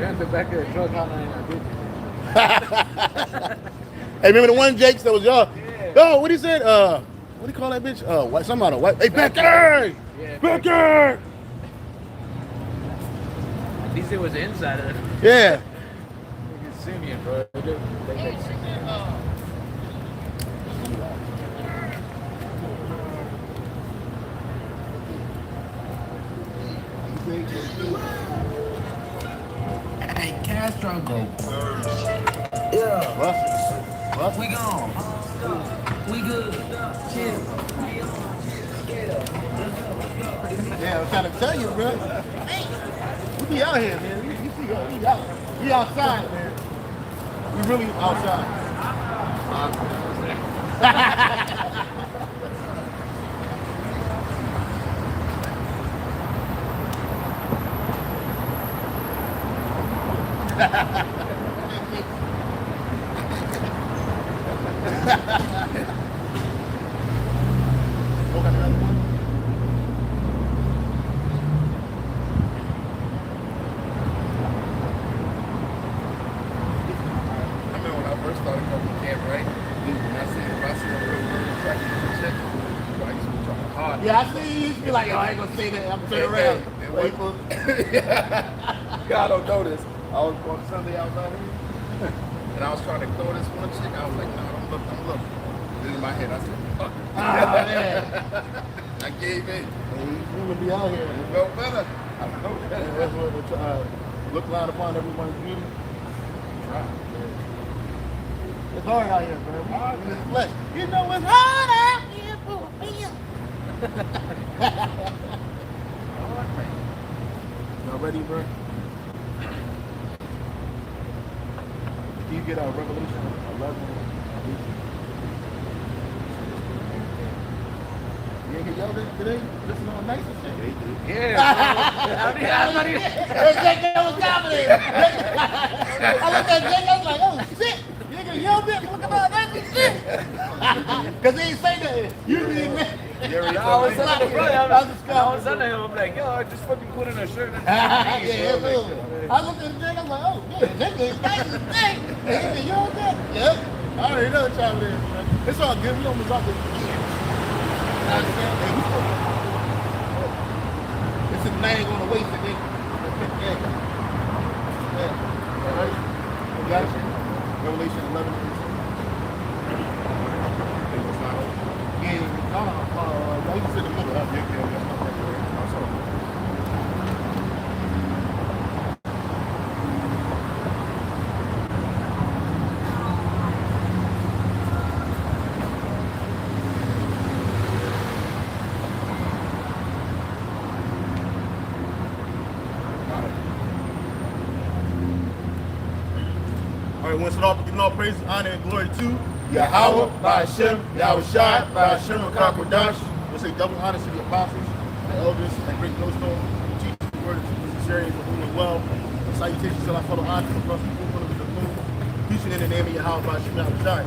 They're in the back of the truck hollering at bitches. Hey, remember the one Jakes that was y'all? Yeah. Oh, what he said? What do you call that bitch? White, something out of white. Hey, Becky! Yeah, Becky! At least it was inside of it. Yeah. Niggas Simeon, bro. They Hey, Castro go. Yeah. What? We gone. We good. Chill. Yeah, I'm trying to tell you, bro. We be out here, man. You see, we outside, man. We really outside. Yeah, I see you used to be like, yo, I ain't gonna say that. I'm turning around. God don't know this. I was on Sunday out here, and I was trying to throw this one chick. I was like, no, don't look. Then in my head, I said, fuck it. Man. I gave in. You would be out here. You know better. I know better. That's what look down upon everyone's beauty. It's hard out here, bro. Hard in this flesh. You know it's hard out here for me. Y'all ready, bro? Can you get our Revelation 11? You ain't get yelled at today? Listen all nice and shit. Yeah. That was confident. I looked at Jake, I was like, oh shit. You ain't gonna yell at me? Look about that and shit. Because he ain't say that. Usually, man. I was telling the brother, I was telling him, I'm like, yo, I just fucking put in a shirt. Yeah, I looked at Jake, I was like, oh, man, that guy's nice as thing. He said, you okay? Yep. I already know what y'all is, man. It's all good. We almost out this weekend. It's a name on the waist, I think. Yeah. All right. You got it? Revelation 11. Yeah, you can sit in the middle. Once it all, giving all praise, honor, and glory to Yahweh, by Hashem, Yahushai, by Hashem, Kakodash. We'll say double honor to the apostles, the elders, and great millstone, who teach the word of truth necessary for whom well. And salutations to our fellow honors across the four corners of the moon, teaching in the name of Yahweh, by Hashem, Yahushai.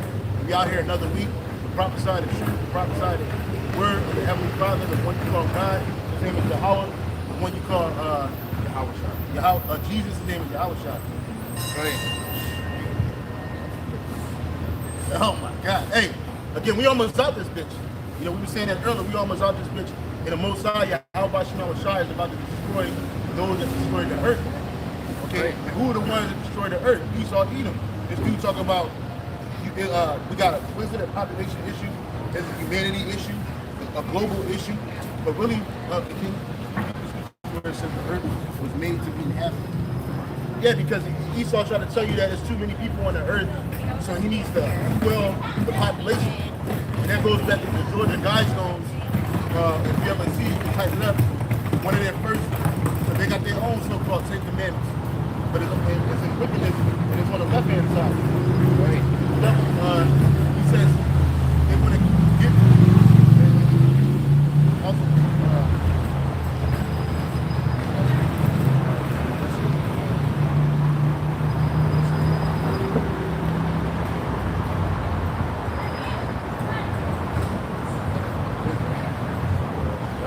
We out here another week to prophesy the truth, to prophesy the word of the Heavenly Father, the one you call God. His name is Yahweh, the one you call Yahweh. Jesus' name is Yahushai. Right. Oh my God. Hey, again, we almost out this bitch. You know, we were saying that earlier, we almost out this bitch. And the Most High, Yahweh Shai is about to destroy those that destroyed the earth. Okay, and who are the ones that destroyed the earth? Esau, Edom. This dude talking about, we got a population issue, there's a humanity issue, a global issue, but really, where it says the earth was made to be inhabited. Yeah, because Esau tried to tell you that there's too many people on the earth, so he needs to fuel the population. And that goes back to the Georgia Guidestones. If you ever see, you can type it up. One of their first, so they got their own so-called 10 Commandments. But it's in Wiccanism, and it's on the left-hand side. Right? He says they want to get also.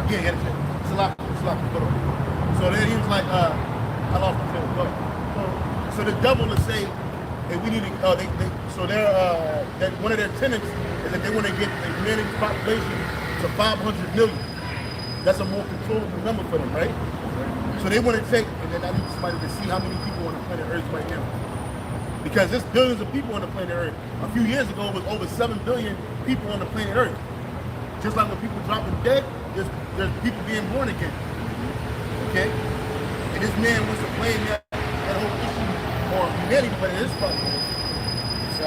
Yeah, it's a lot. So then he was like, I lost my train of thought. So the devil to say, hey, we need to, so that one of their tenets is that they want to get the humanity population to 500 million. That's a more controllable number for them, right? So they want to take, and then I need somebody to see how many people on the planet Earth right now. Because there's billions of people on the planet Earth. A few years ago, it was over 7 billion people on the planet Earth. Just like when people dropping dead, there's people being born again. Okay? And this man wants to blame that whole issue on humanity, but it is probably. It's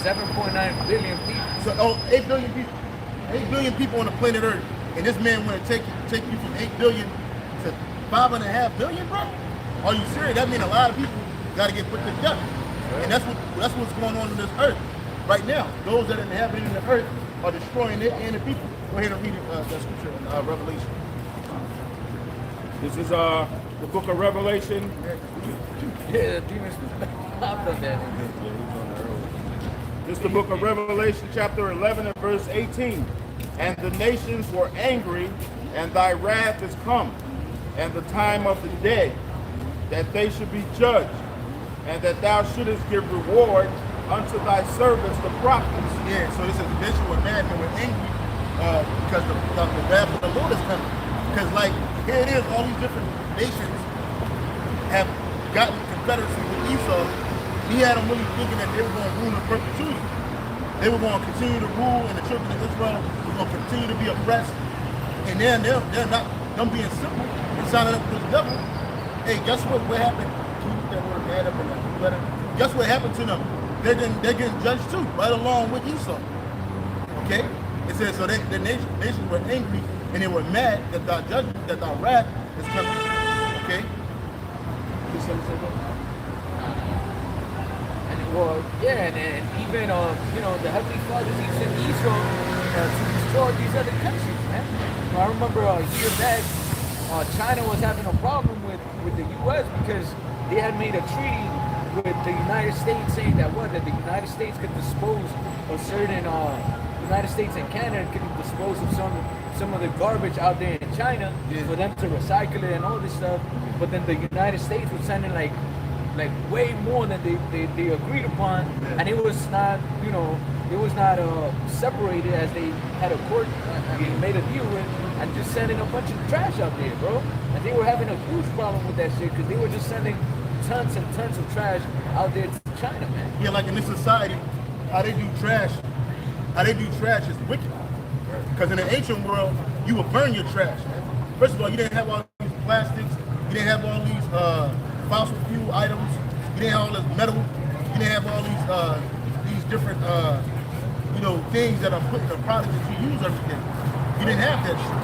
7.9 billion people. So 8 billion people. 8 billion people on the planet Earth. And this man want to take you from 8 billion to 5.5 billion, bro? Are you serious? That means a lot of people got to get put to death. And that's what's going on this earth right now. Those that inhabit in the earth are destroying it and the people. Go ahead and read that scripture in Revelation. This is the book of Revelation. Yeah, the demons. I've done that. This is the book of Revelation, chapter 11 and verse 18. And the nations were angry, and thy wrath is come, and the time of the dead, that they should be judged, and that thou shouldest give reward unto thy servants, the prophets. Yeah, so this is the nation were mad and were angry because the wrath of the Lord is coming. Because like, here it is, all these different nations have gotten confederacy with Esau. He had them really thinking that they were going to rule in perpetuity. They were going to continue to rule, and the children of Israel were going to continue to be oppressed. And then they're not, them being simple and signing up with the devil. Hey, guess what happened? Can you put that word bad up in that letter? Guess what happened to them? They're getting judged too, right along with Esau. Okay? It says, so the nations were angry, and they were mad that thy judgment, that thy wrath is coming. Okay? You see what I'm saying? Well, yeah, and even the Heavenly Father, he sent Esau to destroy these other countries, man. I remember a year back, China was having a problem with the U.S. because they had made a treaty with the United States saying that that the United States could dispose of certain United States and Canada could dispose of some of the garbage out there in China for them to recycle it and all this stuff. But then the United States was sending like way more than they agreed upon, and it was not, it was not separated as they had a court made a deal with, and just sending a bunch of trash out there, bro. And they were having a huge problem with that shit because they were just sending tons and tons of trash out there to China, man. Yeah, like in this society, how they do trash is wicked. Because in the ancient world, you would burn your trash. First of all, you didn't have all these plastics, you didn't have all these fossil fuel items, you didn't have all this metal, you didn't have all these different things that are put in the products that you use every day. You didn't have that shit.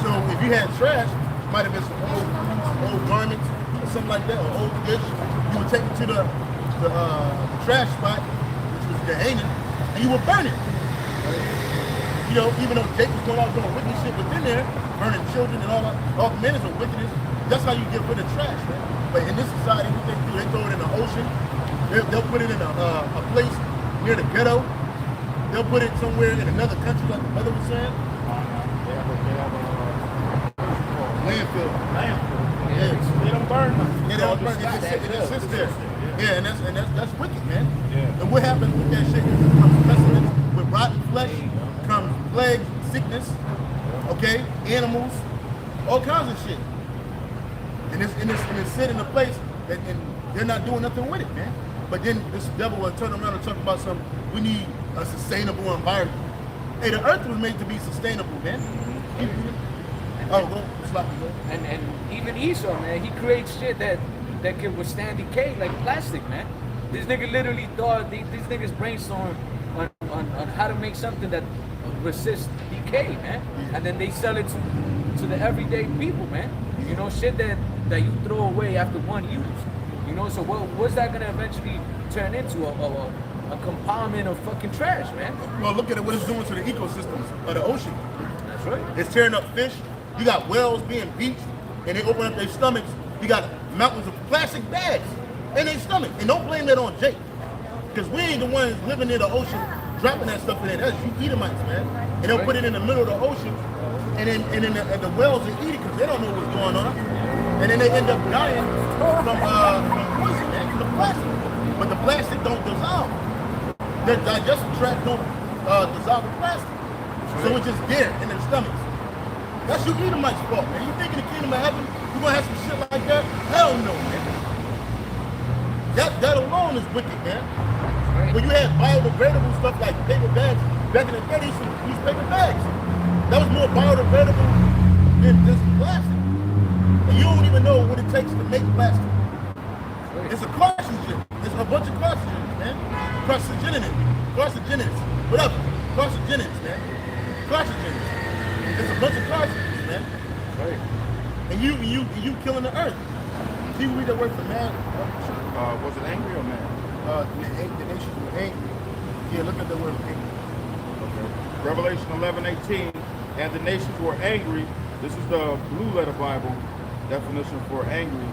So if you had trash, it might have been some old garments or something like that, or old dish, you would take it to the trash spot, which was the hanging, and you would burn it. Even though Jake was going out doing wicked shit within there, burning children and all manners of wickedness, that's how you get rid of trash, man. But in this society, what they do, they throw it in the ocean. They'll put it in a place near the ghetto. They'll put it somewhere in another country, like the mother was saying. They have a Landfill. Yeah. They don't burn them. Yeah, they don't burn it. It just sits there. Yeah, and that's wicked, man. Yeah. And what happens with that shit? Comes pestilence, with rotten flesh, comes plague, sickness, okay, animals, all kinds of shit. And it's sitting in a place and they're not doing nothing with it, man. But then this devil will turn around and talk about we need a sustainable environment. Hey, the earth was made to be sustainable, man. And even Esau, man, he creates shit that can withstand decay, like plastic, man. This nigga literally thought, these niggas brainstorm on how to make something that resists decay, man. And then they sell it to the everyday people, man. Shit that you throw away after one use. So what's that gonna eventually turn into? A compoundment of fucking trash, man. Well, look at what it's doing to the ecosystems of the ocean. That's right. It's tearing up fish. You got whales being beached, and they open up their stomachs. You got mountains of plastic bags in their stomach. And don't blame that on Jake, because we ain't the ones living near the ocean dropping that stuff in there. That's you Edomites, man. And they'll put it in the middle of the ocean, and then the whales will eat it because they don't know what's going on. And then they end up dying from poison, man, from the plastic, but the plastic don't dissolve. Their digestive tract don't dissolve the plastic, so it's just there in their stomachs. That's your Edomite's fault, man. You think in the kingdom of heaven you gonna have some shit like that? Hell no, man. That alone is wicked, man. When you had biodegradable stuff like paper bags, back in the day, they used to use paper bags. That was more biodegradable than this plastic. And you don't even know what it takes to make plastic. It's a carcinogen. It's a bunch of carcinogens, man. Carcinogens. Whatever. Carcinogens, man. Carcinogens. It's a bunch of carcinogens, man. Right. And you killing the earth. Can you read that word for man? Was it angry or mad? The nations were angry. Yeah, look at the word angry. Okay. Revelation 11:18, and the nations were angry. This is the Blue Letter Bible definition for angry,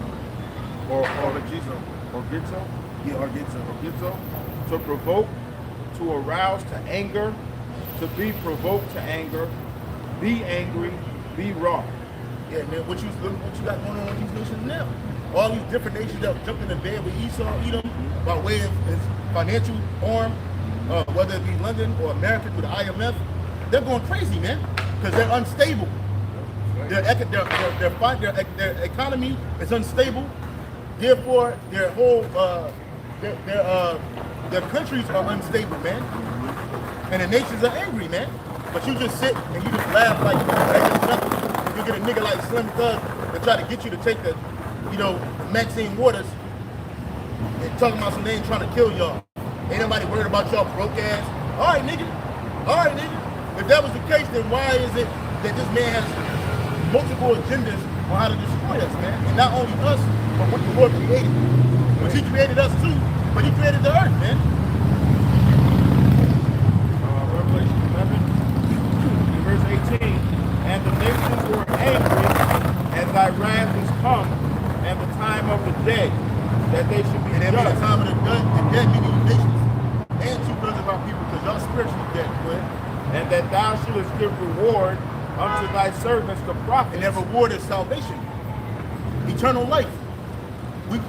or Gizo. gitzo. Yeah, or Gizo. Or gitzo. To provoke, to arouse to anger, to be provoked to anger, be angry, be wroth. Yeah, man, what you got going on with these nations now? All these different nations that jumped in the bed with Esau, Edom, by way of his financial arm, whether it be London or America through the IMF, they're going crazy, man, because they're unstable. Their economy is unstable. Therefore, their whole their countries are unstable, man. And the nations are angry, man. But you just sit and you just laugh like it's nothing. You get a nigga like Slim Thug and try to get you to take the, Maxine Waters and talking about some they ain't trying to kill y'all. Ain't nobody worried about y'all broke ass. All right, nigga. If that was the case, then why is it that this man has multiple agendas on how to destroy us, man? And not only us, but what the Lord created. But he created us too, but he created the earth, man. Revelation 11, verse 18, and the nations were angry, and thy wrath is come, and the time of the day, that they should be And judged. every time of the dead meaning nations, and 2/3 of our people, because y'all spiritually dead, go ahead. And that thou shouldest give reward unto thy servants the prophets. And that reward is salvation, eternal life.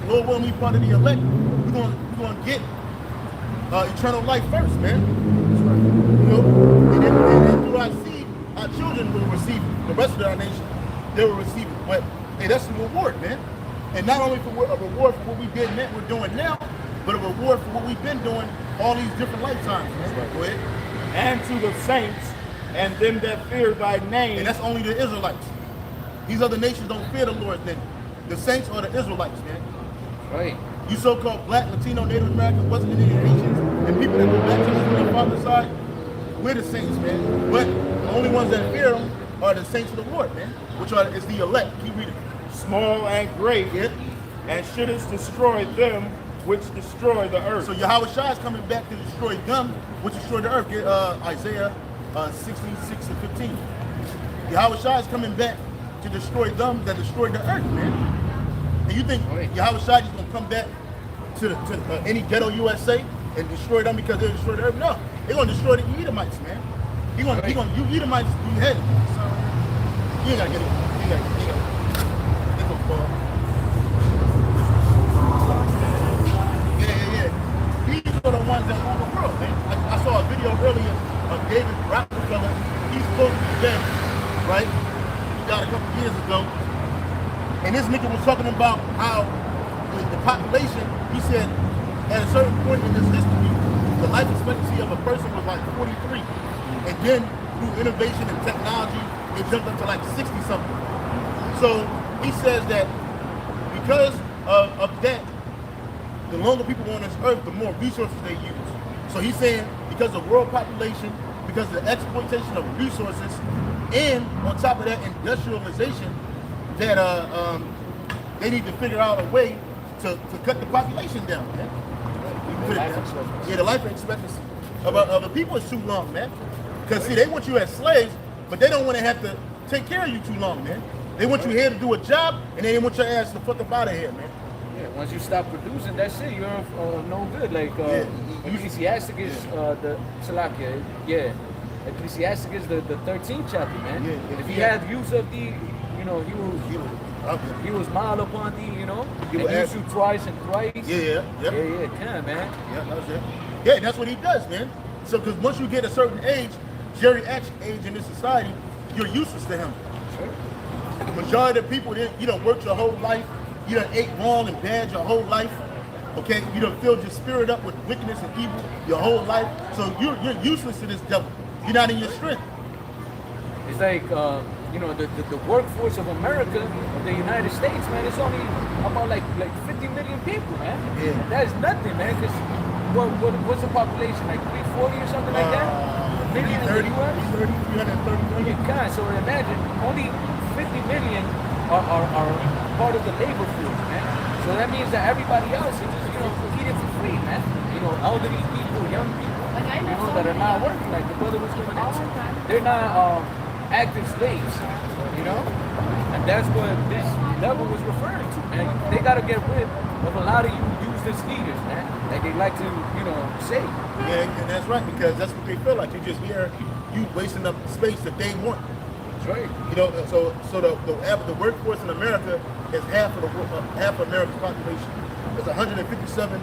Lord willing, we part of the elect. We're gonna get eternal life first, man. And then through our seed, our children will receive it. The rest of our nation, they will receive it. But hey, that's the reward, man. And not only for a reward for what we're doing now, but a reward for what we've been doing all these different lifetimes, man. Go ahead. And to the saints, and them that fear thy name. And that's only the Israelites. These other nations don't fear the Lord then. The saints are the Israelites, man. Right. You so-called Black, Latino, Native American, West Indian Asians, and people that go back to the father's side, we're the saints, man. But the only ones that fear them are the saints of the Lord, man. Which is the elect. Keep reading. Small and great, and shouldest destroy them which destroy the earth. So Yahushua is coming back to destroy them, which destroy the earth. Get Isaiah 66 and 15. Yahushua is coming back to destroy them that destroyed the earth, man. And you think Yahushua is going to come back to any ghetto USA and destroy them because they destroyed the earth? No, they're going to destroy the Edomites, man. You Edomites, you had it. You ain't got to get it. You ain't got to get it. They're going to fall. These are the ones that rule the world, man. I saw a video earlier of David Rockefeller. He's supposed to be dead, right? He died a couple years ago. And this nigga was talking about how the population, he said, at a certain point in this history, the life expectancy of a person was like 43. And then through innovation and technology, it jumped up to like 60-something. So he says that because of that, the longer people on this earth, the more resources they use. So he's saying because of world population, because of the exploitation of resources, and on top of that, industrialization, that they need to figure out a way to cut the population down, man. The life expectancy of the people is too long, man. Because see, they want you as slaves, but they don't want to have to take care of you too long, man. They want you here to do a job, and they want your ass to fuck up out of here, man. Yeah, once you stop producing, that's it. You're no good. Like Ecclesiasticus, the Salakia, Ecclesiasticus, the 13th chapter, man. Yeah. If you have use of the, he will Okay. He was mild upon thee, you know. You And were used you twice and thrice. Yeah. Yeah, come, man. Yeah, that's it. Yeah, that's what he does, man. So, because once you get a certain age, geriatric age in this society, you're useless to him. The majority of people, you don't work your whole life. You done ate wrong and bad your whole life. Okay, you done filled your spirit up with wickedness and evil your whole life. So you're useless to this devil. You're not in your strength. It's like, you know, the workforce of America, of the United States, man, it's only about like 50 million people, man. Yeah. That's nothing, man, because what's the population, like 340 or something like that? Million in the U.S.? 330 million. God, so imagine, only 50 million are part of the labor force, man. So that means that everybody else is just, you know, eating for free, man. You know, elderly people, young people, you know, that are not working, like the brother was going into. They're not active slaves, you know? And that's what this devil was referring to, man. They got to get rid of a lot of you useless leaders, man. Like they like to, you know, say. Yeah, and that's right, because that's what they feel like. You just hear you wasting up space that they want. That's right. You know, so the workforce in America is half of America's population. There's 157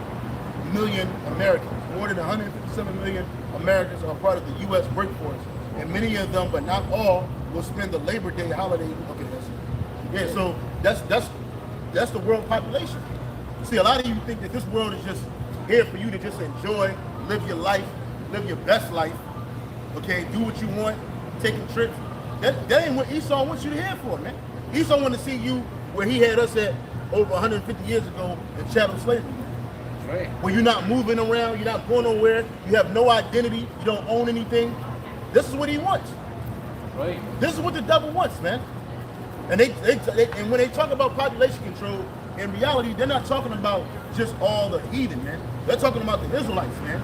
million Americans. More than 157 million Americans are part of the U.S. workforce, and many of them, but not all, will spend the Labor Day holiday. Okay, yeah. So that's the world population. See, a lot of you think that this world is just here for you to just enjoy, live your life, live your best life. Okay, do what you want, taking trips. That ain't what Esau wants you to hear for, man. Esau want to see you where he had us at over 150 years ago in chattel slavery. Right. Where you're not moving around, you're not going nowhere, you have no identity, you don't own anything. This is what he wants. Right. This is what the devil wants, man. And and when they talk about population control, in reality, they're not talking about just all the heathen, man. They're talking about the Israelites, man.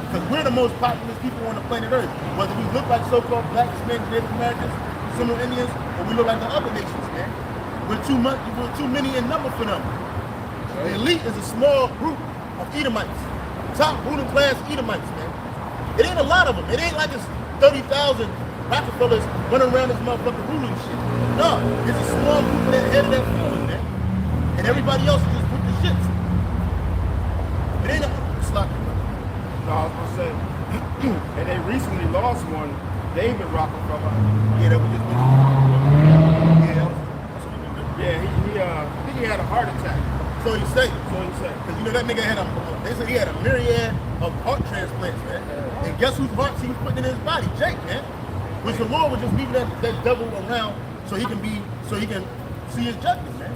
Because we're the most populous people on the planet Earth. Whether we look like so-called blacks, Hispanics, Native Americans, Seminole Indians, or we look like the other nations, man. We're too many in number for them. The elite is a small group of Edomites. Top ruling class Edomites, man. It ain't a lot of them. It ain't like it's 30,000 Rockefellers running around this motherfucker ruling shit. No, it's a small group that head of that family, man. And everybody else is just with the shits. It ain't a slot. No, I was gonna say, and they recently lost one, David Rockefeller. Yeah, that we just mentioned. Yeah, that's what we doing. Yeah, I think he had a heart attack. So you say. Because You know that nigga had they said he had a myriad of heart transplants, man. And guess whose hearts he was putting in his body? Jake, man. Which the Lord was just leaving that devil around so he can see his judgment, man.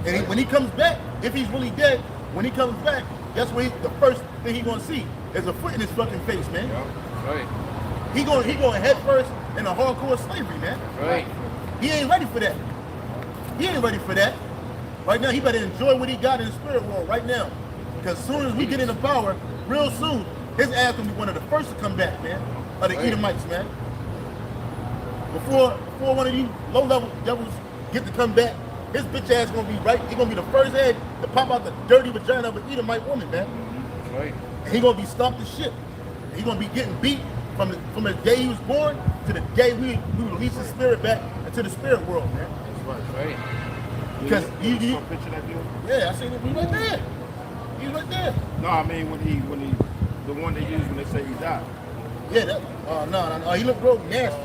And when he comes back, if he's really dead, when he comes back, guess what? The first thing he gonna see is a foot in his fucking face, man. Yeah. Right. He going head first in a hardcore slavery, man. Right. He ain't ready for that. He ain't ready for that. Right now, he better enjoy what he got in the spirit world right now. Because as soon as we get into power, real soon, his ass gonna be one of the first to come back, man. Of the Edomites, man. Before one of you low-level devils get to come back, his bitch ass gonna be right. He gonna be the first head to pop out the dirty vagina of an Edomite woman, man. Right. And he gonna be stomped to shit. And he gonna be getting beat from the day he was born to the day we release his spirit back into the spirit world, man. Right. Because you picture that dude? yeah, I seen it. He right there. He's right there. No, I mean when he the one they use when they say he died. Yeah, that. No. He looked real nasty.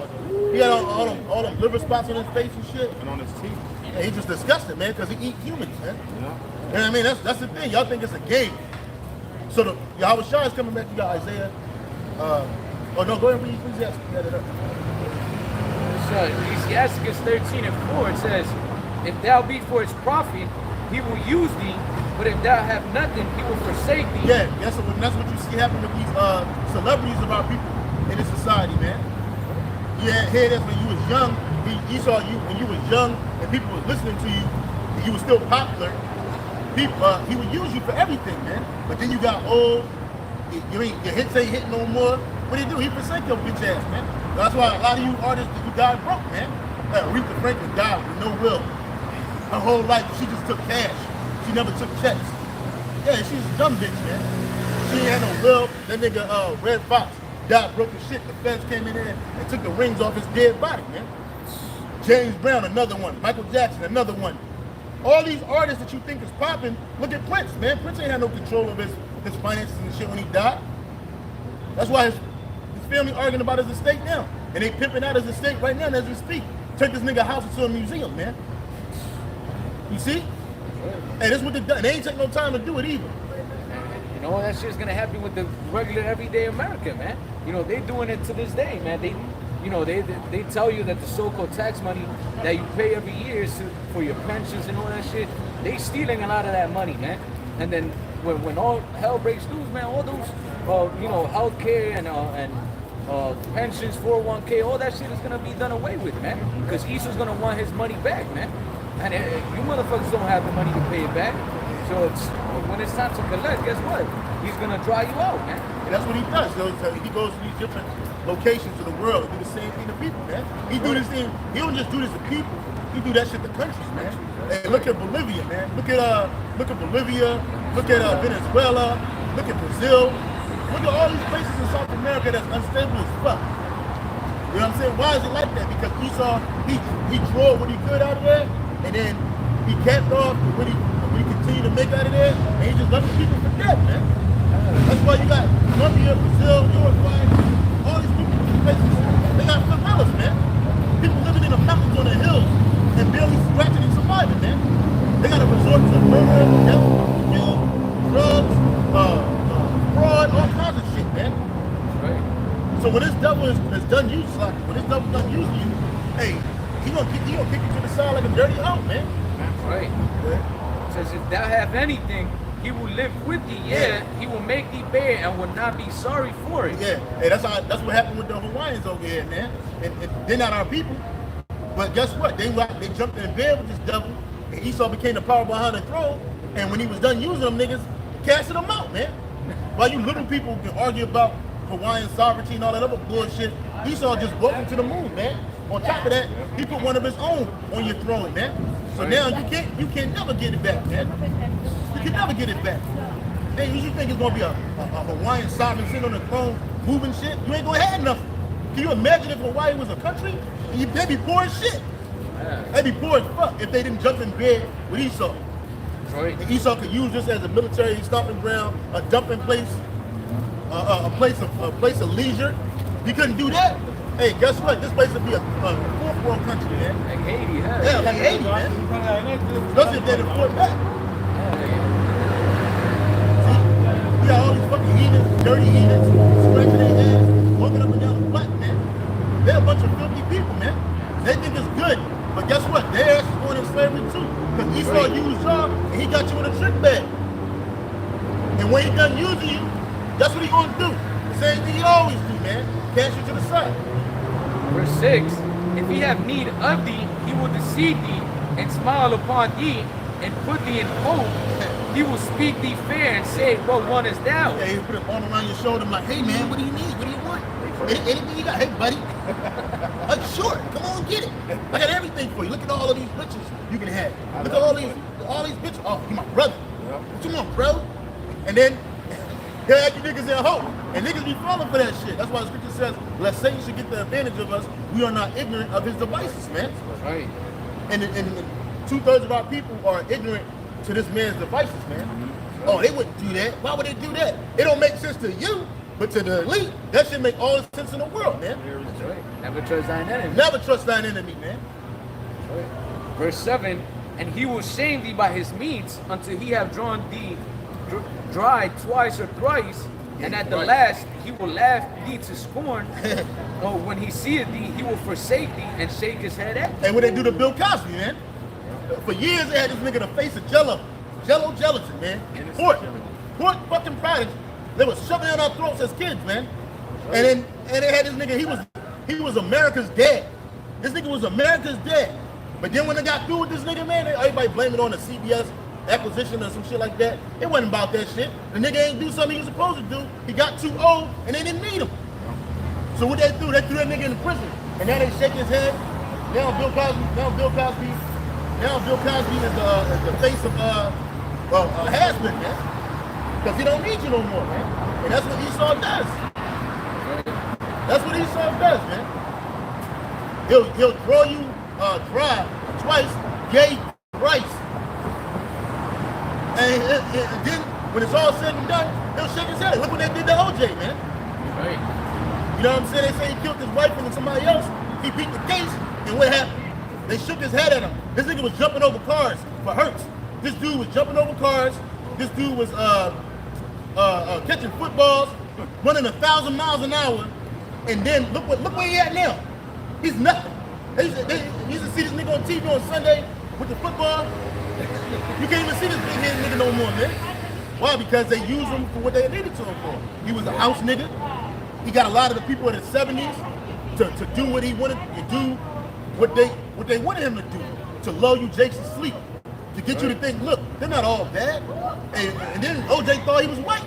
He had all them liver spots on his face and shit. And on his teeth. Yeah, he's just disgusted, man, because he eat humans, man. Yeah. You know what I mean? That's the thing. Y'all think it's a game. So the Yahushua is coming back. You got Isaiah. Oh no, go ahead and read Ecclesiastes. Yeah, that up. So Ecclesiastes 13 and 4, it says, if thou be for his profit, he will use thee, but if thou have nothing, he will forsake thee. Yeah, that's what you see happen with these celebrities of our people in this society, man. Yeah, here it is when you was young. He saw you when you was young and people was listening to you and you was still popular. He would use you for everything, man. But then you got old, your hits ain't hitting no more. What do you do? He forsake your bitch ass, man. That's why a lot of you artists, you died broke, man. Aretha Franklin died with no will. Her whole life, she just took cash. She never took checks. Yeah, she's a dumb bitch, man. She ain't had no will. That nigga, Red Fox, died broke as shit. The feds came in there and took the rings off his dead body, man. James Brown, another one. Michael Jackson, another one. All these artists that you think is popping, look at Prince, man. Prince ain't had no control of his finances and shit when he died. That's why his family arguing about his estate now. And they pimping out his estate right now as we speak. Take this nigga house into a museum, man. You see? And this what they done. They ain't take no time to do it either. You know, that shit's gonna happen with the regular everyday American, man. You know, they doing it to this day, man. They, you know, they tell you that the so-called tax money that you pay every year is for your pensions and all that shit. They stealing a lot of that money, man. And then when all hell breaks loose, man, all those, you know, healthcare and pensions, 401k, all that shit is gonna be done away with, man. Because Esau's gonna want his money back, man. And you motherfuckers don't have the money to pay it back. So when it's time to collect, guess what? He's gonna dry you out, man. And that's what he does. So he goes to these different locations of the world and do the same thing to people, man. He do this thing. He don't just do this to people. He do that shit to countries, man. Hey, look at Bolivia, man. Look at Bolivia. Look at Venezuela. Look at Brazil. Look at all these places in South America that's unstable as fuck. You know what I'm saying? Why is it like that? Because Esau, he drew what he could out of there, and then he capped off what he continued to make out of there, and he just left the people for dead, man. That's why you got Colombia, Brazil, Uruguay, all these people in these places, they got favelas, man. People living in the mountains on the hills and barely scratching and surviving, man. They gotta resort to murder, death, kill, drugs, fraud, all kinds of shit, man. Right. So when this devil is done using you, when this devil done using you, hey, he gonna kick you to the side like a dirty hoe, man. Right. Yeah. Says if thou have anything, he will live with thee. Yeah, he will make thee bear and will not be sorry for it. Yeah, hey, that's what happened with the Hawaiians over here, man. And they're not our people. But guess what? They jumped in bed with this devil, and Esau became the power behind the throne. And when he was done using them niggas, casting them out, man. While you little people can argue about Hawaiian sovereignty and all that other bullshit, Esau just welcome to the moon, man. On top of that, he put one of his own on your throne, man. So now you can never get it back, man. You can never get it back. Then you think it's gonna be a Hawaiian sovereign sitting on the throne moving shit? You ain't gonna have nothing. Can you imagine if Hawaii was a country? They'd be poor as shit. They'd be poor as fuck if they didn't jump in bed with Esau. Right. And Esau could use this as a military stomping ground, a dumping place, a place of leisure. He couldn't do that. Hey, guess what? This place would be a fourth world country, man. Like Haiti, huh? Yeah, like Haiti, man. Especially if they didn't port back. See, you got all these fucking heathens, dirty heathens, scratching their ass, walking up and down the block, man. They're a bunch of filthy people, man. They think it's good, but guess what? Their ass is going in slavery too. Because Esau used y'all, and he got you in a trick bag. And when he done using you, that's what he gonna do. The same thing he always do, man. Cast you to the side. Verse 6, if he have need of thee, he will deceive thee and smile upon thee and put thee in hope. He will speak thee fair and say, what wantest thou? Yeah, he put an arm around your shoulder and like, hey man, what do you need? What do you want? Anything you got? Hey buddy. Sure, come on, get it. I got everything for you. Look at all of these riches you can have. Look at all these bitches. Oh, you my brother. What you want, bro? And then he'll have you niggas in hope. And niggas be falling for that shit. That's why the scripture says, lest Satan should get the advantage of us, we are not ignorant of his devices, man. Right. And 2/3 of our people are ignorant to this man's devices, man. Oh, they wouldn't do that. Why would they do that? It don't make sense to you, but to the elite, that should make all the sense in the world, man. That's right. Never trust thine enemy. Never trust thine enemy, man. Right. Verse 7, and he will shame thee by his means until he have drawn thee dry twice or thrice, and at the last he will laugh thee to scorn. Oh, when he seeth thee, he will forsake thee and shake his head at thee. And what they do to Bill Cosby, man. For years they had this nigga the face of jello gelatin, man. Pork fucking products. They was shoving down our throats as kids, man. And they had this nigga, he was America's dad. This nigga was America's dad. But then when they got through with this nigga, man, everybody blamed it on the CBS acquisition or some shit like that. It wasn't about that shit. The nigga ain't do something he was supposed to do. He got too old and they didn't need him. So what they threw that nigga in prison. And now they shake his head. Now Bill Cosby is the face of has-been, man. Because he don't need you no more, man. And that's what Esau does. That's what Esau does, man. He'll throw you dry twice, gay thrice. And then when it's all said and done, they'll shake his head. Look what they did to OJ, man. Right. You know what I'm saying? They say he killed his wife and then somebody else. He beat the case, and what happened? They shook his head at him. This nigga was jumping over cars for hurts. This dude was jumping over cars. This dude was catching footballs, running 1,000 miles an hour, and then look where he at now. He's nothing. They used to see this nigga on TV on Sunday with the football. You can't even see this big head nigga no more, man. Why? Because they use him for what they needed to him for. He was a house nigga. He got a lot of the people in the 70s to do what he wanted to do, what they wanted him to do, to lull you jakes to sleep, to get you to think, look, they're not all bad. And then OJ thought he was white.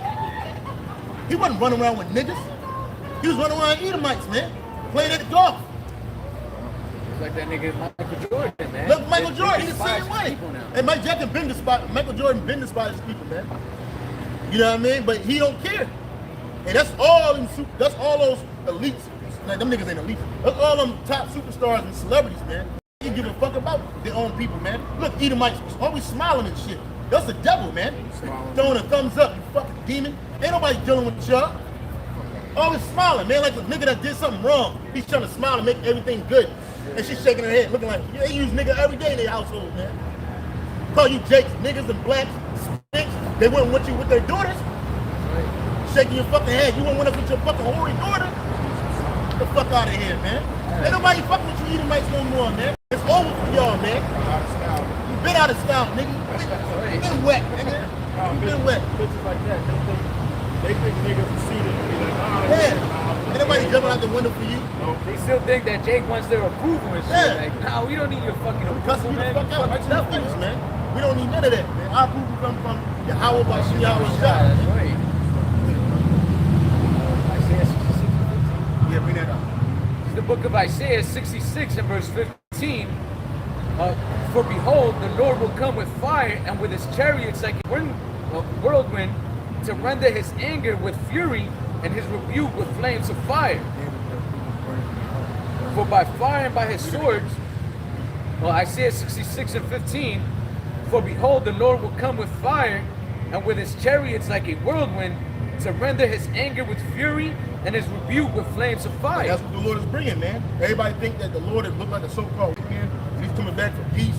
He wasn't running around with niggas. He was running around Edomites, man, playing at the golf. It's like that nigga Michael Jordan, man. Look, Michael Jordan, he's the same way. And And Michael Jordan been the spot his people, man. You know what I mean? But he don't care. And that's all those elites. Like, them niggas ain't elite. That's all them top superstars and celebrities, man. They give a fuck about their own people, man. Look, Edomites always smiling and shit. That's the devil, man. Throwing a thumbs up, you fucking demon. Ain't nobody dealing with y'all. Always smiling, man, like a nigga that did something wrong. He's trying to smile and make everything good. And she's shaking her head, looking like, they use nigga every day in their household, man. Call you jakes, niggas and blacks, stinks. They wouldn't want you with their daughters. Shaking your fucking head. You wouldn't want us with your fucking hoary daughter. Get the fuck out of here, man. Ain't nobody fucking with you Edomites no more, man. It's over for y'all, man. You been out of style, nigga. You been wet, nigga. You been wet. Bitches like that, they think niggas are seated and be like, Yeah. Ain't nobody jumping out the window for you. they still think that Jake wants their approval and shit. Yeah. Like, nah, we don't need your fucking Cussing approval, you the man. fuck out right to the Fucking face, man. We don't need none of that, man. Our approval come from Yahweh by Yahweh That's Shah. right. Isaiah 66 and 15. Yeah, bring that up. The book of Isaiah 66 and verse 15. For behold, the Lord will come with fire and with his chariots like a whirlwind to render his anger with fury and his rebuke with flames of fire. For by fire and by his swords, Isaiah 66 and 15, for behold, the Lord will come with fire and with his chariots like a whirlwind to render his anger with fury and his rebuke with flames of fire. That's what the Lord is bringing, man. Everybody think that the Lord is look like a so-called man and he's coming back for peace.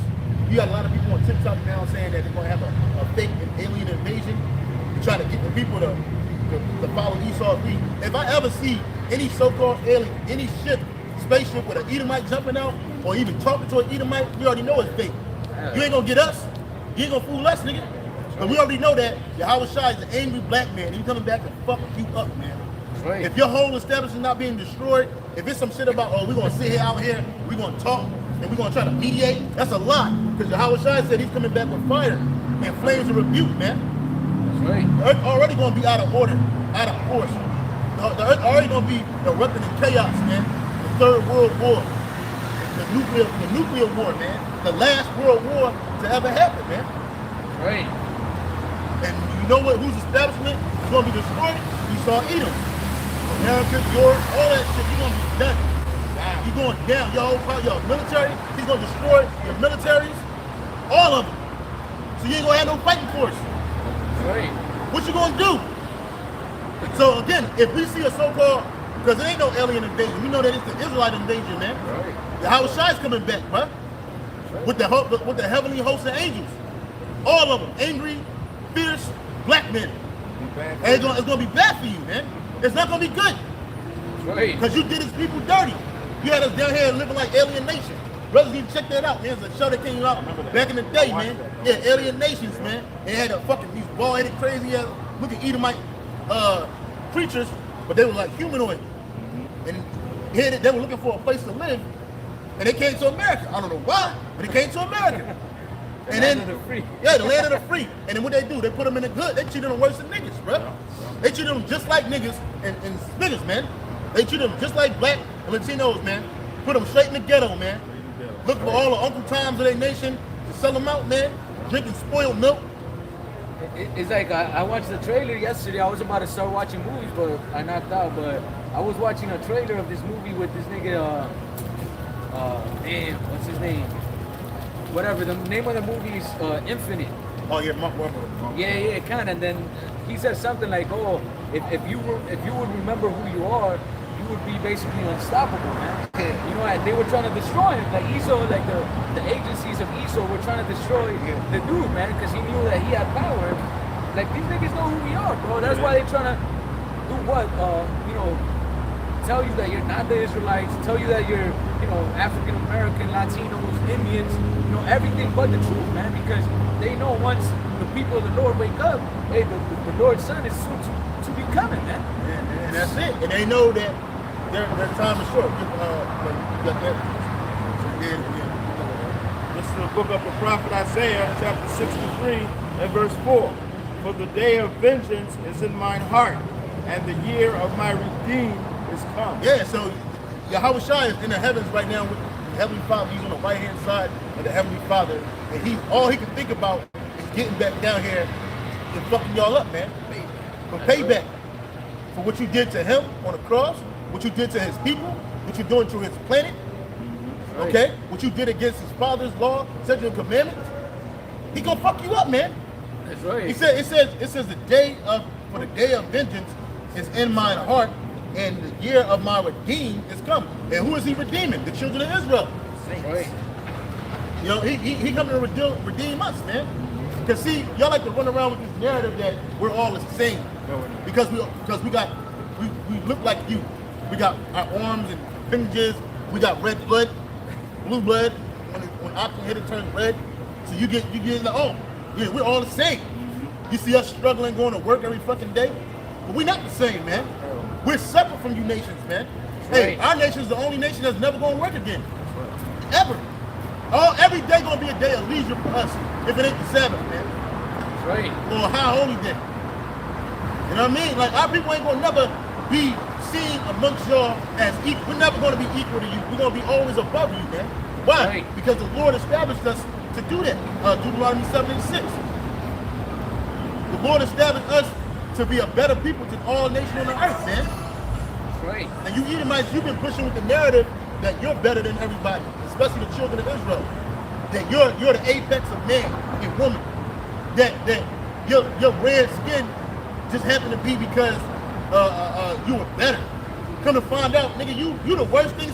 You got a lot of people on TikTok now saying that they're going to have a fake and alien invasion to try to get the people to follow Esau's lead. If I ever see any so-called alien, any ship, spaceship with an Edomite jumping out or even talking to an Edomite, we already know it's fake. You ain't going to get us. You ain't going to fool us, nigga. But we already know that Yahweh Shai is an angry black man. He's coming back to fuck you up, man. Right. If your whole establishment is not being destroyed, if it's some shit about, oh, we're going to sit here out here, we're going to talk, and we're going to try to mediate, that's a lie. Because Yahweh Shai said he's coming back with fire and flames of rebuke, man. That's right. The earth already going to be out of order, out of course. The earth already going to be erupting in chaos, man. The Third World War. The nuclear war, man. The last world war to ever happen, man. Right. And you know what? Whose establishment is going to be destroyed? Esau Edom. America, Europe, all that shit. You're going to be done. You're going down. Your military, he's going to destroy your militaries. All of them. So you ain't going to have no fighting force. Right. What you going to do? So again, if we see a so-called, because there ain't no alien invasion. We know that it's the Israelite invasion, man. Right. The Yahweh Shai is coming back, bro. With the heavenly host of angels. All of them. Angry, fierce, black men. And it's gonna be bad for you, man. It's not gonna be good. Right. Because you did his people dirty. You had us down here living like Alien Nation. Brothers need to check that out, man. It's a show that came out back in the day, man. Yeah, Alien Nations, man. They had a fucking these bald-headed, crazy ass looking Edomite creatures, but they were like humanoid. And they were looking for a place to live. And they came to America. I don't know why, but they came to America. And then the free. Yeah, the land of the free. And then what they do, they put them in the good. They treat them worse than niggas, bro. They treat them just like niggas and niggas, man. They treat them just like black and Latinos, man. Put them straight in the ghetto, man. Look for all the Uncle Toms of their nation to sell them out, man. Drinking spoiled milk. It's like I watched the trailer yesterday. I was about to start watching movies, but I knocked out. But I was watching a trailer of this movie with this nigga. Damn, what's his name? Whatever. The name of the movie is Infinite. Oh yeah, Mark Wahlberg. Yeah, kind of. And then he said something like, "Oh, if you would remember who you are, you would be basically unstoppable, man." You know, and they were trying to destroy him. Like Esau, like the agencies of Esau were trying to destroy the dude, man, because he knew that he had power. Like these niggas know who we are, bro. That's why they're trying to do what? You know, tell you that you're not the Israelites. Tell you that you're, you know, African American, Latinos, Indians. You know, everything but the truth, man, because they know once the people of the Lord wake up, hey, the Lord's Son is soon to be coming, man. And that's it. And they know that their time is short. This is the book of the prophet Isaiah, chapter 63 and verse 4. For the day of vengeance is in mine heart, and the year of my redeem is come. Yeah, so Yahushua is in the heavens right now with the Heavenly Father. He's on the right hand side of the Heavenly Father, and all he can think about is getting back down here and fucking y'all up, man. For payback for what you did to him on the cross, what you did to his people, what you're doing to his planet, okay? What you did against his father's law, statutes and commandments. He gonna fuck you up, man. That's right. It says the day of vengeance is in mine heart, and the year of my redeem is come. And who is he redeeming? The children of Israel. That's right. You know, he coming to redeem us, man. Because see, y'all like to run around with this narrative that we're all the same. Because we look like you. We got our arms and fingers. We got red blood, blue blood. When oxygen hit it turns red. So you get like, oh, yeah, we're all the same. You see us struggling, going to work every fucking day. But we're not the same, man. We're separate from you nations, man. Hey, our nation is the only nation that's never going to work again. Ever. Every day going to be a day of leisure for us if it ain't the Sabbath, man. That's right. Or a high holy day. You know what I mean? Like, our people ain't going to never be seen amongst y'all as equal. We're never going to be equal to you. We're going to be always above you, man. Why? Right. Because the Lord established us to do that. Deuteronomy 7 and 6. The Lord established us to be a better people than all nations on the earth, man. That's right. And you Edomites, you've been pushing with the narrative that you're better than everybody, especially the children of Israel. That you're the apex of man and woman. That your red skin just happened to be because you were better. Come to find out, nigga, you the worst thing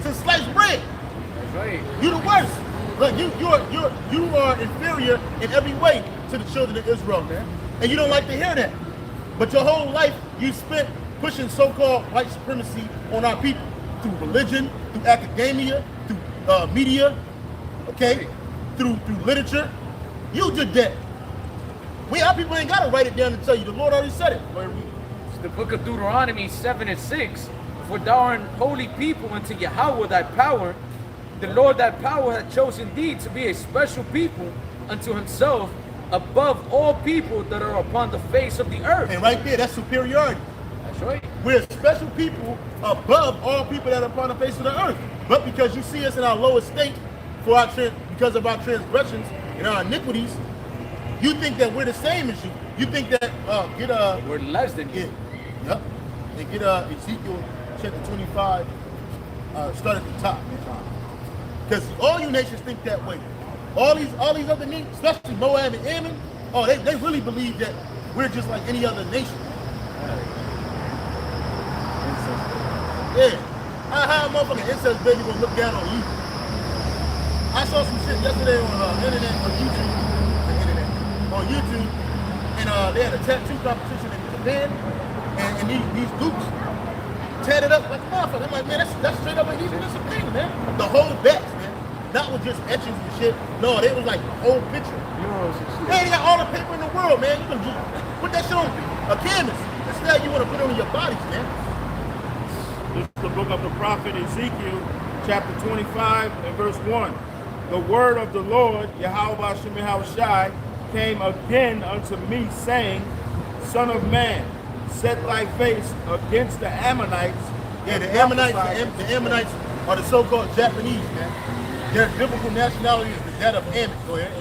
since sliced bread. That's right. You the worst. Look, you are inferior in every way to the children of Israel, man. And you don't like to hear that. But your whole life you spent pushing so-called white supremacy on our people through religion, through academia, through media, okay, through literature. You did that. Our people ain't gotta write it down and tell you. The Lord already said it. It's the book of Deuteronomy 7 and 6. For thou art an holy people unto Yahweh thy power. The Lord thy power hath chosen thee to be a special people unto himself above all people that are upon the face of the earth. And right there, that's superiority. That's right. We're special people above all people that are upon the face of the earth. But because you see us in our lowest state because of our transgressions and our iniquities, you think that we're the same as you. You think that we're less than you. Yep. And get Ezekiel chapter 25, start at the top. Because all you nations think that way. All these other nations, especially Moab and Ammon, they really believe that we're just like any other nation. Yeah. How a motherfucking incest baby gonna look down on you? I saw some shit yesterday on YouTube, and they had a tattoo competition in Japan, and these groups tatted up like a motherfucker. I'm like, man, that's straight up adhesive discipline, man. The whole backs, man. Not with just etchings and shit. No, they was like the whole picture. Hey, they got all the paper in the world, man. You can just put that shit on a canvas. Instead, you want to put it on your bodies, man. This is the book of the prophet Ezekiel, chapter 25 and verse 1. The word of the Lord, Yahweh Shai, came again unto me, saying, Son of man, set thy face against the Ammonites. Yeah, the Ammonites are the so-called Japanese, man. Their biblical nationality is that of Ammon. Go ahead.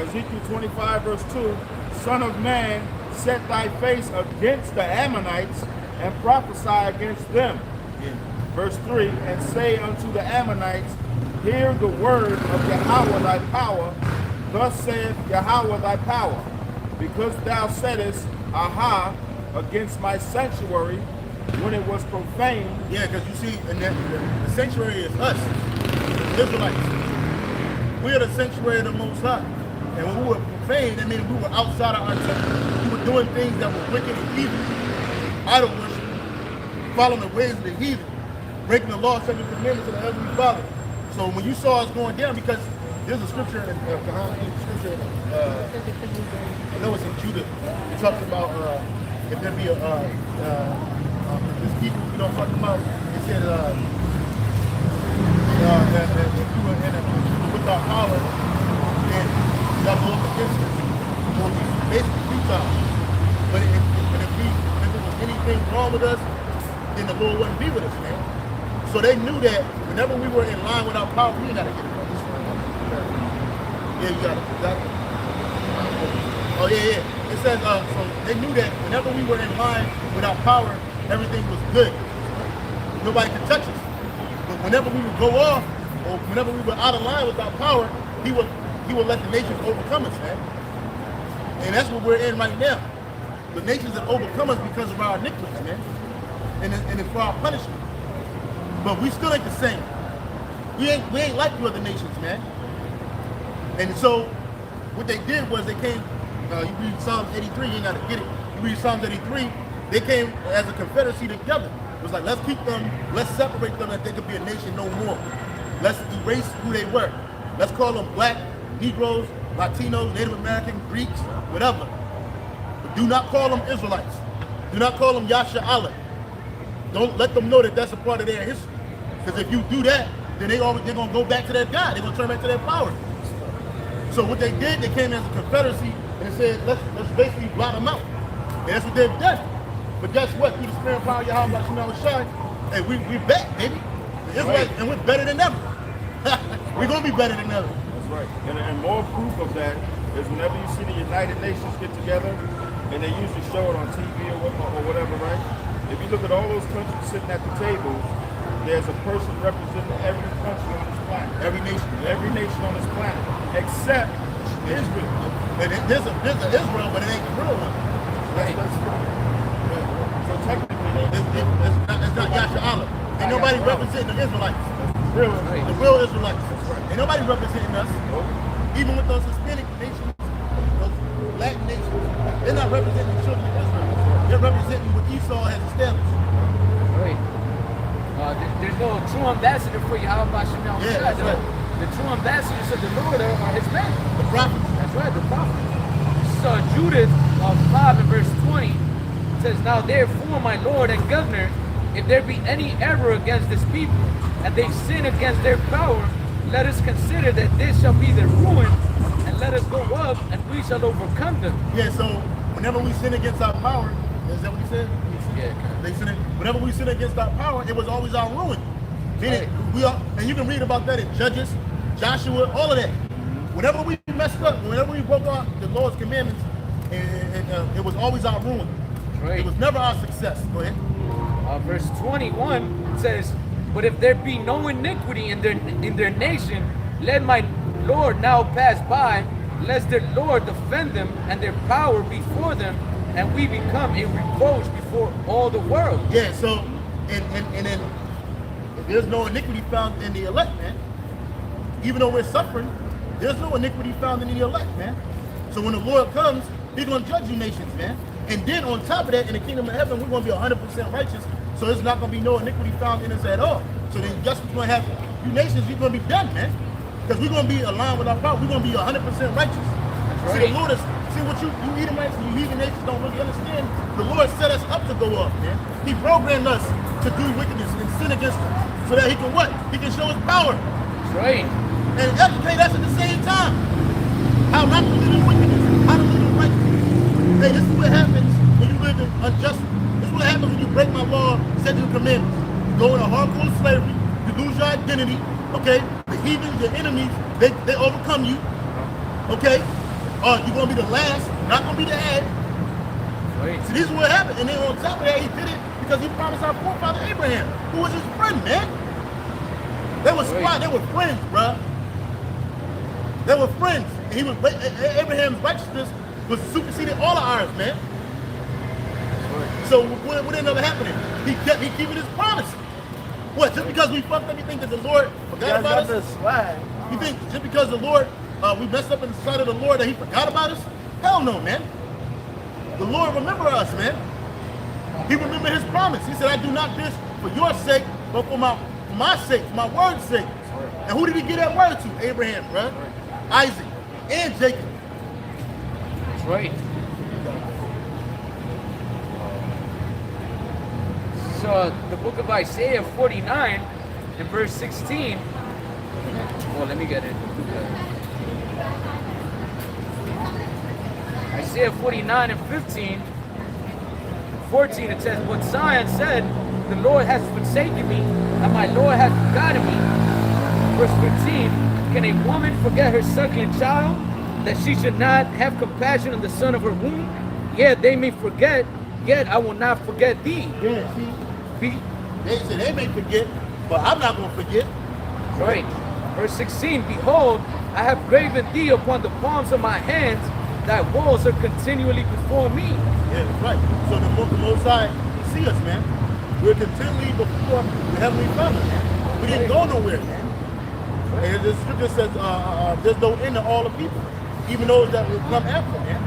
Ezekiel 25 verse 2, Son of man, set thy face against the Ammonites and prophesy against them. Yeah. Verse 3, and say unto the Ammonites, hear the word of Yahweh thy power, Thus saith Yahweh thy power, because thou saidest, Aha, against my sanctuary, when it was profaned. Yeah, because you see, and the sanctuary is us, the Israelites. We are the sanctuary of the Most High. And when we were profaned, that means we were outside of our temple. We were doing things that were wicked and evil, idol worship, following the ways of the heathen, breaking the law, setting the commandments of the Heavenly Father. So when you saw us going down, because there's a scripture in scripture, I know it's in Judah. It talks about if there be this people, you know what I'm talking about? It said that if you were with our power, then y'all go up against us. So it's basically futile. But if there was anything wrong with us, then the Lord wouldn't be with us, man. So they knew that whenever we were in line with our power, we ain't got to get it right. Yeah, you got it. Exactly. Oh, yeah. It says, so they knew that whenever we were in line with our power, everything was good. Nobody could touch us. But whenever we would go off, or whenever we were out of line with our power, he would let the nations overcome us, man. And that's what we're in right now. The nations have overcome us because of our iniquities, man. And it's for our punishment. But we still ain't the same. We ain't like the other nations, man. And so what they did was they came, you read Psalms 83, you ain't gotta get it. You read Psalms 83, they came as a confederacy together. It was like, let's keep them, let's separate them that they could be a nation no more. Let's erase who they were. Let's call them black, Negroes, Latinos, Native American, Greeks, whatever. But do not call them Israelites. Do not call them Yasha. Don't let them know that that's a part of their history. Because if you do that, then they're going to go back to their God. They're going to turn back to their power. So what they did, they came as a confederacy and said, let's basically blot them out. And that's what they've done. But guess what? Through the spirit of power, Gmshawaii, and we're back, baby. The Israelites, and we're better than ever. We're going to be better than ever. That's right. And more proof of that is whenever you see the United Nations get together, and they usually show it on TV or whatever, right? If you look at all those countries sitting at the tables, there's a person representing every country on this planet. Every nation on this planet, except Israel. And there's an Israel, but it ain't the real one. Right. So technically, it's not Yasha. Ain't nobody representing the Israelites. The real Israelites. Ain't nobody representing us. Even with those Hispanic nations, those Latin nations, they're not representing the children of Israel. They're representing what Esau has established. Right. There's no true ambassador for Yahweh Shem. Yeah, that's right. The true ambassadors of the Lord are Hispanic. The prophets. That's right, the prophets. This is Judith 5 and verse 20. It says, now therefore, my Lord and Governor, if there be any error against this people, and they sin against their power, let us consider that this shall be their ruin, and let us go up, and we shall overcome them. Yeah, so whenever we sin against our power, is that what he said? Yeah, they sin. Whenever we sin against our power, it was always our ruin. Meaning, and you can read about that in Judges, Joshua, all of that. Whenever we messed up, whenever we broke the Lord's commandments, it was always our ruin. Right. It was never our success. Go ahead. Verse 21 says, but if there be no iniquity in their nation, let my Lord now pass by, lest their Lord defend them and their power before them, and we become a reproach before all the world. Yeah, so, and then if there's no iniquity found in the elect, man, even though we're suffering, there's no iniquity found in the elect, man. So when the Lord comes, he's going to judge you nations, man. And then on top of that, in the kingdom of heaven, we're going to be 100% righteous. So there's not going to be no iniquity found in us at all. So then guess what's going to happen? You nations, you're going to be done, man. Because we're going to be aligned with our power. We're going to be 100% righteous. Right. See, the Lord is, see what you Edomites and you heathen nations don't really understand? The Lord set us up to go up, man. He programmed us to do wickedness and sin against him. So that he can what? He can show his power. That's right. And educate us at the same time. How not to live in wickedness, how to live in righteousness. Hey, this is what happens when you live in unjust. This is what happens when you break my law, set the commandments. You go into hardcore slavery, you lose your identity, okay? The heathens, your enemies, they overcome you, okay? You're gonna be the last, not gonna be the head. Right. So this is what happened. And then on top of that, he did it because he promised our forefather Abraham, who was his friend, man. They were squad, they were friends, bruh. They were friends. he was Abraham's righteousness was superseded all of ours, man. So what ended up happening? He keeping his promise. What? Just because we fucked up, you think that the Lord forgot about us? You think just because the Lord we messed up in the sight of the Lord that He forgot about us? Hell no, man. The Lord remember us, man. He remembered His promise. He said, "I do not this for your sake, but for my sake, for my word's sake." And who did He give that word to? Abraham, right? Isaac, and Jacob. That's right. So the book of Isaiah 49 and verse 16. Well, let me get it. Isaiah 49 and 14, it says, "But Zion said, the Lord has forsaken me, and my Lord has forgotten me." Verse 15, "Can a woman forget her suckling child, that she should not have compassion on the son of her womb? Yet they may forget, yet I will not forget thee." Yeah, see? They said they may forget, but I'm not going to forget. Right. Verse 16, "Behold, I have graven thee upon the palms of my hands, thy walls are continually before me." Yeah, that's right. So the Most High see us, man. We're continually before the Heavenly Father, man. We didn't go nowhere, man. And the scripture says there's no end to all the people, even those that will come after, man.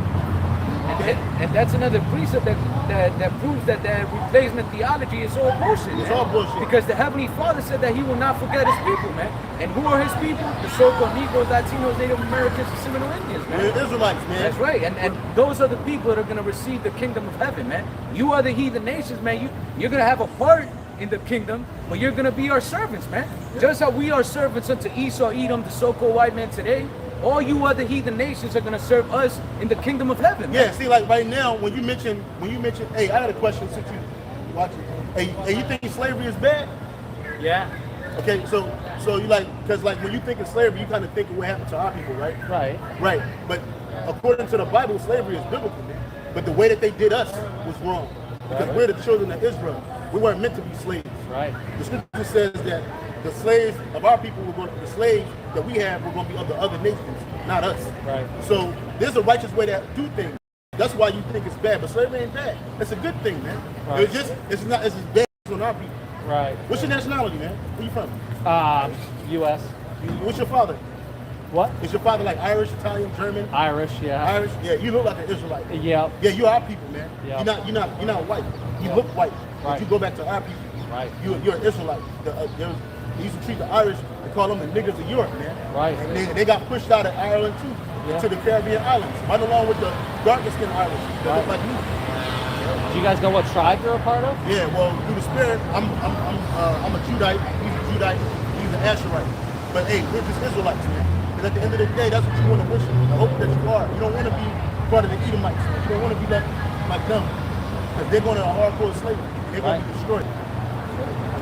Okay? And that's another precept that proves that the replacement theology is all bullshit. It's man. all bullshit. Because the Heavenly Father said that He will not forget His people, man. And who are His people? The so-called Negroes, Latinos, Native Americans, and Seminole Indians, man. We're Israelites, man. That's right. And those are the people that are going to receive the kingdom of heaven, man. You are the heathen nations, man. You're going to have a part in the kingdom, but you're going to be our servants, man. Just how we are servants unto Esau, Edom, the so-called white man today, all you other heathen nations are going to serve us in the kingdom of heaven, man. Yeah, see, like right now, when you mention, hey, I got a question since you watch it. Hey, you think slavery is bad? Yeah. Okay, so you like, because like when you think of slavery, you kind of think of what happened to our people, right? Right. Right. But according to the Bible, slavery is biblical. But the way that they did us was wrong. Because we're the children of Israel. We weren't meant to be slaves. Right. The scripture says that the slaves of our people the slaves that we have were going to be of the other nations, not us. Right. So there's a righteous way to do things. That's why you think it's bad, but slavery ain't bad. It's a good thing, man. Right. It's just bad on our people. Right. What's your nationality, man? Where you from? U.S. What's your father? What? Is your father like Irish, Italian, German? Irish, yeah. Irish? Yeah, you look like an Israelite. Yeah. Yeah, you're our people, man. Yeah. You're not white. You Yeah. look white, but Right. you go back to our people. Right. You're an Israelite. They used to treat the Irish, they call them the niggers of Europe, man. Right. And they got pushed out of Ireland too, Yeah. to the Caribbean islands, right along with the darker skinned Irish. They Right. look like you. Do you guys know what tribe you're a part of? Yeah, well, through the spirit, I'm a Judite. He's a Judite. He's an Asherite. But hey, we're just Israelites, man. And at the end of the day, that's what you want to worship. I hope that you are. You don't want to be part of the Edomites. Man. You don't want to be like them, because they're going to a hardcore slavery. They're going to be destroyed.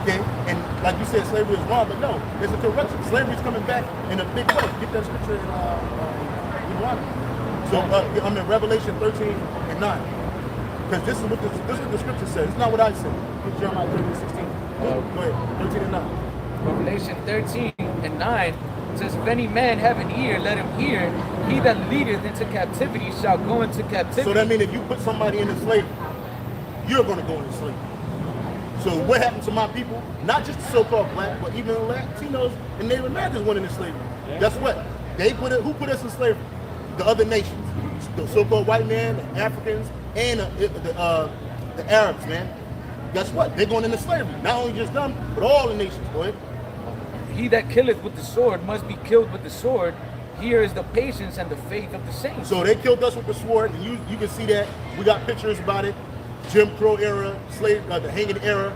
Okay, and like you said, slavery is wrong, but no, there's a correction. Slavery is coming back in a big way. Get that scripture in Deuteronomy. So I'm in Revelation 13 and 9. Because this is what the scripture says. It's not what I said. It's Jeremiah 13:16. Go ahead, 13 and 9. Revelation 13 and 9 says, "If any man have an ear, let him hear. He that leadeth into captivity shall go into captivity." So that means if you put somebody into slavery, you're going to go into slavery. So what happened to my people? Not just the so-called black, but even the Latinos and Native Americans went into slavery. Yeah. Guess what? Who put us in slavery? The other nations. The so-called white man, the Africans, and the Arabs, man. Guess what? They're going into slavery. Not only just them, but all the nations, boy. He that killeth with the sword must be killed with the sword. Here is the patience and the faith of the saints. So they killed us with the sword, and you can see that. We got pictures about it. Jim Crow era, the hanging era.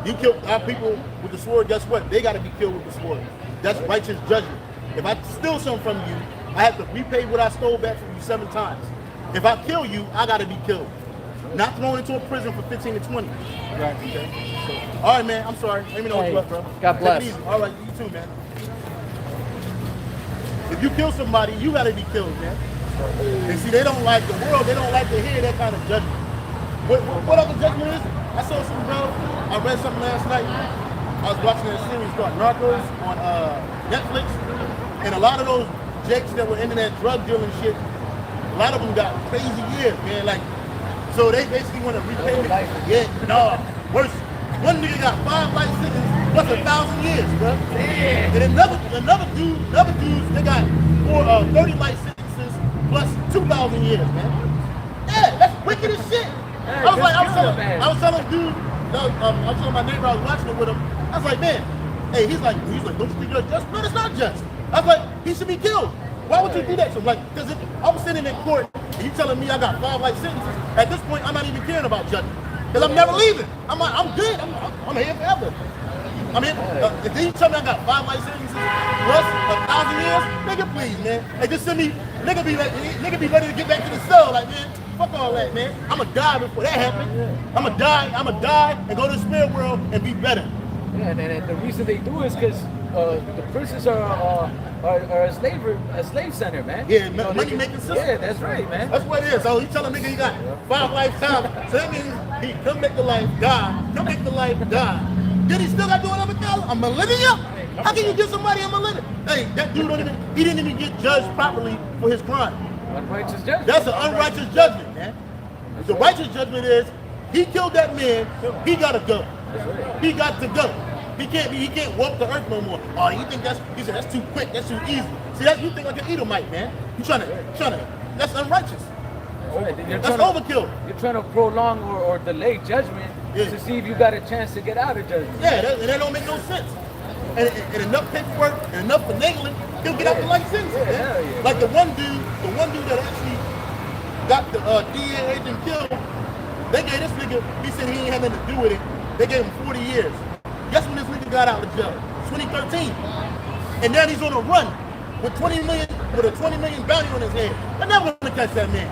You killed our people with the sword, guess what? They got to be killed with the sword. That's righteous judgment. If I steal something from you, I have to repay what I stole back from you 7 times. If I kill you, I got to be killed. Not thrown into a prison for 15 to 20. Right. Okay? So, all right, man. I'm sorry. Let me know what's up, bro. God bless. Take it easy. All right, you too, man. If you kill somebody, you got to be killed, man. And see, they don't like the world. They don't like to hear that kind of judgment. What other judgment is it? I saw some, bro. I read something last night. I was watching a series called Narcos on Netflix. And a lot of those jakes that were into that drug dealing shit, a lot of them got crazy years, man. Like, so they basically want to repay me. Yeah, no, worse. One nigga got 5 life sentences plus 1,000 years, bro. Yeah. And another dudes, they got 30 life sentences plus 2,000 years, man. Yeah, that's wicked as shit. Man, I was telling dude, I was telling my neighbor I was watching it with him. I was like, man, hey, he's like, don't you think that's just? Man, it's not just. I was like, he should be killed. Why would you do that to him? Like, because if I was sitting in court and you telling me I got 5 life sentences, at this point I'm not even caring about judgment. Because I'm never leaving. I'm like, I'm good. I'm here forever. I mean, if you tell me I got 5 life sentences plus 1,000 years, nigga, please, man. Hey, just send me, nigga be ready to get back to the cell. Like, man, fuck all that, man. I'ma die before that happens. I'ma die and go to the spirit world and be better. Yeah, and the reason they do is because the prisons are a slave center, man. Yeah, money making system. Yeah, that's right, man. That's what it is. So he telling nigga he got 5 lifetimes. So that means he come make the life die. Come make the life die. Then he still got to do another dollar. A millennium? How can you give somebody a millennium? Hey, that dude he didn't even get judged properly for his crime. Unrighteous judgment. That's an unrighteous judgment, man. The righteous judgment is he killed that man. He gotta go. He got to go. He can't walk the earth no more. Oh, you think he said that's too quick, that's too easy. See, you think like an Edomite, man. You trying to, that's unrighteous. That's overkill. You're trying to prolong or delay judgment to see if you got a chance to get out of judgment. Yeah, that don't make no sense. And enough paperwork and enough finagling, he'll get out the life sentence. Yeah. Like the one dude that actually got the DEA agent killed, they gave this nigga, he said he ain't had nothing to do with it. They gave him 40 years. Guess when this nigga got out of jail? 2013. And now he's on a run with a 20 million bounty on his head. They're never gonna catch that man.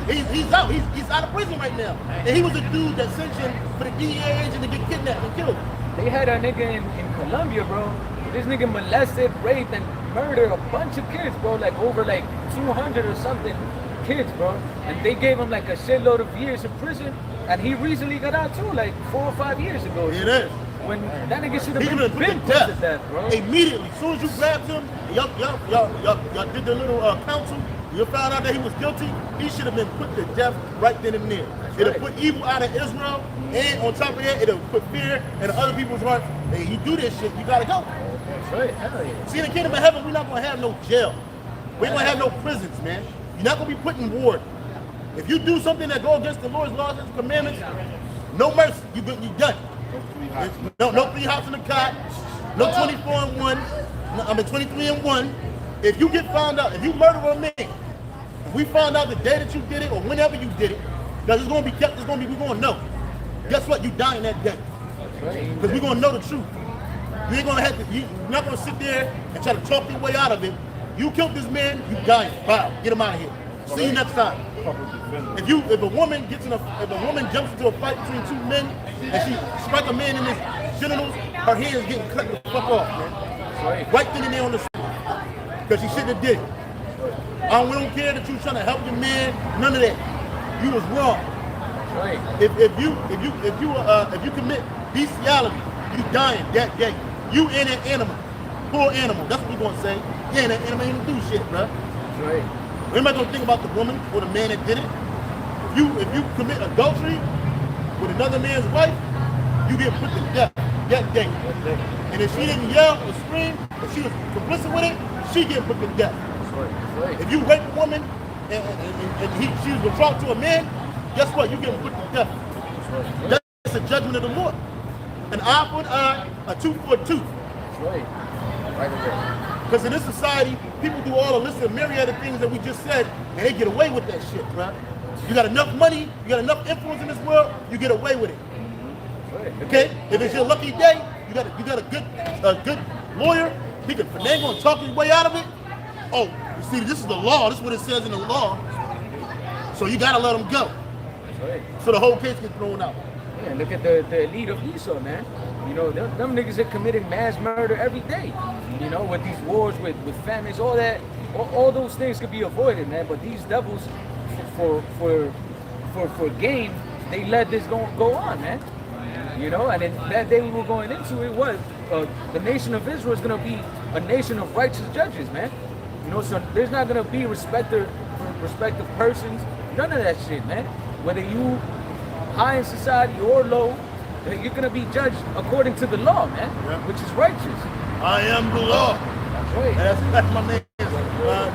He's out. He's out of prison right now. And he was a dude that sanctioned for the DEA agent to get kidnapped and killed. They had a nigga in Colombia, bro. This nigga molested, raped, and murdered a bunch of kids, bro. Like over 200 or something kids, bro. And they gave him like a shitload of years in prison. And he recently got out too, like 4 or 5 years ago. It is. When that nigga should have been put to death, bro. Immediately, as soon as you grabbed him, y'all did the little counsel, you found out that he was guilty, he should have been put to death right then and there. It'll put evil out of Israel, and on top of that, it'll put fear in other people's hearts. Hey, you do this shit, you gotta go. That's right, hell yeah. See, in the kingdom of heaven, we're not gonna have no jail. We ain't gonna have no prisons, man. You're not gonna be put in ward. If you do something that go against the Lord's laws and commandments, no mercy, you done. No 3 hops in the cot, no 24 and 1, I mean 23 and 1. If you get found out, if you murder a man, if we found out the day that you did it or whenever you did it, because it's gonna be kept, we're gonna know. Guess what? You dying that day. Because we're gonna know the truth. You ain't gonna have to, you're not gonna sit there and try to talk your way out of it. You killed this man, you dying. Wow, get him out of here. See you next time. If a woman jumps into a fight between 2 men and she strikes a man in his genitals, her hand is getting cut the fuck off, man. Right then and there on the spot. Because she shouldn't have did it. We don't care that you trying to help your man, none of that. You was wrong. If you commit bestiality, you dying that day. You in an animal. Poor animal. That's what we gonna say. Yeah, that animal ain't gonna do shit, bro. Right. We're not gonna think about the woman or the man that did it. If you commit adultery with another man's wife, you get put to death that day. And if she didn't yell or scream, if she was complicit with it, she get put to death. Right. If you rape a woman and she was betrothed to a man, guess what? You get put to death. That's the judgment of the Lord. An eye for an eye, a tooth for a tooth. Right. Because in this society, people do all the list of myriad of things that we just said, and they get away with that shit, bro. You got enough money, you got enough influence in this world, you get away with it. Okay? If it's your lucky day, you got a good lawyer, he can finagle and talk his way out of it. Oh, you see, this is the law. This is what it says in the law. So you gotta let him go. So the whole case gets thrown out. Yeah, look at the elite of Esau, man. You know, them niggas are committing mass murder every day. You know, with these wars, with famines, all that, all those things could be avoided, man. But these devils, for gain, they let this go on, man. You know, and then that day we were going into it was the nation of Israel is gonna be a nation of righteous judges, man. You know, so there's not gonna be respect of persons, none of that shit, man. Whether you high in society or low, you're gonna be judged according to the law, man, which is righteous. I am the law. That's right. That's my name.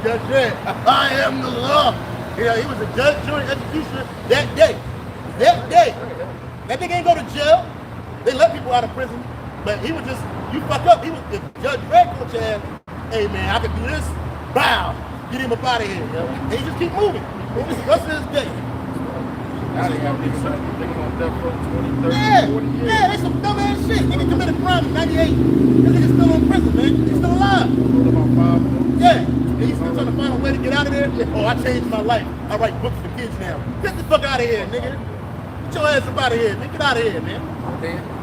Judge Dredd. I am the law. You know, he was a judge, jury, executioner that day. That day. That nigga ain't go to jail. They let people out of prison, but he was just, you fuck up. He was, if Judge Dredd coach had, hey man, I can do this. Bow. Get him up out of here. You know? And he just keep moving. It's the rest of his day. Now they have these niggas on death row 20, 30, Yeah, 40 years. yeah, they some dumb ass shit. Nigga committed crime in 98. This nigga's still in prison, man. He's still alive. Told about 5 books. Yeah. And he's still trying to find a way to get out of there. Oh, I changed my life. I write books for kids now. Get the fuck out of here, nigga. Get your ass up out of here, man. Get out of here, man.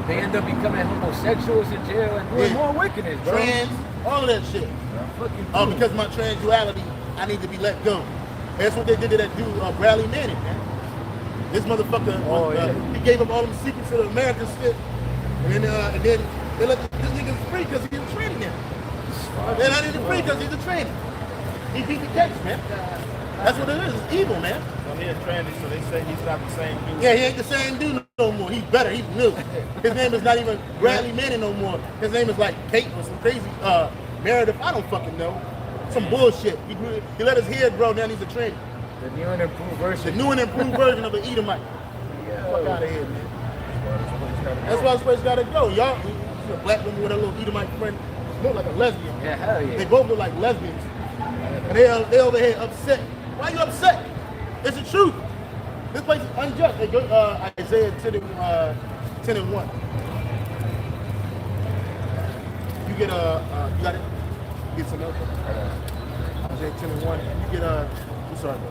They end up becoming homosexuals in jail and doing more wickedness, bro. Trans, all of that shit. Fucking Because of my transuality, I need to be let go. That's what they did to that dude, Bradley Manning, man. This motherfucker, he gave him all them secrets of the American shit. And then they let this nigga free because he's a trainer now. They're not even free because he's a trainer. He beat the case, man. That's what it is. It's evil, man. So he a tranny, so they say he's not the same dude. Yeah, he ain't the same dude no more. He's better. He's new. His name is not even Bradley Manning no more. His name is like Kate or some crazy Meredith. I don't fucking know. Some bullshit. He let his hair grow. Now he's a trainer. the new and improved version. The new and improved version of an Edomite. Fuck out of here, man. That's why this place gotta go. Y'all, you see a black woman with a little Edomite friend, look like a lesbian. Yeah, hell yeah. They both look like lesbians. And they over here upset. Why you upset? It's the truth. This place is unjust. Hey, go, Isaiah 10 and 1. You get you got it? Get some else? Isaiah 10 and 1. You get I'm sorry, bro.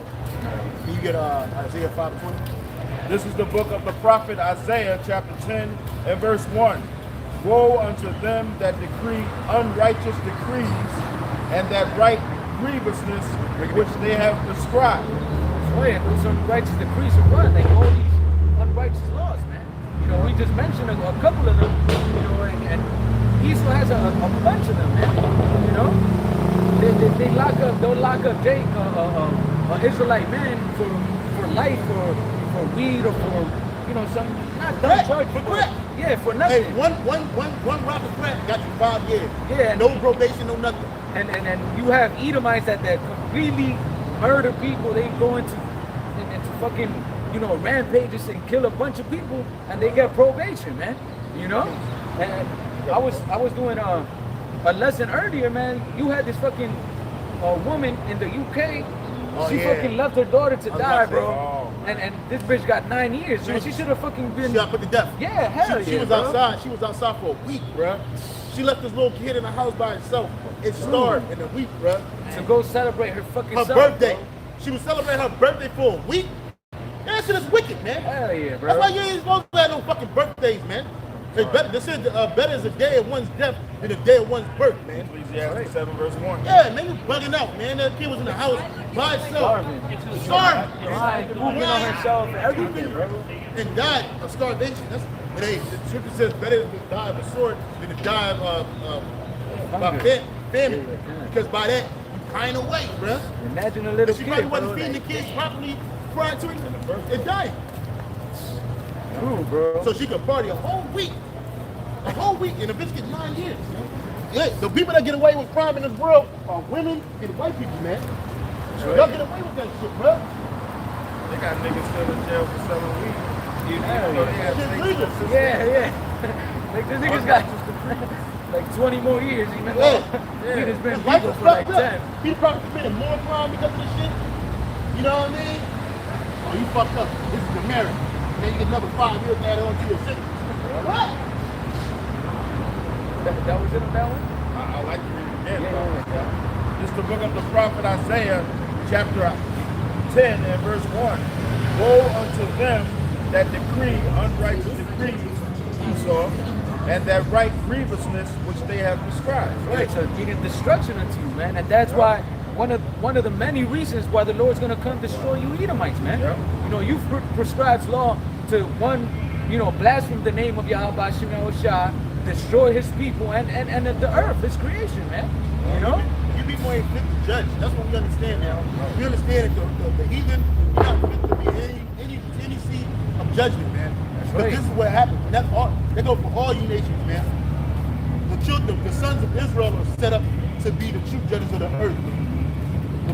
Can you get Isaiah 5:20? This is the book of the prophet Isaiah, chapter 10 and verse 1. Woe unto them that decree unrighteous decrees and that write grievousness which they have prescribed. Oh yeah, those unrighteous decrees are what? Like all these unrighteous laws, man. You know, we just mentioned a couple of them, you know, and Esau has a bunch of them, man. You know? They'll lock up Jake, an Israelite man for life or for weed or for, you know, some not dumb charge for crack. Yeah, for nothing. Hey, one rock of crack got you 5 years. Yeah, no probation, no nothing. And you have Edomites that completely murder people. They go into fucking, you know, rampages and kill a bunch of people, and they get probation, man. You know. And I was doing a lesson earlier, man. You had this fucking woman in the UK. She fucking left her daughter to die, bro. And this bitch got 9 years, man. She should have fucking been. She got put to death. Yeah, hell yeah. She was outside. She was outside for a week, bro. She left this little kid in the house by herself. It starved in a week, bro. To go celebrate her fucking her son, birthday. Bro. She was celebrating her birthday for a week. That shit is wicked, man. Hell yeah, bro. That's why you ain't supposed to have no fucking birthdays, man. It's better. This is better is a day of one's death than a day of one's birth, man. Ecclesiastes 7 verse 1. Yeah, man, you bugging out, man. That kid was in the house by himself. Starving. Moving on herself, everything, bro. And died of starvation. That's what the scripture says better to die of a sword than to die of famine. Because by that, you pine away, bro. Imagine a little she kid. probably wasn't feeding the kids properly prior to it and dying. True, bro. So she could party a whole week. A whole week, and the bitch gets 9 years. Yeah, the people that get away with crime in this world are women and white people, man. Y'all get away with that shit, bro. They got niggas still in jail for selling weed. Yeah. Like this nigga's got like 20 more years. Even though he's been legal for like 10. He probably committed more crime because of this shit. You know what I mean? Oh, you fucked up. This is America. And then you get another 5 years added on to your sentence. What? That was in that one? I like to read it again. Yeah. This is the book of the prophet Isaiah, chapter 10 and verse 1. Woe unto them that decree unrighteous decrees, Esau, and that write grievousness which they have prescribed. Right, so meaning destruction unto you, man. And that's why one of the many reasons why the Lord's gonna come destroy you Edomites, man. Yeah. You know, you prescribes law to one, you know, blaspheme the name of Yahweh Shemel Shah, destroy his people and the earth, his creation, man. You know? You heathen people ain't fit to judge. That's what we understand now. We understand that the heathen are not fit to be any seat of judgment, man. But this is what happens. And that's all. They go for all you nations, man. The sons of Israel are set up to be the true judges of the earth.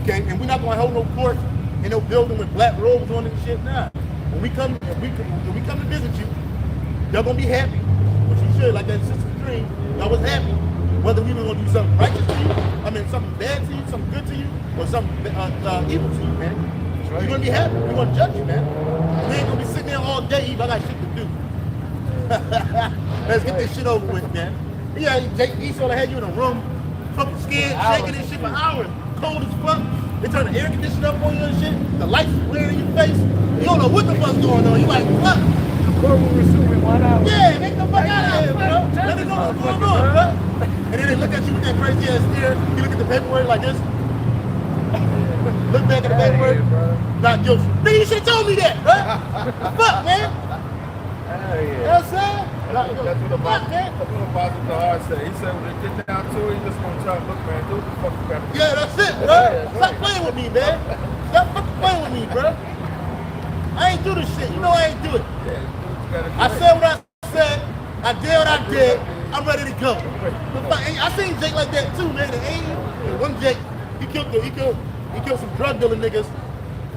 Okay, and we're not going to hold no court in no building with black robes on and shit. Nah. When we come to visit you, y'all gonna be happy, which you should, like that sister's dream. Y'all was happy, whether we were gonna do something righteous to you, something bad to you, something good to you, or something evil to you, man. You're gonna be happy. We're gonna judge you, man. We ain't gonna be sitting there all day. I got shit to do. Let's get this shit over with, man. Yeah, Jake Esau had you in a room, fucking scared, shaking this shit for hours, cold as fuck. They turn the air conditioner up on you and shit. The lights flaring in your face. You don't know what the fuck's going on. You like, fuck. Court will resume in 1 hour. Yeah, make the fuck out of here, bro. Let me know what's going on, bro. And then they look at you with that crazy ass stare. You look at the paperwork like this. Look back at the paperwork. Not guilty. Nigga, you should have told me that, bro. Fuck, man. Hell You know yeah. what I'm saying? That's what the Fuck, man. Apostle Dahar said. He said when they get down to it, he just gonna try to look, man, do what the fuck you gotta do. Yeah, that's it, bro. Stop playing with me, man. Stop fucking playing with me, bro. I ain't do this shit. You know I ain't do it. Yeah, do what you gotta do. I said what I said. I did what I did. I'm ready to go. I seen Jake like that too, man. The one Jake, he killed some drug dealing niggas,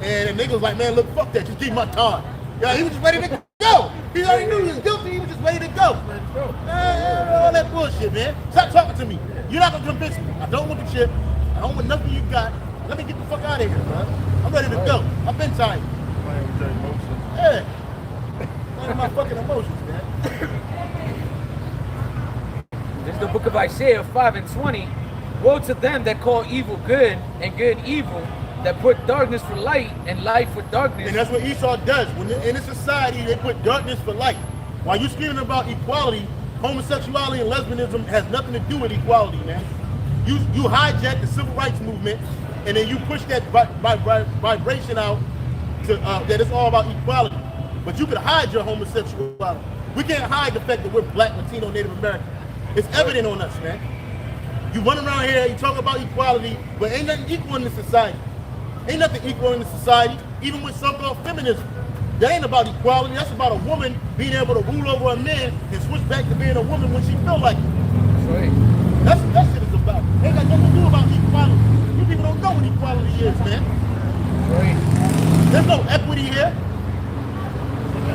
and the niggas like, man, look, fuck that. Just give me my time. Yeah, he was just ready to go. He already knew he was guilty. He was just ready to go. All that bullshit, man. Stop talking to me. You're not gonna convince me. I don't want the shit. I don't want nothing you got. Let me get the fuck out of here, bro. I'm ready to go. I've been tired. Playing with your emotions. Yeah. Playing with my fucking emotions, man. This is the book of Isaiah 5:20. Woe to them that call evil good and good evil, that put darkness for light and light for darkness. And that's what Esau does. When in a society, they put darkness for light. While you're screaming about equality, homosexuality and lesbianism has nothing to do with equality, man. You hijack the civil rights movement, and then you push that vibration out to that it's all about equality. But you could hide your homosexuality. We can't hide the fact that we're black, Latino, Native American. It's evident on us, man. You run around here, you talk about equality, but ain't nothing equal in this society. Ain't nothing equal in this society, even with so-called feminism. That ain't about equality. That's about a woman being able to rule over a man and switch back to being a woman when she feel like it. That's what that shit is about. Ain't got nothing to do about equality. You people don't know what equality is, man. There's no equity here.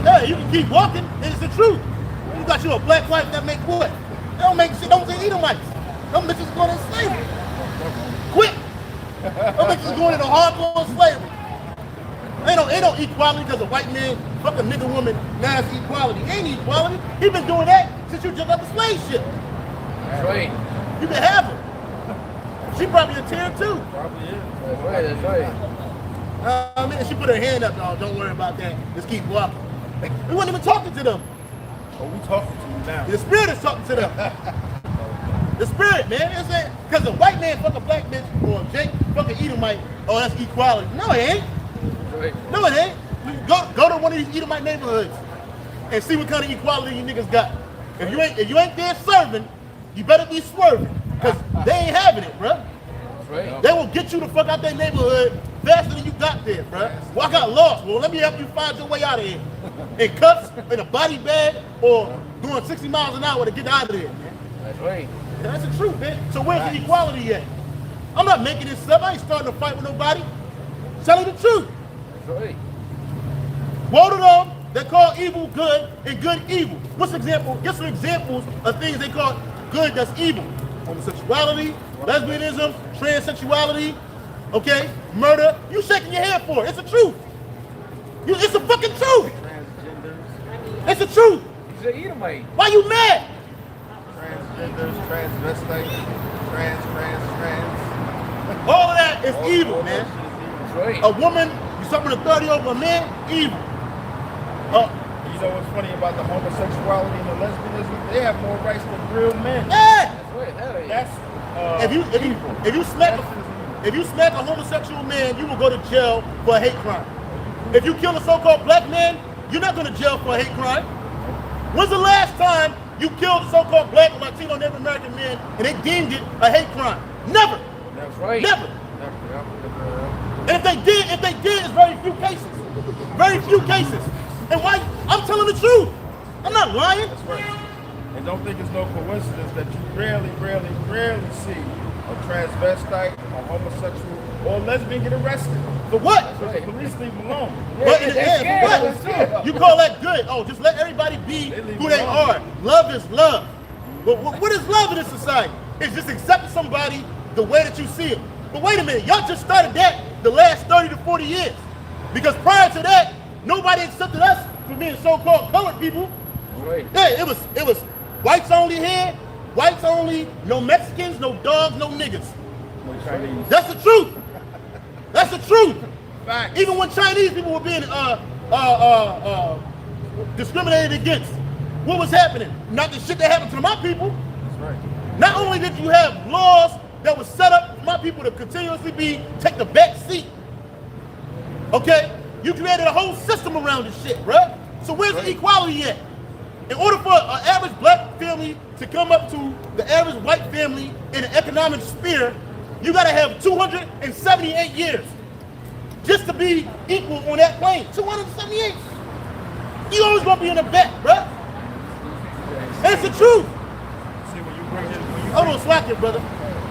Yeah, you can keep walking, and it's the truth. You got you a black wife that make what? They don't make shit. Don't say Edomites. Them bitches going in slavery. Quick. Them bitches going into hardcore slavery. Ain't no equality because a white man fuck a nigga woman. Now it's equality. Ain't equality. He been doing that since you took up the slave ship. That's right. You can have her. She probably a tear too. Probably is. That's right. That's right. Man, she put her hand up, dog. Don't worry about that. Just keep walking. We weren't even talking to them. Oh, we talking to you now. The spirit is talking to them. The spirit, man. It's because a white man fuck a black bitch or a Jake fuck an Edomite. Oh, that's equality. No, it ain't. Right. No, it ain't. Go to one of these Edomite neighborhoods and see what kind of equality you niggas got. If you ain't there serving, you better be swerving because they ain't having it, bro. That's right. They will get you the fuck out their neighborhood faster than you got there, bro. Well, I got lost. Well, let me help you find your way out of here. In cuffs, in a body bag, or doing 60 miles an hour to get out of there, man. That's right. That's the truth, man. So where's the equality at? I'm not making this up. I ain't starting a fight with nobody. Telling the truth. That's right. Woe to them that call evil good and good evil. What's example? Get some examples of things they call good that's evil. Homosexuality, lesbianism, transsexuality, okay, murder. You shaking your head for it. It's the truth. It's the fucking truth. It's the truth. He's an Edomite. Why you mad? Transgenders, transvestites, trans. All of that is evil, man. That's right. A woman usurping authority over a man, evil. You know what's funny about the homosexuality and the lesbianism? They have more rights than real men. Yeah. That's right. Hell yeah. That's If you smack a homosexual man, you will go to jail for a hate crime. If you kill a so-called black man, you're not going to jail for a hate crime. When's the last time you killed a so-called black or Latino Native American man and they deemed it a hate crime? Never. That's right. Never. And if they did, it's very few cases. Very few cases. And why? I'm telling the truth. I'm not lying. That's right. And don't think it's no coincidence that you rarely see a transvestite, a homosexual, or a lesbian get arrested. For what? Because the police leave them alone. But in the end, what? You call that good? Oh, just let everybody be who they are. Love is love. But what is love in this society? It's just accepting somebody the way that you see it. But wait a minute, y'all just started that the last 30 to 40 years. Because prior to that, nobody accepted us for being so-called colored people. Right. Yeah, it was whites only here, whites only, no Mexicans, no dogs, no niggas. No Chinese. That's the truth. That's the truth. Facts. Even when Chinese people were being discriminated against, what was happening? Not the shit that happened to my people. That's right. Not only did you have laws that was set up for my people to continuously take the back seat, okay? You created a whole system around this shit, bruh. So where's the equality at? In order for an average black family to come up to the average white family in an economic sphere, you gotta have 278 years just to be equal on that plane. 278. You always gonna be in the back, bruh. That's the truth. See, when you bring it, Hold on, slack it, brother.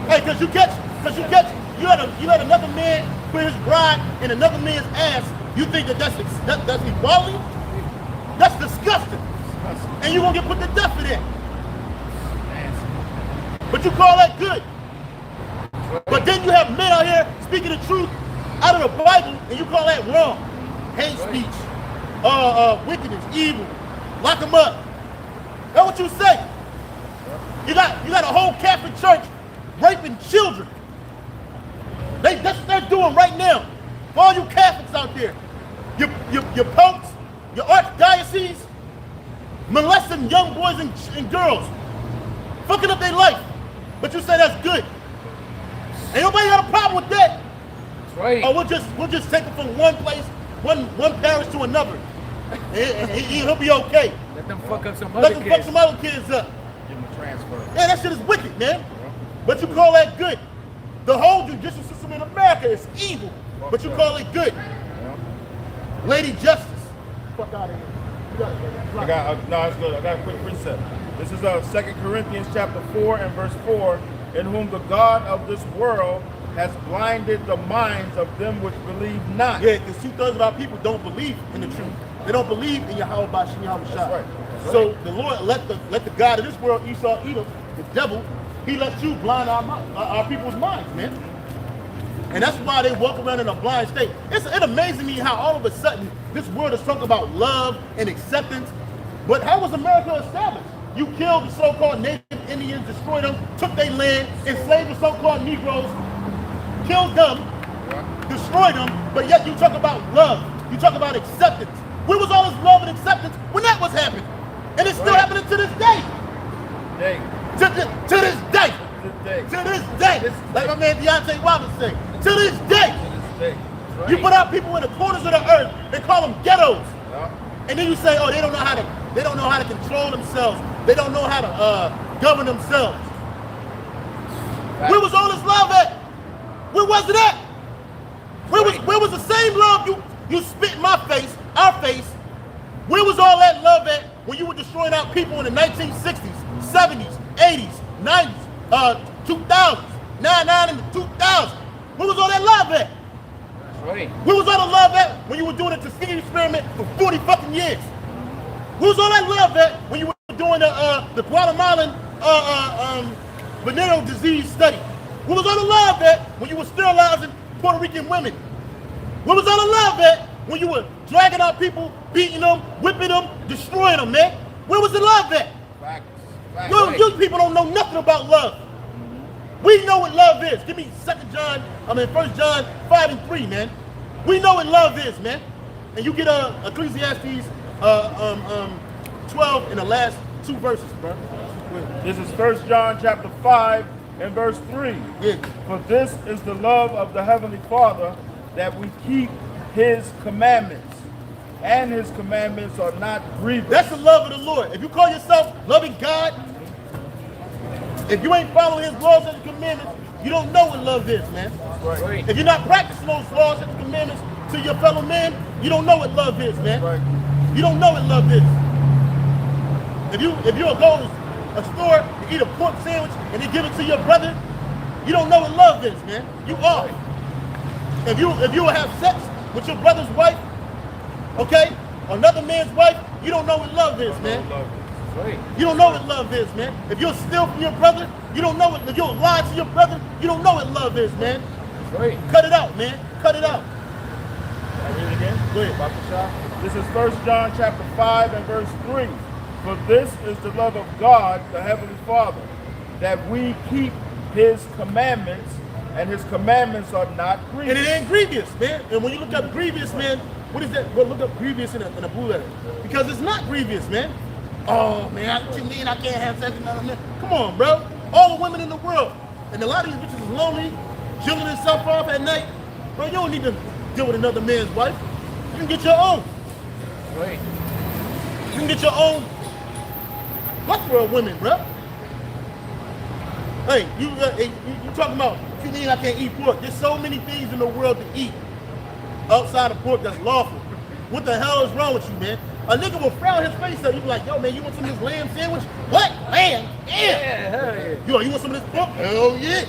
Hey, cause you let another man put his bride in another man's ass. You think that's equality? That's disgusting. And you gonna get put to death for that. But you call that good. But then you have men out here speaking the truth out of the Bible, and you call that wrong. Hate speech, wickedness, evil. Lock them up. That's what you say. You got a whole Catholic church raping children. That's what they're doing right now. For all you Catholics out there, your popes, your archdioceses, molesting young boys and girls, fucking up their life. But you say that's good. Ain't nobody got a problem with that. That's right. Oh, we'll just take it from one place, one parish to another. And he'll be okay. Let them fuck up some Let other them kids. fuck some other kids up. give them a transfer. Yeah, that shit is wicked, man. But you call that good. The whole judicial system in America is evil, but you call it good. Lady Justice. Fuck out of here. No, it's good. I got a quick precept. This is 2 Corinthians chapter 4 and verse 4, in whom the God of this world has blinded the minds of them which believe not. Yeah, because 2/3 of our people don't believe in the truth. They don't believe in Yahweh Bashim Yahweh Shai. That's right. That's So the Lord let the God of this world, Esau, Edom, the devil, he lets you blind our people's minds, man. And that's why they walk around in a blind state. It amazes me how all of a sudden this world is talking about love and acceptance. But how was America established? You killed the so-called Native Indians, destroyed them, took their land, enslaved the so-called Negroes, killed them, destroyed them, but yet you talk about love. You talk about acceptance. Where was all this love and acceptance when that was happening? And it's still happening to this day. To this day. To this day. Like my man Deontay Wilder say. To this day. You put out people in the corners of the earth and call them ghettos. And then you say, oh, they don't know how to control themselves. They don't know how to govern themselves. Where was all this love at? Where was it at? Where was the same love you spit in my face, our face? Where was all that love at when you were destroying out people in the 1960s, 70s, 80s, 90s, 2000s, 99 and the 2000s? Where was all that love at? Right. Where was all the love at when you were doing the Tuskegee experiment for 40 fucking years? Where was all that love at when you were doing the Guatemalan venereal disease study? Where was all the love at when you were sterilizing Puerto Rican women? Where was all the love at when you were dragging out people, beating them, whipping them, destroying them, man? Where was the love at? You people don't know nothing about love. We know what love is. Give me 1 John 5 and 3, man. We know what love is, man. And you get Ecclesiastes 12 in the last 2 verses, bro. This is 1 John chapter 5 and verse 3. Yeah. For this is the love of the Heavenly Father, that we keep his commandments. And his commandments are not grievous. That's the love of the Lord. If you call yourself loving God, if you ain't following his laws and commandments, you don't know what love is, man. Right. If you're not practicing those laws and commandments to your fellow man, you don't know what love is, man. You don't know what love is. If you go to a store to eat a pork sandwich and they give it to your brother, you don't know what love is, man. You are. If you have sex with your brother's wife, okay, another man's wife, you don't know what love is, man. Right. You don't know what love is, man. If you'll steal from your brother, you don't know what. If you'll lie to your brother, you don't know what love is, man. Right. Cut it out, man. Cut it out. I read it again. Go ahead. This is 1 John chapter 5 and verse 3. For this is the love of God, the Heavenly Father, that we keep His commandments, and His commandments are not grievous. And it ain't grievous, man. And when you look up grievous, man, what is that? Well, look up grievous in a blue letter. Because it's not grievous, man. Oh, man, what you mean I can't have sex with another man? Come on, bro. All the women in the world. And a lot of these bitches is lonely, chilling themselves off at night. Bro, you don't need to deal with another man's wife. You can get your own. Right. You can get your own plethora of women, bro. Hey, you talking about, you mean I can't eat pork? There's so many things in the world to eat outside of pork that's lawful. What the hell is wrong with you, man? A nigga will frown his face up. You be like, yo, man, you want some of this lamb sandwich? What? Lamb? Yeah, hell yeah. Yo, you want some of this pork? Hell yeah.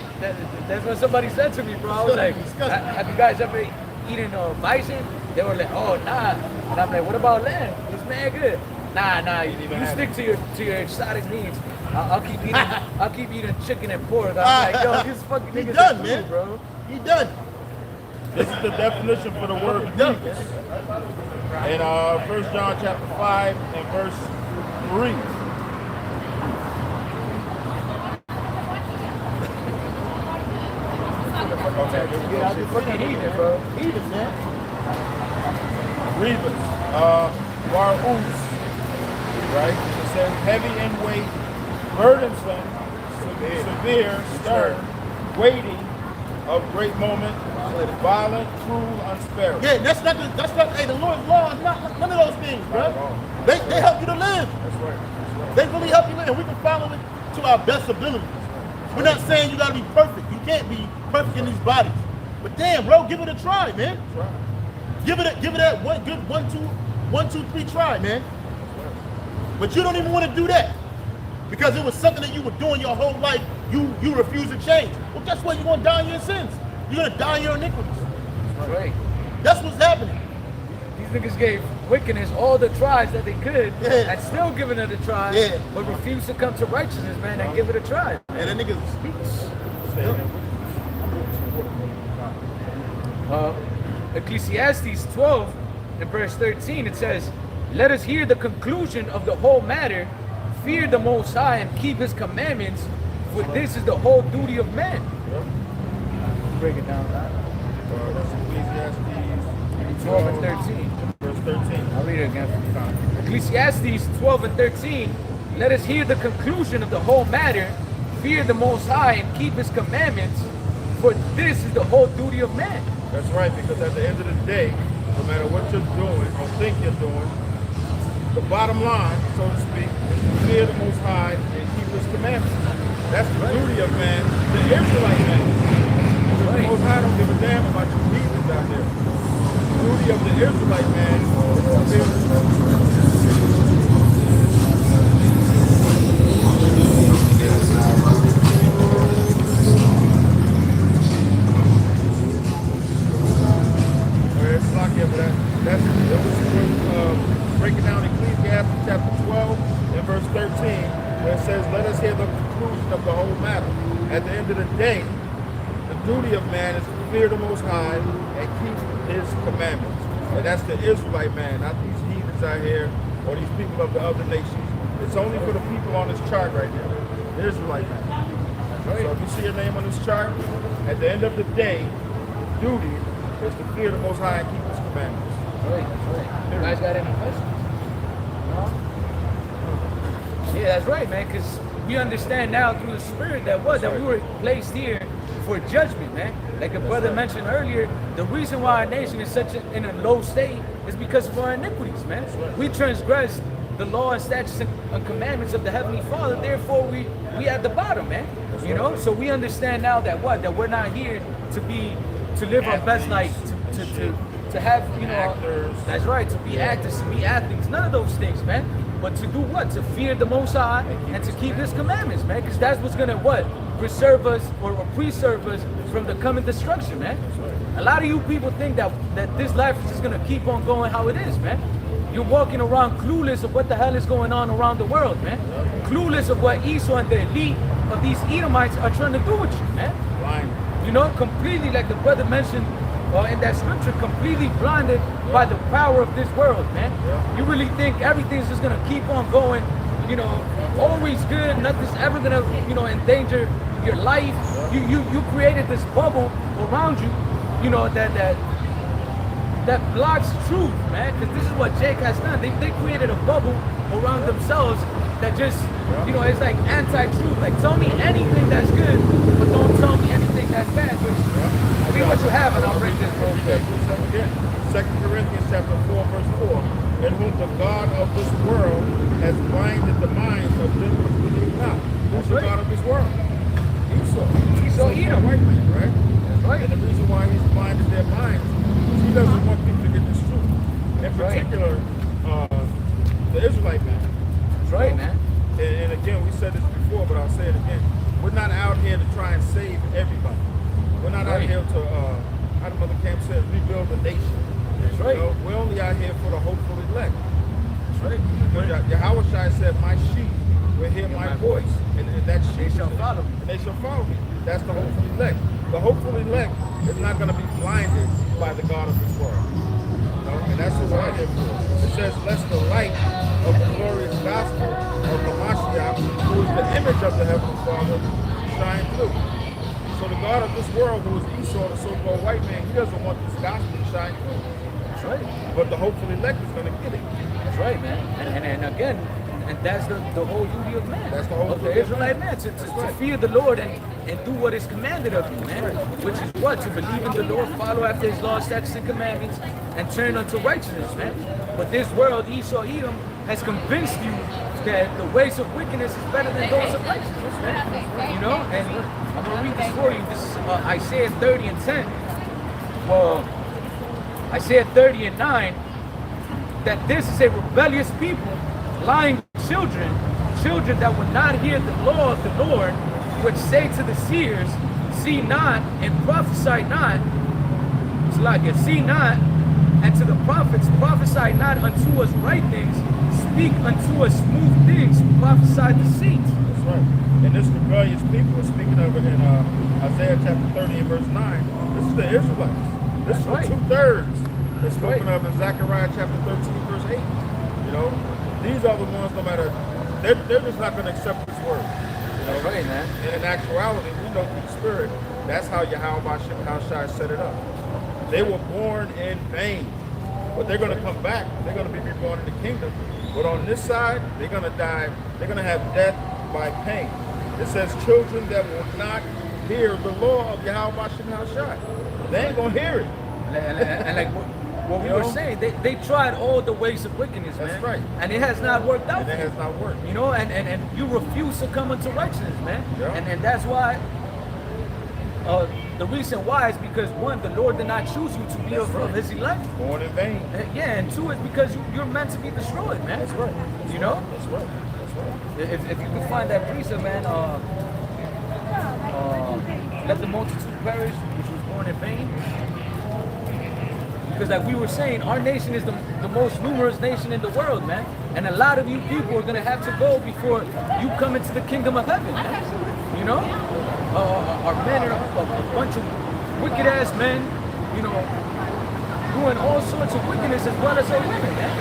That's what somebody said to me, bro. I was like, Disgusting. have you guys ever eaten bison? They were like, oh, nah. And I'm like, what about lamb? It's man good. Nah, you stick to your exotic needs. I'll keep eating chicken and pork. I'm like, yo, this fucking He nigga's done, a man. fool, bro. He done. This is the definition for the word grievous. In 1 John chapter 5 and verse 3. Get out this fucking heathen, bro. Heathen, man. Grievous. Warus. Right? It says heavy in weight, burdensome, severe, stern, weighty, of great moment, violent, cruel, unsparing. Yeah, that's not, hey, the Lord's law is not none of those things, bro. They help you to live. That's right. They really help you live, and we can follow it to our best ability. We're not saying you gotta be perfect. You can't be perfect in these bodies. But damn, bro, give it a try, man. Give it that one good 1, 2, 3 try, man. But you don't even want to do that because it was something that you were doing your whole life. You refuse to change. Well, guess what? You're gonna die in your sins. You're gonna die in your iniquities. Right. That's what's happening. These niggas gave wickedness all the tries that they could, Yeah. and still giving it a try, Yeah. but refuse to come to righteousness, man, and give it a try. And that nigga speaks. Ecclesiastes 12 and verse 13, it says, let us hear the conclusion of the whole matter, fear the Most High and keep His commandments, for this is the whole duty of man. Break it down. That's Ecclesiastes 12 and 13. verse 13. I'll read it again. Ecclesiastes 12 and 13, let us hear the conclusion of the whole matter, fear the Most High and keep His commandments, for this is the whole duty of man. That's right, because at the end of the day, no matter what you're doing or think you're doing, the bottom line, so to speak, is to fear the Most High and keep His commandments. That's the duty of man, the Israelite man. Because the Most High don't give a damn about you heathens out there. The duty of the Israelite man is to fear breaking down Ecclesiastes chapter 12 and verse 13, where it says, let us hear the conclusion of the whole matter. At the end of the day, the duty of man is to fear the Most High and keep His commandments. And that's the Israelite man, not these heathens out here or these people of the other nations. It's only for the people on this chart right here, the Israelite man. So if you see your name on this chart, at the end of the day, duty is to fear the Most High and keep His commandments. Right. You guys got any questions? No? Yeah, that's right, man, because we understand now through the Spirit that we were placed here for judgment, man. Like a brother mentioned earlier, the reason why our nation is in a low state is because of our iniquities, man. We transgressed the law and statutes and commandments of the Heavenly Father, therefore we at the bottom, man. You know, so we understand now that that we're not here to live our best life, to have, you know, Actors. that's right, to be actors, to be athletes, none of those things, man. But to do what? To fear the Most High and to keep His commandments, man. Because that's what's gonna preserve us or preserve us from the coming destruction, man. A lot of you people think that this life is just gonna keep on going how it is, man. You're walking around clueless of what the hell is going on around the world, man. Clueless of what Esau and the elite of these Edomites are trying to do with you, man. Blind. You know, completely, like the brother mentioned in that scripture, completely blinded by the power of this world, man. You really think everything's just gonna keep on going, you know, always good, nothing's ever gonna, you know, endanger your life. You created this bubble around you, you know, that blocks truth, man. Because this is what Jake has done. They created a bubble around themselves that just, you know, it's like anti-truth. Like, tell me anything that's good, but don't tell me anything that's bad. I mean, what you have, and I'll bring this real quick. Again, 2 Corinthians chapter 4, verse 4, in whom the God of this world has blinded the minds of them which believe not. Who's the God of this world? Esau, Edom. white man, right? That's right. And the reason why he's blinded their minds is he doesn't want people to get this truth. In particular, the Israelite man. That's right, man. And again, we said this before, but I'll say it again. We're not out here to try and save everybody. We're not out here to, how the Mother Camp says, rebuild the nation. That's right. You know, we're only out here for the hopeful elect. That's right. Yahushua said, my sheep will hear my voice, and that sheep shall follow me. And they shall follow me. That's the hopeful elect. The hopeful elect is not going to be blinded by the God of this world. You know? And that's what we're here for. It says, lest the light of the glorious gospel of the Mashiach, who is the image of the Heavenly Father, shine through. So the God of this world, who is Esau, the so-called white man, he doesn't want this gospel to shine through. That's right. But the hopeful elect is going to get it. That's right, man. And again, and that's the whole duty of man. That's the whole of the duty of Israelite man, to fear the Lord and do what is commanded of you, man. Which is what? To believe in the Lord, follow after His laws, statutes, and commandments, and turn unto righteousness, man. But this world, Esau, Edom, has convinced you that the ways of wickedness is better than those of righteousness, man. You know? And I'm going to read this for you. This is Isaiah 30 and 10. Well, Isaiah 30 and 9, that this is a rebellious people, lying children that would not hear the law of the Lord, which say to the seers, see not and prophesy not. It's like it, see not, and to the prophets, prophesy not unto us right things, speak unto us smooth things, prophesy deceits. That's right. And this rebellious people, speaking of it in Isaiah chapter 30 and verse 9, this is the Israelites. This is the 2/3 that's spoken of in Zechariah chapter 13, verse 8. You know, these are the ones, no matter, they're just not going to accept this word. You know? That's right, man. And in actuality, we know through the Spirit, that's how Yahushua set it up. They were born in vain, but they're going to come back. They're going to be reborn in the kingdom. But on this side, they're going to die. They're going to have death by pain. It says children that will not hear the law of Yahushua. They ain't going to hear it. And like what we were saying, they tried all the ways of wickedness, man. That's right. And it has not worked out. And it has not worked. You know, and you refuse to come into righteousness, man. Yeah. And that's why, the reason why is because, one, the Lord did not choose you to be of His elect. Born in vain. Yeah, and two is because you're meant to be destroyed, man. That's right. You know? That's right. That's right. If you can find that precept, man, let the multitude perish, which was born in vain. Because like we were saying, our nation is the most numerous nation in the world, man. And a lot of you people are going to have to go before you come into the kingdom of heaven, man. You know? Our men are a bunch of wicked-ass men, you know, doing all sorts of wickedness as well as our women, man.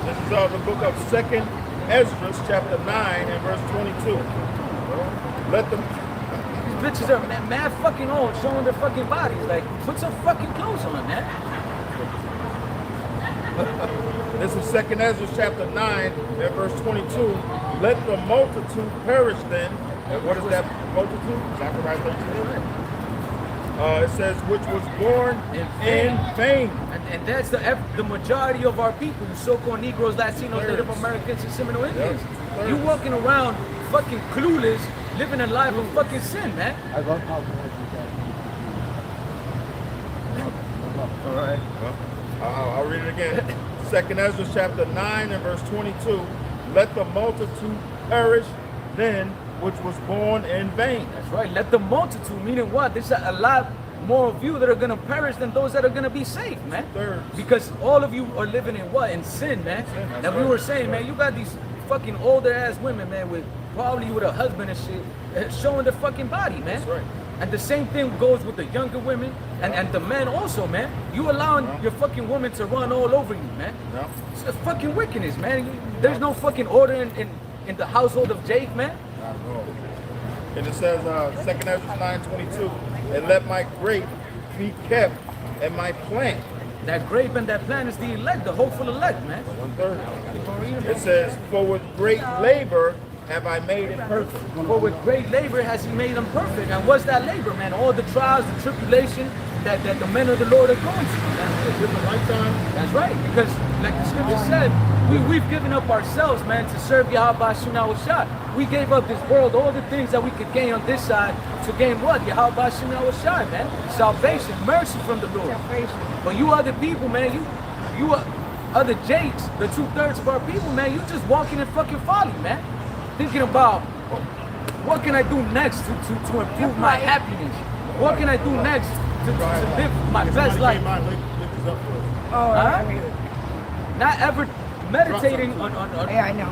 This is the book of 2nd Ezra, chapter 9 and verse 22. Let them... These bitches are mad fucking old, showing their fucking bodies. Like, put some fucking clothes on, man. This is 2nd Ezra chapter 9 and verse 22. Let the multitude perish then. And what is that multitude? Zechariah 13. It says, which was born in vain. And that's the majority of our people, the so-called Negroes, Latinos, Native Americans, and Seminole Indians. You walking around fucking clueless, living a life of fucking sin, man. I love how much you All right. Well, I'll read it again. 2nd Ezra chapter 9 and verse 22. Let the multitude perish then which was born in vain. That's right. Let the multitude, meaning what? There's a lot more of you that are gonna perish than those that are gonna be saved, man. Because all of you are living in what? In sin, man. And we were saying, man, you got these fucking older ass women, man, with probably with a husband and shit, showing their fucking body, man. That's right. And the same thing goes with the younger women and the men also, man. You allowing your fucking woman to run all over you, man. Yeah. It's a fucking wickedness, man. There's no fucking order in the household of Jake, man. Not at all. And it says, 2nd Ezra 9:22, and let my grape be kept and my plant. That grape and that plant is the elect, the hopeful elect, man. 1/3. It says, for with great labor have I made it perfect. For with great labor has he made them perfect. And what's that labor, man? All the trials, the tribulation that the men of the Lord are going through, man. That's right. Because like the scripture said, we've given up ourselves, man, to serve Yahweh Shah. We gave up this world, all the things that we could gain on this side to gain what? Yahweh Shah, man. Salvation, mercy from the Lord. But you other people, man, you other Jakes, the 2/3 of our people, man, you just walking in fucking folly, man. Thinking about what can I do next to improve my happiness? What can I do next to live my best life? Huh? Not ever meditating Yeah, I know.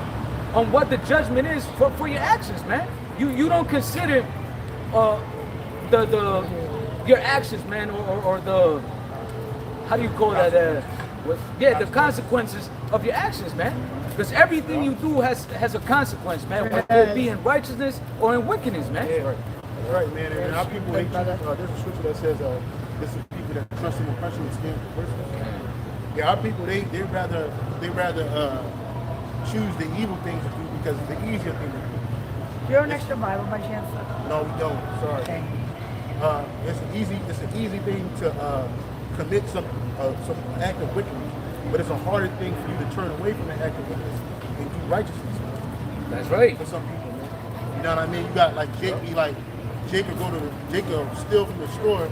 on what the judgment is for your actions, man. You don't consider your actions, man, or the, how do you call that? The consequences of your actions, man. Because everything you do has a consequence, man. Whether it be in righteousness or in wickedness, man. Yeah, right, man. And our people, there's a scripture that says, this is people that trust in oppression and stand for person. Yeah, our people, they rather choose the evil things to do because it's the easier thing to do. Do you have an extra Bible by chance? No, we don't. Sorry. Okay. It's an easy thing to commit some act of wickedness, but it's a harder thing for you to turn away from the act of wickedness and do righteousness. That's right. For some people, man. You know what I mean? You got like Jake will steal from the store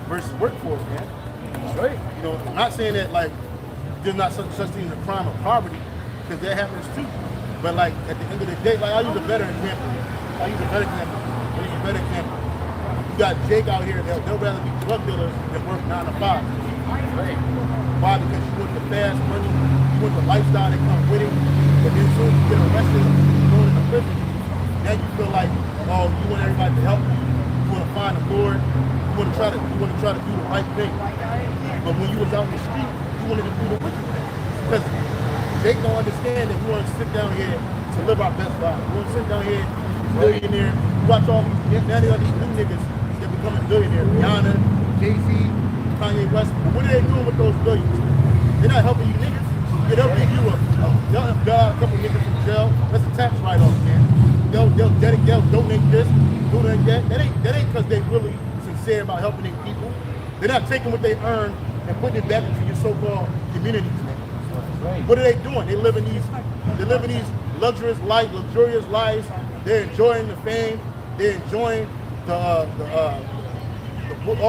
versus work for it, man. That's right. You know, I'm not saying that like there's not such thing as a crime of poverty, because that happens too. But like at the end of the day, like I'll use a better example. You got Jake out here, they'll rather be drug dealers than work 9 to 5. Right. Why? Because you want the fast money, you want the lifestyle that comes with it. But then soon you get arrested, you go into prison. Now you feel like, oh, you want everybody to help you. You want to find the Lord. You want to try to do the right thing. But when you was out in the street, you wanted to do the wicked thing. Because Jake don't understand that we want to sit down here to live our best life. We want to sit down here, millionaire. You watch all these, now they got these new niggas that becoming billionaires. Rihanna, Jay-Z, Kanye West. But what are they doing with those billions? They're not helping you niggas. Yeah, they'll give you a couple niggas from jail. That's a tax write-off, man. They'll donate this, donate that. That ain't because they really sincere about helping their people. They're not taking what they earn and putting it back into your so-called communities, man. Right. What are they doing? They living these luxurious lives. They're enjoying the fame. They're enjoying all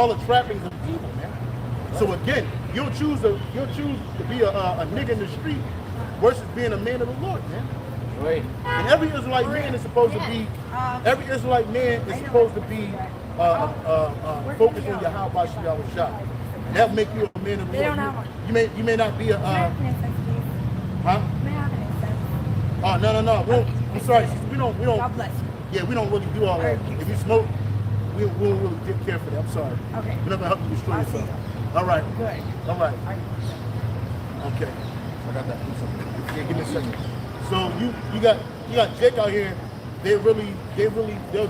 the trappings of evil, man. So again, you'll choose to be a nigga in the street versus being a man of the Lord, man. Right. And every Israelite man is supposed to be focused on Yahweh Shah. That'll make you a man of the Lord. You may not be a huh? Oh no. I'm sorry, we don't. God bless you. Yeah, we don't really do all that. If you smoke, we won't really take care for that. I'm sorry. Okay. We're not gonna help you destroy I'll yourself. see. All right. Good. All right. Okay. I got that. Yeah, give me a second. So you got Jake out here. They'll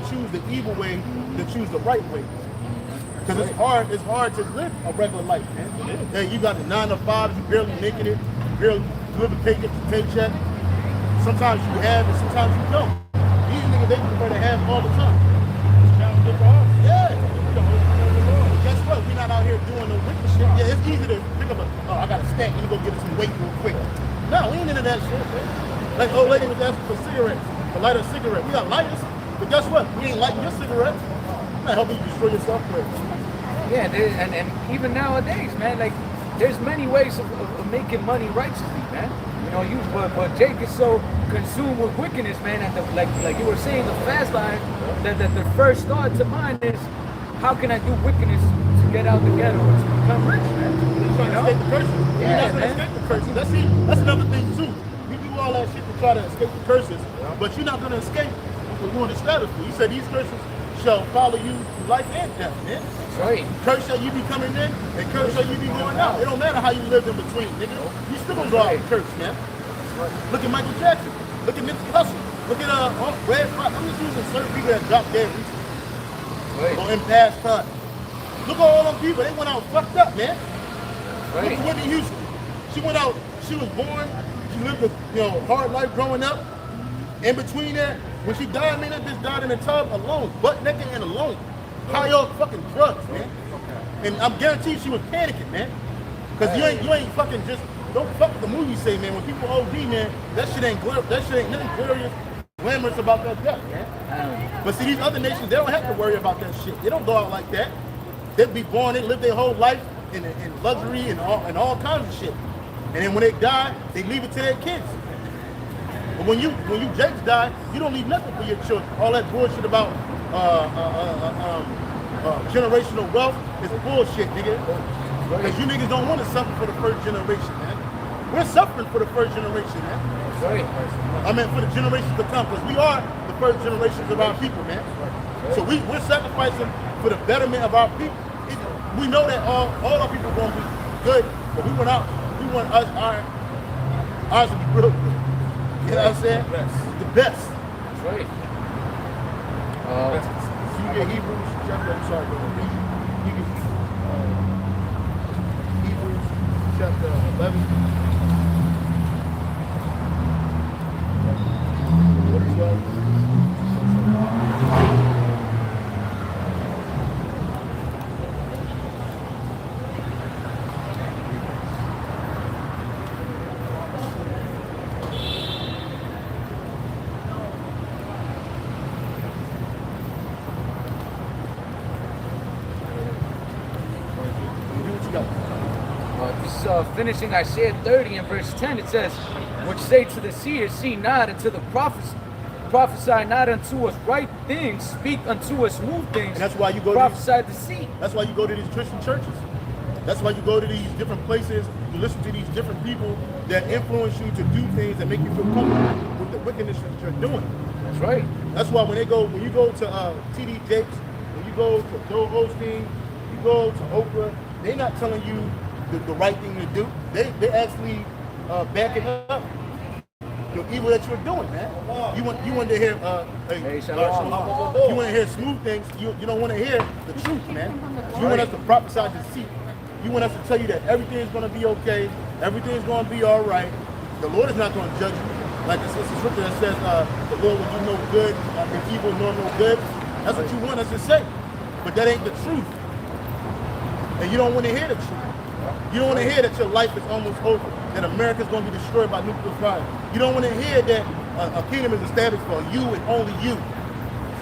choose the evil way to choose the right way. Because it's hard to live a regular life, man. Yeah, you got the 9 to 5, you barely making it, barely living paycheck to paycheck. Sometimes you have and sometimes you don't. These niggas, they prefer to have all the time. Yeah. Guess what? We're not out here doing no wicked shit. Yeah, it's easy to pick up I got a stack, you go get some weight real quick. No, we ain't into that shit, man. Like old lady was asking for cigarettes. to light a cigarette. We got lighters, but guess what? We ain't lighting your cigarette. I'm not helping you destroy yourself quick. Yeah, and even nowadays, man, like there's many ways of making money righteously, man. You know, but Jake is so consumed with wickedness, man. And like you were saying, the fast line, that the first thought to mind is, how can I do wickedness to get out the ghetto and to become rich, man? You're trying to escape the curses. Yeah, You're not man. gonna escape the curses. That's another thing too. You do all that shit to try to escape the curses, but you're not gonna escape what we're going to establish for. You said these curses shall follow you through life and death, man. That's right. Curse shall you be coming in, and curse shall you be going out. It don't matter how you live in between, nigga. You still gonna go out with curse, man. Look at Michael Jackson. Look at Nipsey Hussle. Look at Red Fox. I'm just using certain people that dropped dead recently or in past time. Look at all them people. They went out fucked up, man. Look at Whitney Houston. She went out. She was born. She lived a hard life growing up. In between that, when she died, man, that bitch died in a tub alone, butt naked and alone. High on fucking drugs, man. And I'm guaranteed she was panicking, man. Cause you ain't fucking just don't fuck with the movie say, man. When people OD, man, that shit ain't nothing glorious, glamorous about that death, man. But see, these other nations, they don't have to worry about that shit. They don't go out like that. They be born, they live their whole life in luxury and all kinds of shit. And then when they die, they leave it to their kids. But when you Jakes die, you don't leave nothing for your children. All that bullshit about generational wealth is bullshit, nigga. Because you niggas don't want to suffer for the first generation, man. We're suffering for the first generation, man. Right. I mean, for the generations to come, because we are the first generations of our people, man. So we're sacrificing for the betterment of our people. We know that all our people are going to be good, but we want ours to be real good. You know what I'm saying? The best. That's right. So you get Hebrews chapter, I'm sorry, you get Hebrews chapter 11. What is that? Finishing Isaiah 30 and verse 10, it says, which say to the seers, see not, and to the prophets, prophesy not unto us right things, speak unto us smooth things. And that's why you go prophesy to see. That's why you go to these Christian churches. That's why you go to these different places, you listen to these different people that influence you to do things that make you feel comfortable with the wickedness that you're doing. That's right. That's why when you go to T.D. Jakes, when you go to Joel Osteen, you go to Oprah, they're not telling you the right thing to do. They actually backing up the evil that you're doing, man. You want to hear you want to hear smooth things. You don't want to hear the truth, man. You want us to prophesy deceit. You want us to tell you that everything is going to be okay, everything is going to be all right. The Lord is not going to judge you. Like it's a scripture that says, the Lord will do no good, and evil nor no good. That's what you want us to say. But that ain't the truth. And you don't want to hear the truth. You don't want to hear that your life is almost over, that America is going to be destroyed by nuclear fire. You don't want to hear that a kingdom is established for you and only you.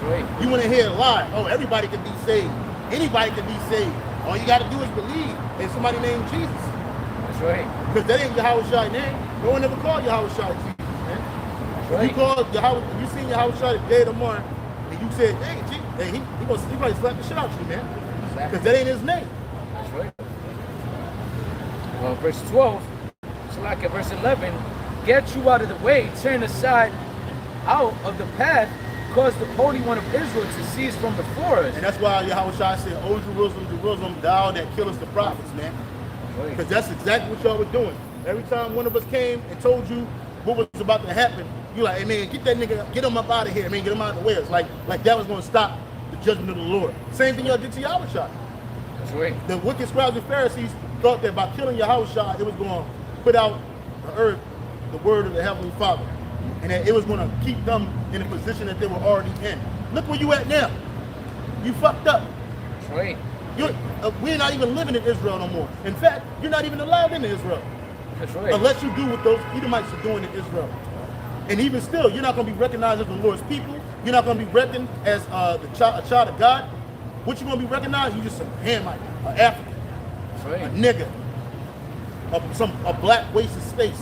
Right. You want to hear a lie. Oh, everybody can be saved. Anybody can be saved. All you got to do is believe in somebody named Jesus. That's right. Because that ain't Yahweh name. No one ever called Yahweh Jesus, man. That's If right. you called Yahweh, you seen Yahweh today or tomorrow, and you said, hey, he probably slap the shit out of you, man. Because that ain't his name. That's right. Verse 12, so like at verse 11, get you out of the way, turn aside out of the path, cause the Holy One of Israel to cease from before us. And that's why Yahweh said, "O Jerusalem, Jerusalem, thou that killest the prophets," man. Because that's exactly what y'all were doing. Every time one of us came and told you what was about to happen, you like, hey man, get that nigga, get him up out of here, man, get him out of the way. It's like that was going to stop the judgment of the Lord. Same thing y'all did to Yahweh. That's right. The wicked scribes and Pharisees thought that by killing Yahweh, it was going to put out the earth the word of the Heavenly Father, and that it was going to keep them in a position that they were already in. Look where you at now. You fucked up. That's right. We're not even living in Israel no more. In fact, you're not even allowed into Israel. That's right. Unless you do what those Edomites are doing in Israel. And even still, you're not going to be recognized as the Lord's people. You're not going to be reckoned as a child of God. What you going to be recognized? You just a Hamite, an African, a nigga, a black wasted space.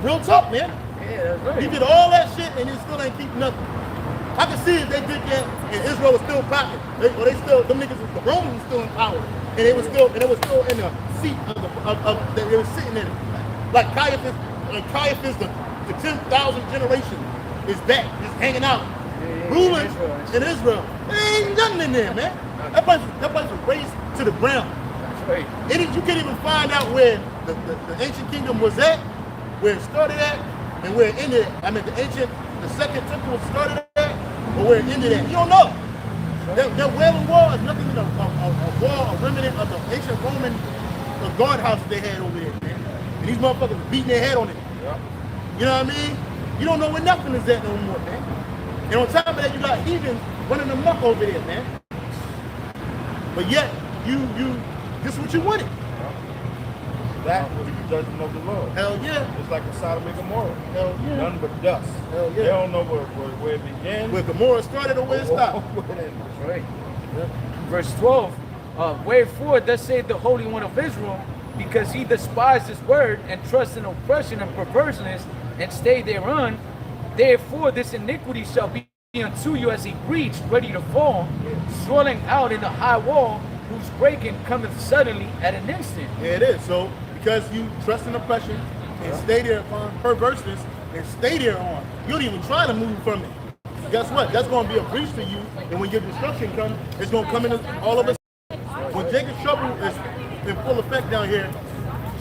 Real talk, man. Yeah, that's right. You did all that shit and it still ain't keep nothing. I can see if they did that and Israel was still popping. Them niggas, the Romans was still in power. And it was still in the seat they were sitting in it. Like Caiaphas, the 10,000 generation is back, just hanging out, ruling in Israel. There ain't nothing in there, man. That place was raised to the ground. That's right. You can't even find out where the ancient kingdom was at, where it started at, and where it ended at. I mean, the second temple started at, or where it ended at. You don't know. That Wailing Wall is nothing but a wall, a remnant of the ancient Roman guardhouses they had over there, man. And these motherfuckers beating their head on it. Yeah. You know what I mean? You don't know where nothing is at no more, man. And on top of that, you got heathens running amok over there, man. But yet, this is what you wanted. That was the judgment of the Lord. Hell yeah. It's like a Sodom and Gomorrah. Hell yeah. None but dust. Hell yeah. They don't know where it began. Where Gomorrah started or where it stopped. That's right. Yeah. Verse 12. Wherefore, thus saith the Holy One of Israel, because he despised his word and trusts in oppression and perverseness and stay thereon, therefore this iniquity shall be unto you as a breach ready to fall, swelling out in the high wall, whose breaking cometh suddenly at an instant. Yeah, it is. So, because you trust in oppression and stay there upon perverseness and stay there on, you don't even try to move from it. Guess what? That's going to be a breach to you, and when your destruction comes, it's going to come in all of us. When Jacob's trouble is in full effect down here,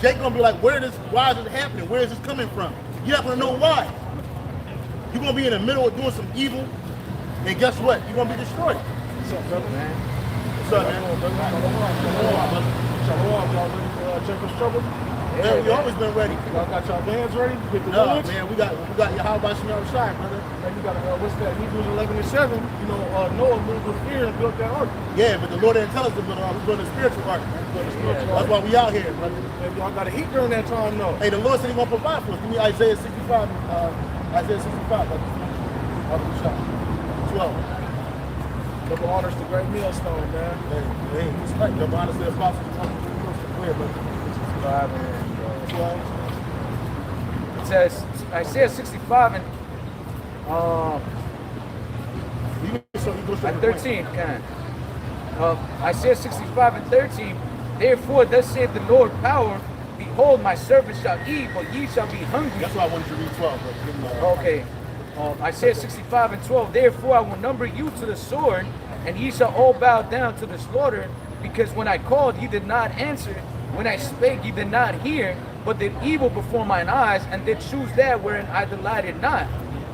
Jacob's going to be like, why is this happening? Where is this coming from? You're not going to know why. You're going to be in the middle of doing some evil, and guess what? You're going to be destroyed. What's up, brother? What's up, man? Shalom, y'all ready for Jacob's trouble? Yeah, we always been ready. Y'all got y'all bands ready? Get the No, village? man, we got Gmshawaii, brother. Man, you got what's that? Hebrews 11:7. You know, Noah moved with fear and built that ark. Yeah, but the Lord didn't tell us to build an ark. We're building a spiritual ark. That's why we out here, brother. Man, y'all got to eat during that time, though. Hey, the Lord said He's gonna provide for us. Give me Isaiah 65. Isaiah 65, brother. 12. Double honors to great millstone, man. Hey, respect. Double honors to the apostles. Go ahead, brother. 12. It says, Isaiah 65 and At 13, Isaiah 65 and 13, therefore thus saith the Lord power, behold my servant shall eat, but ye shall be hungry. That's why I wanted you to read 12. But Okay. Isaiah 65 and 12, therefore I will number you to the sword, and ye shall all bow down to the slaughter, because when I called, ye did not answer, when I spake, ye did not hear, but did evil before mine eyes, and did choose that wherein I delighted not.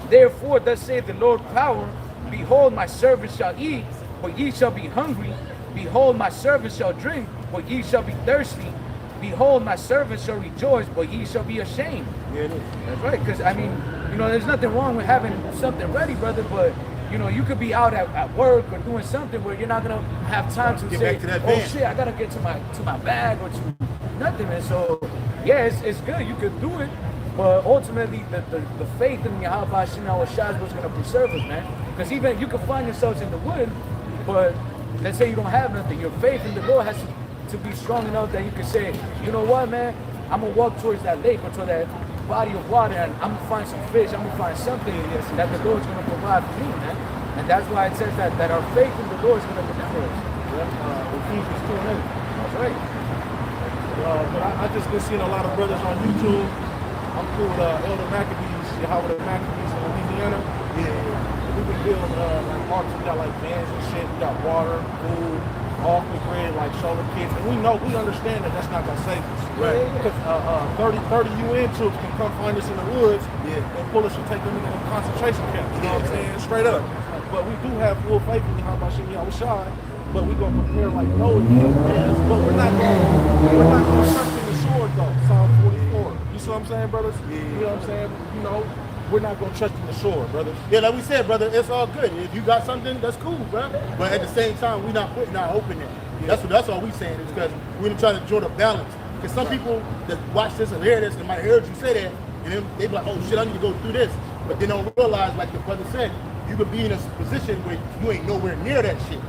Therefore thus saith the Lord power, behold my servant shall eat, but ye shall be hungry. Behold my servant shall drink, but ye shall be thirsty. Behold my servant shall rejoice, but ye shall be ashamed. yeah, it is. That's right, because I mean, you know, there's nothing wrong with having something ready, brother, but you know, you could be out at work or doing something where you're not gonna have time to Get say, back to that oh band. shit, I gotta get to my bag or to nothing, man. So yeah, it's good, you could do it, but ultimately the faith in Yahweh Shema is what's gonna preserve us, man. Because even you can find yourselves in the wood, but let's say you don't have nothing, your faith in the Lord has to be strong enough that you can say, you know what, man, I'm gonna walk towards that lake or to that body of water, and I'm gonna find some fish, I'm gonna find something that the Lord's gonna provide for me, man. And that's why it says that our faith in the Lord is gonna deliver us. Ephesians 2:8. That's right. But I just been seeing a lot of brothers on YouTube. I'm cool with Elder Maccabees, Yahweh the Maccabees in Louisiana. Yeah. We been building like arcs. We got like vans and shit. We got water, food, off the grid, like shoulder kits. And we understand that that's not gonna save us. Right. Because 30 UN troops can come find us in the woods and pull us and take them into concentration camps. You know what I'm saying? Straight up. But we do have full faith in Yahweh Shai. But we're gonna prepare like Noah did. But we're not gonna trust in the sword though. Psalm 44. You see what I'm saying, brothers? Yeah. You know what I'm saying? You know, we're not gonna trust in the sword, brothers. Yeah, like we said, brother, it's all good. If you got something, that's cool, bro. But at the same time, we're not putting our hope in it. That's all we saying is because we're gonna try to draw the balance. Because some people that watch this and hear this and might hear you say that, and And then they be like, oh shit, I need to go through this. But they don't realize, like the brother said, you could be in a position where you ain't nowhere near that shit.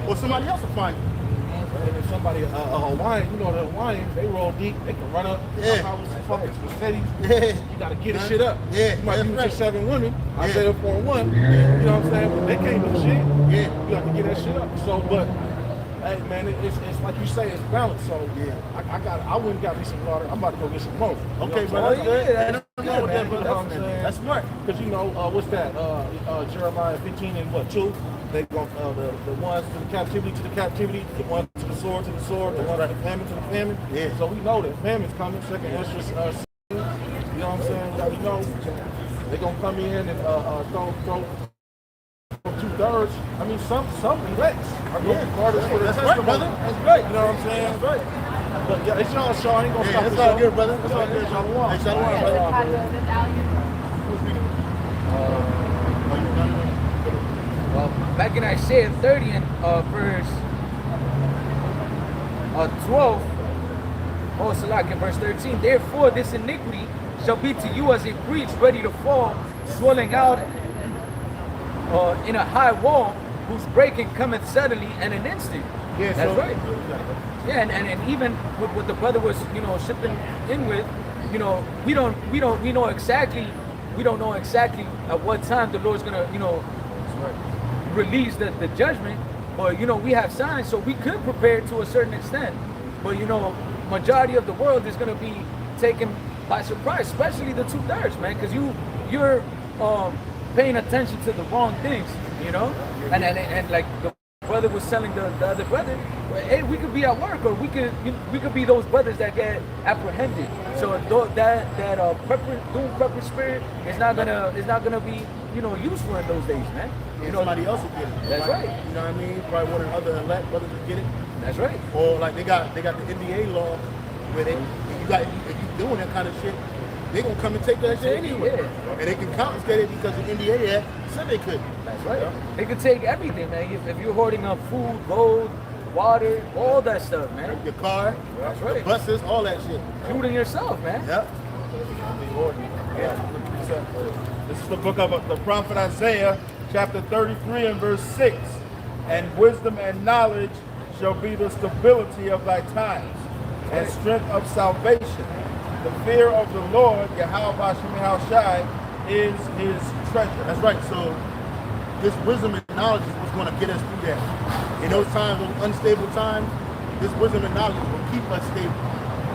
Or somebody else will find you. And if somebody, a Hawaiian, you know the Hawaiians, they roll deep, they can run up, with some fucking spaghetti. You gotta get the shit up. You might use your 7 women, I say it for one, you know what I'm saying? But they can't do shit. You have to get that shit up. So, but, hey man, it's like you say, it's balanced. So, I went and got me some water. I'm about to go get some more. Okay, bro, that's good. That's good, man. You know what I'm saying? That's smart. Because, you know, what's that? Jeremiah 15 and what, 2? They go the ones to the captivity, the ones to the sword, the ones to the famine. So we know that famine's coming. Second Ezra, you know what I'm saying? We know they're gonna come in and throw 2/3. I mean, some elects are going to be part of it. That's right, brother. That's great. You know what I'm saying? That's right. But yeah, it's y'all show. I ain't gonna stop That's the all show. good, brother. That's all good. Shalom. Hey, shalom, brother. Well, back in Isaiah 30 and verse 12, oh, Salak, in verse 13, therefore this iniquity shall be to you as a breach ready to fall, swelling out in a high wall, whose breaking cometh suddenly in an instant. Yeah, that's so, right. Yeah, and even with what the brother was, you know, shipping in with, you know, we don't know exactly at what time the Lord's gonna, you know, release the judgment, but you know, we have signs, so we could prepare to a certain extent. But you know, majority of the world is gonna be taken by surprise, especially the 2/3, man, because you're paying attention to the wrong things, you know, and like the brother was telling the other brother, hey, we could be at work, or we could be those brothers that get apprehended. So that doom prepper spirit is not gonna be, you know, useful in those days, man. You know, somebody else will get it. That's right. You know what I mean? Probably one of the other elect brothers will get it. That's right. Or like they got the NBA law where if you doing that kind of shit, they gonna come and take that shit anyway. Yeah. And they can confiscate it because the NBA Act said they could. That's right. They could take everything, man. If you're hoarding up food, gold, water, all that stuff, man. Your car, that's right. The buses, all that shit. Including yourself, man. Yep. This is the book of the prophet Isaiah, chapter 33 and verse 6. And wisdom and knowledge shall be the stability of thy times, and strength of salvation. The fear of the Lord, Yahweh Shai, is his treasure. That's right. So this wisdom and knowledge is what's going to get us through that. In those times, those unstable times, this wisdom and knowledge will keep us stable.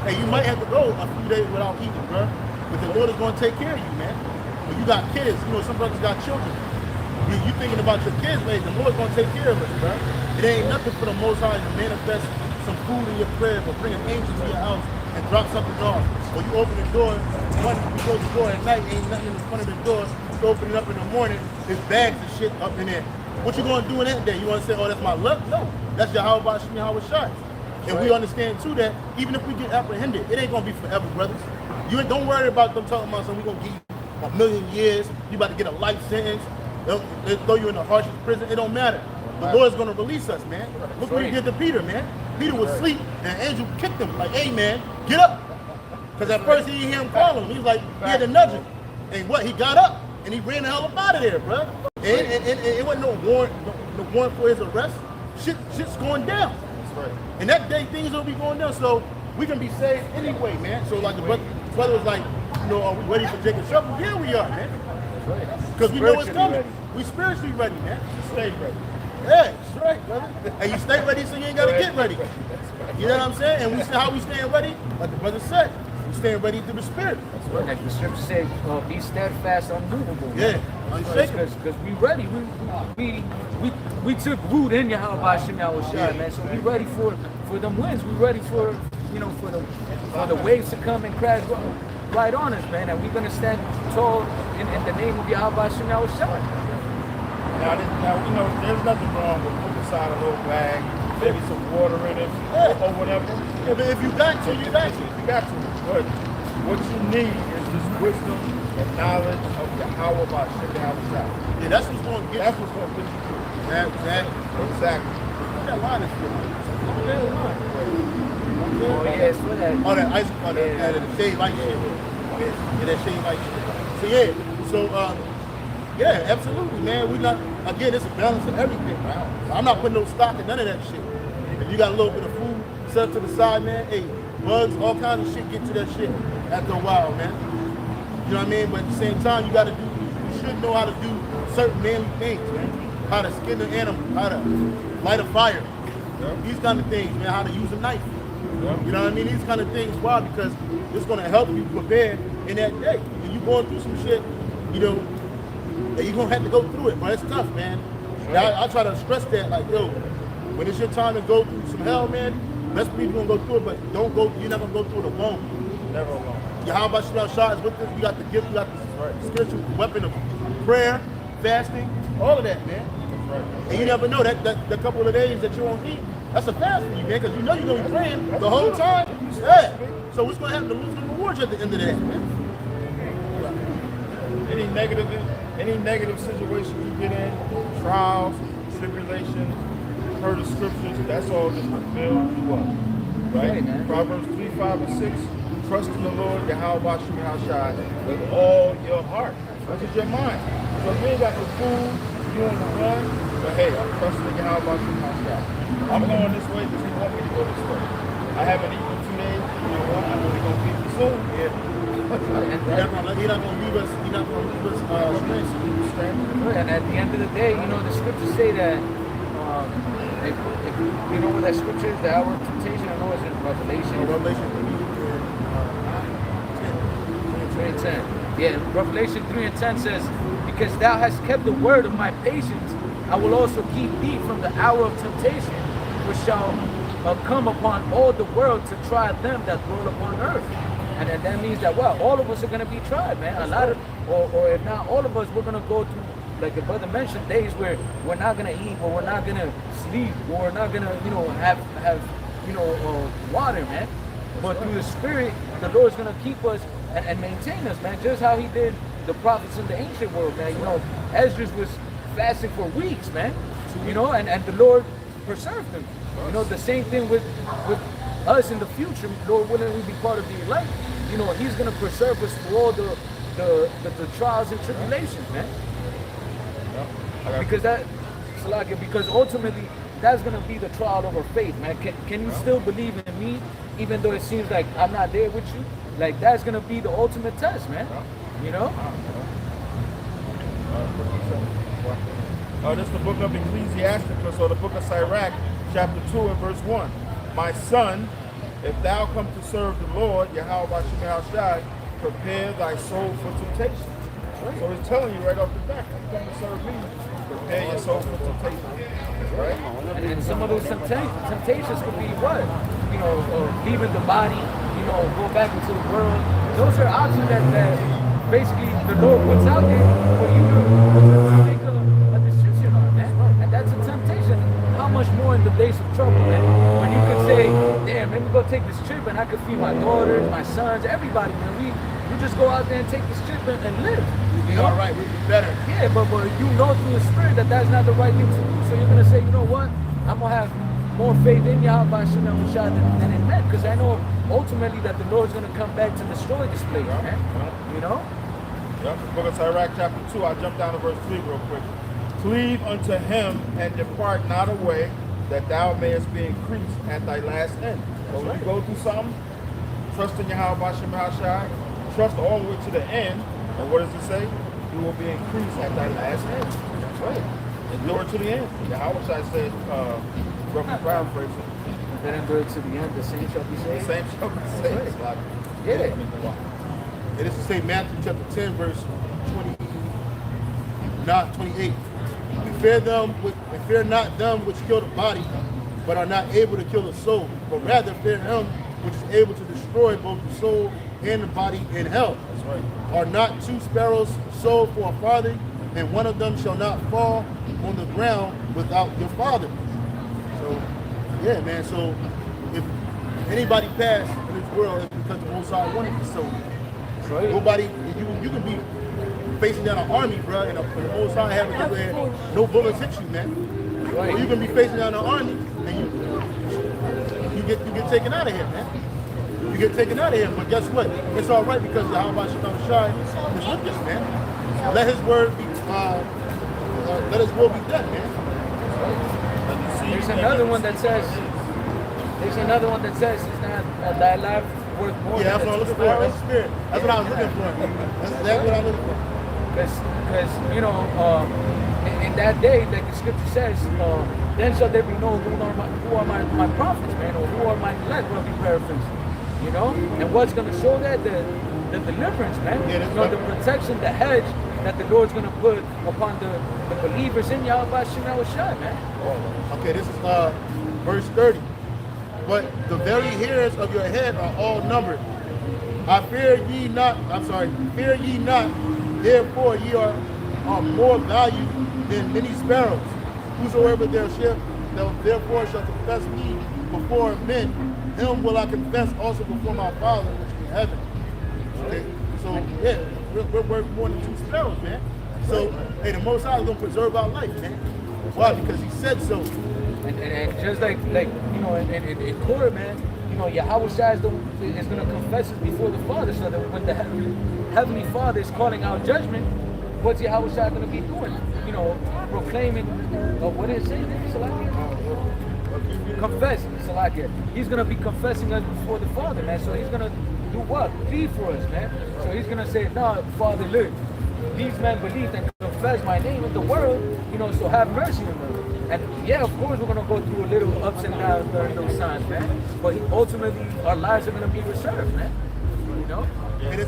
Hey, you might have to go a few days without eating, bro, but the Lord is going to take care of you, man. When you got kids, you know, some brothers got children. You thinking about your kids, man, the Lord's going to take care of us, bro. It ain't nothing for the Most High to manifest some food in your crib or bring an angel to your house and drop something off. Or you open the door, you close the door at night, ain't nothing in the front of the door. You open it up in the morning, there's bags of shit up in there. What you gonna do in that day? You wanna say, oh, that's my luck? No, that's Yahweh Shai. And we understand too that even if we get apprehended, it ain't gonna be forever, brothers. You don't worry about them talking about something, we gonna give you 1,000,000 years, you about to get a life sentence, they'll throw you in the harshest prison, it don't matter. The Lord's gonna release us, man. Look what he did to Peter, man. Peter was asleep and an angel kicked him, like, hey man, get up. Because at first he didn't hear him calling him. He was like, he had to nudge him. And what, he got up and he ran the hell up out of there, bro. And it wasn't no warrant for his arrest. Shit's going down. That's right. And that day things will be going down. So we can be saved anyway, man. So like the brother was like, you know, are we ready for Jacob's trouble? Yeah, we are, man. That's right. Because we know it's coming. Ready. We spiritually ready, man. Stay ready. Yeah, that's right, brother. And you stay ready so you ain't got to get ready. You know what I'm saying? And how we staying ready? Like the brother said, we staying ready through the spirit. That's right. Like the scripture said, be steadfast, unmovable. Yeah, unshakable. Because we ready. We took root in Yahweh Shai, man. So we ready for them winds. We ready for, you know, for the waves to come and crash right on us, man. And we're gonna stand tall in the name of Yahweh Shai. Now, you know, there's nothing wrong with putting aside a little bag, maybe some water in it, or whatever. Yeah, but if you got to, you got to. You got to. But what you need is this wisdom and knowledge of Yahweh Shai. Yeah, that's what's going to get you. That's what's going to get you through. Exactly. That line is good. Oh, yeah, it's for that. All that ice, all that shade light shit. Yeah, that shame like shit. So yeah, yeah, absolutely, man. We not again. It's a balance of everything. I'm not putting no stock in none of that shit. If you got a little bit of food set to the side, man, hey, bugs, all kinds of shit get to that shit after a while, man. You know what I mean? But at the same time, you should know how to do certain manly things, man. How to skin the animal, how to light a fire. These kind of things, man. How to use a knife. You know what I mean? These kind of things. Why? Because it's going to help you prepare in that day. When you going through some shit, you know, and you're going to have to go through it, but it's tough, man. I try to stress that, like, yo, when it's your time to go through some hell, man, best believe you're going to go through it, but you're not going to go through it alone. Never alone. How about you shots with this? You got the gift, you got the spiritual weapon of prayer, fasting, all of that, man. And you never know that the couple of days that you won't eat, that's a fast for you, man, because you know you're going to be praying the whole time. Yeah. So what's going to happen to lose the rewards at the end of that, man? Any negative situations you get in, trials, tribulations, heard the scriptures, that's all just to build you up. Right? Proverbs 3, 5, and 6. Trust in the Lord, Yahweh, with all your heart. Trust in your mind. So if you ain't got the food, you on the run, but hey, I'm trusting in Yahweh. I'm going this way because he want me to go this way. I haven't eaten in 2 days. You know what? I know he's going to feed me soon. Yeah. He's not going to leave us strength. And at the end of the day, you know, the scriptures say that, if you know what that scripture is, the hour of temptation, I know it's in Revelation. Revelation 3 and 10. Yeah, Revelation 3 and 10 says, because thou hast kept the word of my patience, I will also keep thee from the hour of temptation, which shall come upon all the world to try them that dwell upon earth. And that means that, well, all of us are going to be tried, man. A lot of, or if not all of us, we're going to go through, like the brother mentioned, days where we're not going to eat, or we're not going to sleep, or we're not going to, you know, have water, man. But through the Spirit, the Lord's going to keep us and maintain us, man. Just how he did the prophets in the ancient world, man. You know, Esdras was fasting for weeks, man. You know, and the Lord preserved them. You know, the same thing with us in the future. Lord willing, we be part of the elect. You know, he's going to preserve us through all the trials and tribulations, man. Because ultimately, that's going to be the trial of our faith, man. Can you still believe in me, even though it seems like I'm not there with you? Like, that's going to be the ultimate test, man. You know? This is the book of Ecclesiasticus, or the book of Sirach, chapter 2 and verse 1. My son, if thou come to serve the Lord, Yahweh, prepare thy soul for temptation. So it's telling you right off the bat, if you come to serve me, prepare your soul for temptation. Right? And some of those temptations could be what? You know, leaving the body, you know, go back into the world. Those are options that basically the Lord puts out there for you to make a decision on, man. And that's a temptation. How much more in the days of trouble, man? When you could say, damn, let me go take this trip and I could feed my daughters, my sons, everybody, man. We just go out there and take this trip and live. You know? All right, we'd be better. Yeah, but you know through the Spirit that that's not the right thing to do. So you're going to say, you know what? I'm going to have more faith in Yahweh than in men. Because I know ultimately that the Lord's going to come back to destroy this place, man. You know? Yep, the book of Sirach, chapter 2. I'll jump down to verse 3 real quick. Cleave unto him and depart not away, that thou mayest be increased at thy last end. So when you go through something, trust in Yahweh Shemashai, trust all the way to the end, and what does it say? You will be increased at thy last end. That's right. Endure to the end. Yahweh says, roughly paraphrasing. Then endure to the end, the same shall be saved. The same shall be saved. Yeah. It is to say Matthew chapter 10, verse 28. Fear not them which kill the body, but are not able to kill the soul, but rather fear him which is able to destroy both the soul and the body in hell. That's right. Are not 2 sparrows sold for a farthing, and one of them shall not fall on the ground without your Father? So, yeah, man. So, if anybody pass in this world, it's because the Most High wanted to sow. Right. Nobody, you can be facing down an army, bro, and the Most High having to where no bullets hit you, man. Right. Or you can be facing down an army and you get taken out of here, man. you get taken out of here. But guess what? It's all right because how about Shai is with us, man. Let his word be, let his will be done, man. There's another one that says, is not thy life worth more Yeah, that's than what I'm looking for. That's the spirit. That's what I was looking for. That's what I'm looking for. Because you know, in that day, like the scripture says, then shall there be known who are my prophets, man, or who are my elect, will be paraphrased. You know, and what's going to show that the deliverance, man. Yeah, you know, the protection, the hedge that the Lord's going to put upon the believers in Yahweh Shai, man. Okay, this is verse 30. But the very hairs of your head are all numbered. Fear ye not, therefore ye are more valued than many sparrows. Whosoever therefore shall confess me before men, him will I confess also before my Father which is in heaven. Okay, so yeah, we're worth more than 2 sparrows, man. So, hey, the Most High is going to preserve our life, man. Why? Because he said so. And just like you know, in court, man, you know, Yahweh Shai is going to confess us before the Father, so that when the Heavenly Father is calling out judgment, what's Yahweh Shai going to be doing? You know, proclaiming, what did it say there, Salakia? Confess, Salakia. He's going to be confessing us before the Father, man. So he's going to do what? Plead for us, man. So he's going to say, no, Father, look, these men believed and confessed my name in the world, you know, so have mercy on them. And yeah, of course, we're going to go through a little ups and downs during those times, man. But ultimately, our lives are going to be reserved, man. You know? It is.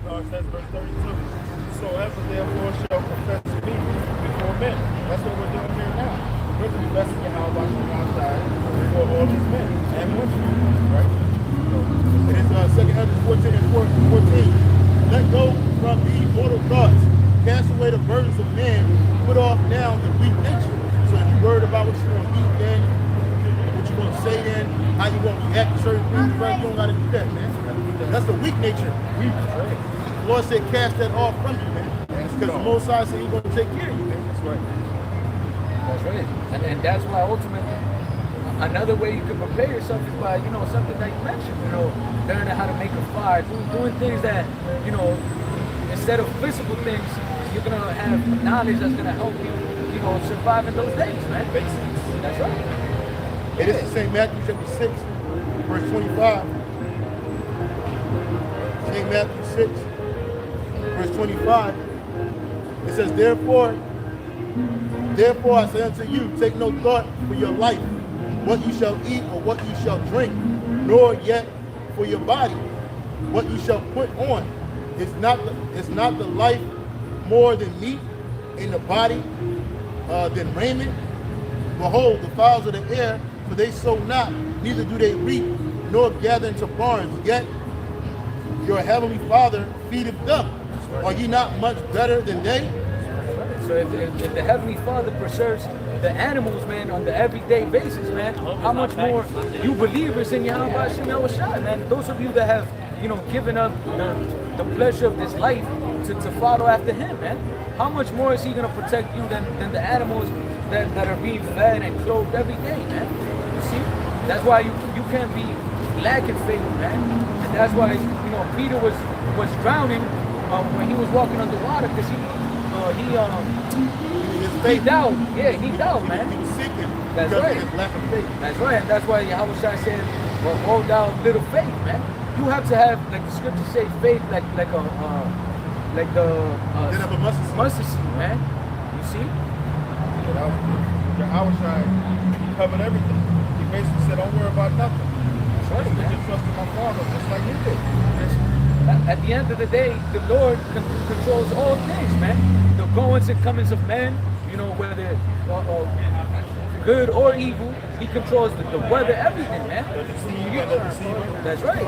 No, it says verse 32. Whosoever therefore shall confess me before men. That's what we're doing here now. We're confessing Yahweh outside before all these men and women. Right? It is 2 Ezra 14 and 14. Let go from thee mortal thoughts. Cast away the burdens of men. Put off now the weak nature. So if you're worried about what you're going to eat then, what you're going to say then, how you're going to react to certain things, right? You don't got to do that, man. That's the weak nature. The Lord said cast that off from you, man. Because the Most High said he's going to take care of you, man. That's right. That's right. And that's why ultimately, another way you can prepare yourself is by, you know, something that you mentioned, you know, learning how to make a fire, doing things that, you know, instead of physical things, you're going to have knowledge that's going to help you, you know, survive in those days, man. Basics. That's right. It is St. Matthew chapter 6, verse 25. St. Matthew 6, verse 25. It says, Therefore I say unto you, take no thought for your life, what you shall eat or what you shall drink, nor yet for your body, what you shall put on. Is not the life more than meat, in the body than raiment? Behold, the fowls of the air, for they sow not, neither do they reap, nor gather into barns, yet your heavenly Father feedeth them. Are ye not much better than they? So if the Heavenly Father preserves the animals, man, on the everyday basis, man, how much more you believers in Yahweh Shai, man. Those of you that have, you know, given up the pleasure of this life to follow after him, man. How much more is he going to protect you than the animals that are being fed and clothed every day, man? You see? That's why you can't be lacking faith, man. And that's why, you know, Peter was drowning when he was walking on the water, because he doubt. Yeah, he doubt, man. He was seeking That's because right. of his lack of faith. That's right. And that's why Yahweh Shai said, well, hold down little faith, man. You have to have, like the scriptures say, faith like the Then of a mustard seed, man. You see? Yahweh Shai covered everything. He basically said, don't worry about nothing. That's right, man. Just trust in my Father, just like you did. At the end of the day, the Lord controls all things, man. The goings and comings of men, you know, whether good or evil, he controls the weather, everything, man. That's right.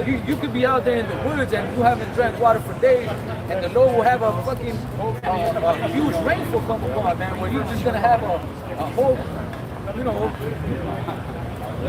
You could be out there in the woods and you haven't drank water for days, and the Lord will have a fucking huge rainfall come upon, man, where you're just gonna have a whole, you know,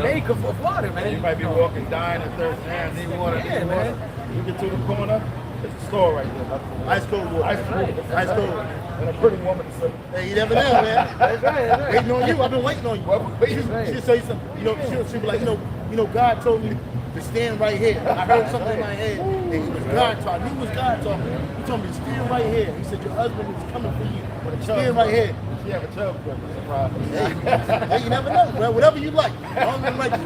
lake of water, man. You might be walking, dying of thirst, and even water. Yeah, man. You get to the corner, there's a store right there. Ice cold water. Ice cold. Ice cold. And a pretty woman said, Hey, you never know, man. That's right. Waiting on you. I've been waiting on you. well, She'll say something. You know, she'll be like, you know, you know, God told me to stand right here. I heard something in my head, and it was God talking. I knew it was God talking. He told me to stand right here. He said, your husband is coming for you. Stand right here. She have a chub brother. Hey, you never know, bro. Whatever you like. I don't even like it.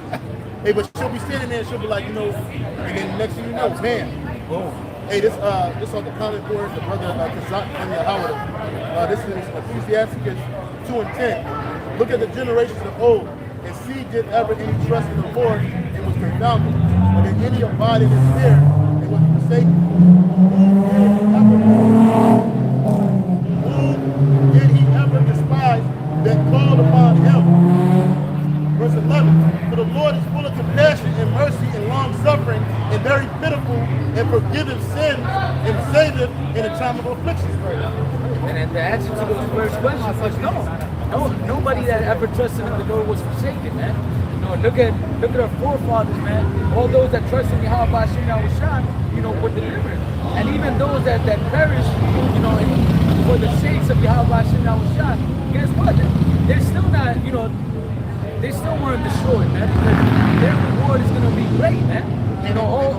Hey, but she'll be standing there and she'll be like, you know, and then next thing you know, man, boom. Hey, this on the comment board, the brother Kazak and Howard. This is Ecclesiastes 2:10. Look at the generations of old, and see did ever any trust in the Lord and was confounded. But did any abide in his fear and was forsaken? Who did he ever despise that called upon him? Verse 11, for the Lord is full of compassion and mercy and long suffering and very pitiful and forgiveth sins and saveth in a time of affliction. And the answer to those first questions was no. Nobody that ever trusted in the Lord was forsaken, man. You know, look at our forefathers, man. All those that trust in Yahweh Hashem Yahushua, you know, were delivered. And even those that perished, you know, for the sakes of Yahweh Hashem Yahushua, guess what? They're still not, you know, they still weren't destroyed, man, because their reward is going to be great, man. You know, all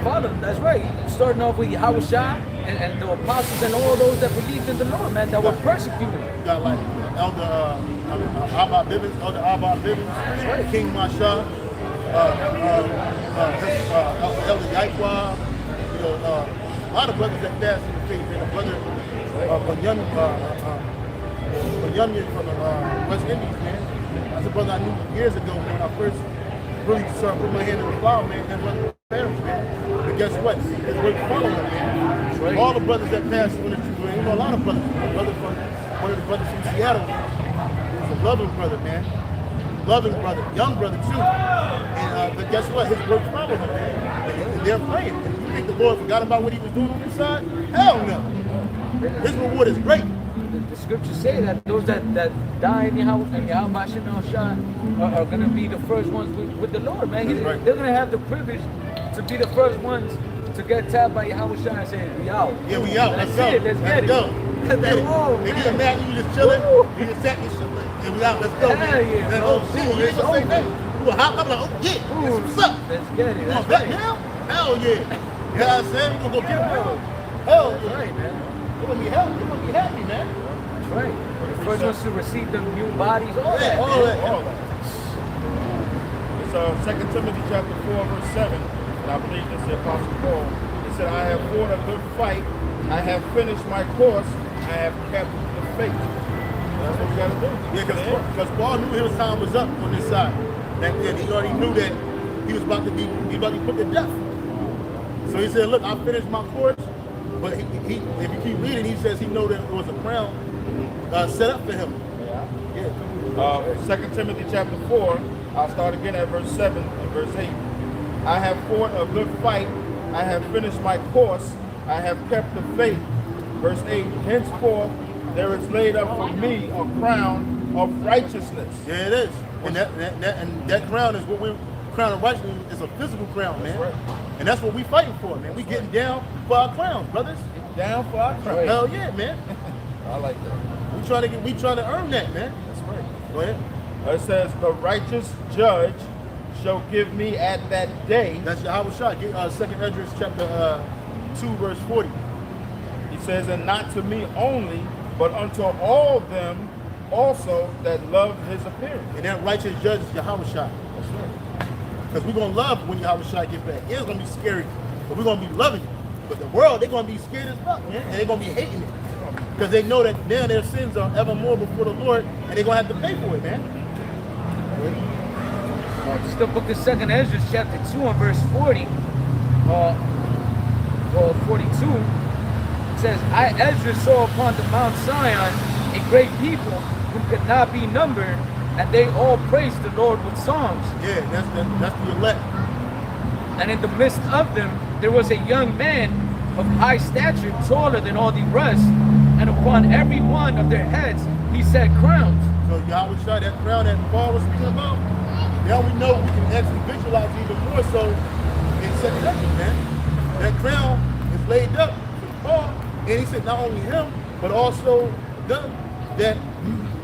follow. That's right. Starting off with Yahushua and the apostles and all those that believed in the Lord, man, that were persecuted. You got like Elder Abba Bivens, King Masha, Elder Yaikwa, you know, a lot of brothers that passed in the faith, and a brother Bunyami from the West Indies, man. That's a brother I knew years ago when I first really started putting my hand in the plow, man. That brother parents, man. But guess what? His work followed him, man. Right. All the brothers that passed on the you know, a lot of brothers. A brother from one of the brothers from Seattle. He was a loving brother, man. Loving brother, young brother too. And but guess what? His work followed him, man. And they're praying. And you think the Lord forgot about what he was doing on this side? Hell no. His reward is great. The scriptures say that those that die in Yahweh and Yahweh Hashem Yahushua are going to be the first ones with the Lord, man. Right. They're going to have the privilege to be the first ones to get tapped by Yahweh and say, we out. Yeah, we out. Let's go. Let's get it. They get a man, you just chilling. You just sat and shit. Yeah, we out. Let's go. Hell yeah, man. bro. Oh, shit. You ain't gonna say nothing. You a hop. I'm like, oh, yeah. That's what's up. Let's get it. You That's want right. that now? Hell yeah. You know what I'm saying? We gonna go get him. Hell That's yeah. right, man. You're gonna be happy. You're gonna be happy, man. That's right. The first ones to receive them new bodies, all that. All that. It's 2 Timothy chapter 4, verse 7, and I believe this is the Apostle Paul. He said, I have fought a good fight, I have finished my course, I have kept the faith. That's what we got to do. Yeah, because Paul knew his time was up on this side. Back then, he already knew that he was about to be put to death. So he said, look, I finished my course, but if you keep reading, he says he know that there was a crown set up for him. Yeah. 2 Timothy chapter 4, I'll start again at verse 7 and verse 8. I have fought a good fight, I have finished my course, I have kept the faith. Verse 8, henceforth there is laid up for me a crown of righteousness. Yeah, it is. And that crown is what crown of righteousness is a physical crown, man. That's right. And that's what we fighting for, man. We getting down for our crowns, brothers. Down for our crown. Hell yeah, man. I like that. We trying to earn that, man. That's right. Go ahead. It says, the righteous judge shall give me at that day. That's Yahweh Shah. 2nd Esdras chapter 2, verse 40. He says, and not to me only, but unto all them also that love his appearing. And that righteous judge is Yahweh Shah. That's right. Because we're going to love when Yahweh Shah get back. It's going to be scary, but we're going to be loving it. But the world, they're going to be scared as fuck, man. And they're going to be hating it. Because they know that now their sins are ever more before the Lord, and they're going to have to pay for it, man. Just the book of 2nd Esdras chapter 2 and verse 40, 42, it says, I, Esdras, saw upon the Mount Zion a great people who could not be numbered, and they all praised the Lord with songs. Yeah, that's the elect. And in the midst of them, there was a young man of high stature, taller than all the rest, and upon every one of their heads he set crowns. So Yahweh Shah, that crown that Paul was speaking about, now we know we can actually visualize even more so in 2nd Esdras, man. That crown is laid up for Paul, and he said not only him, but also them that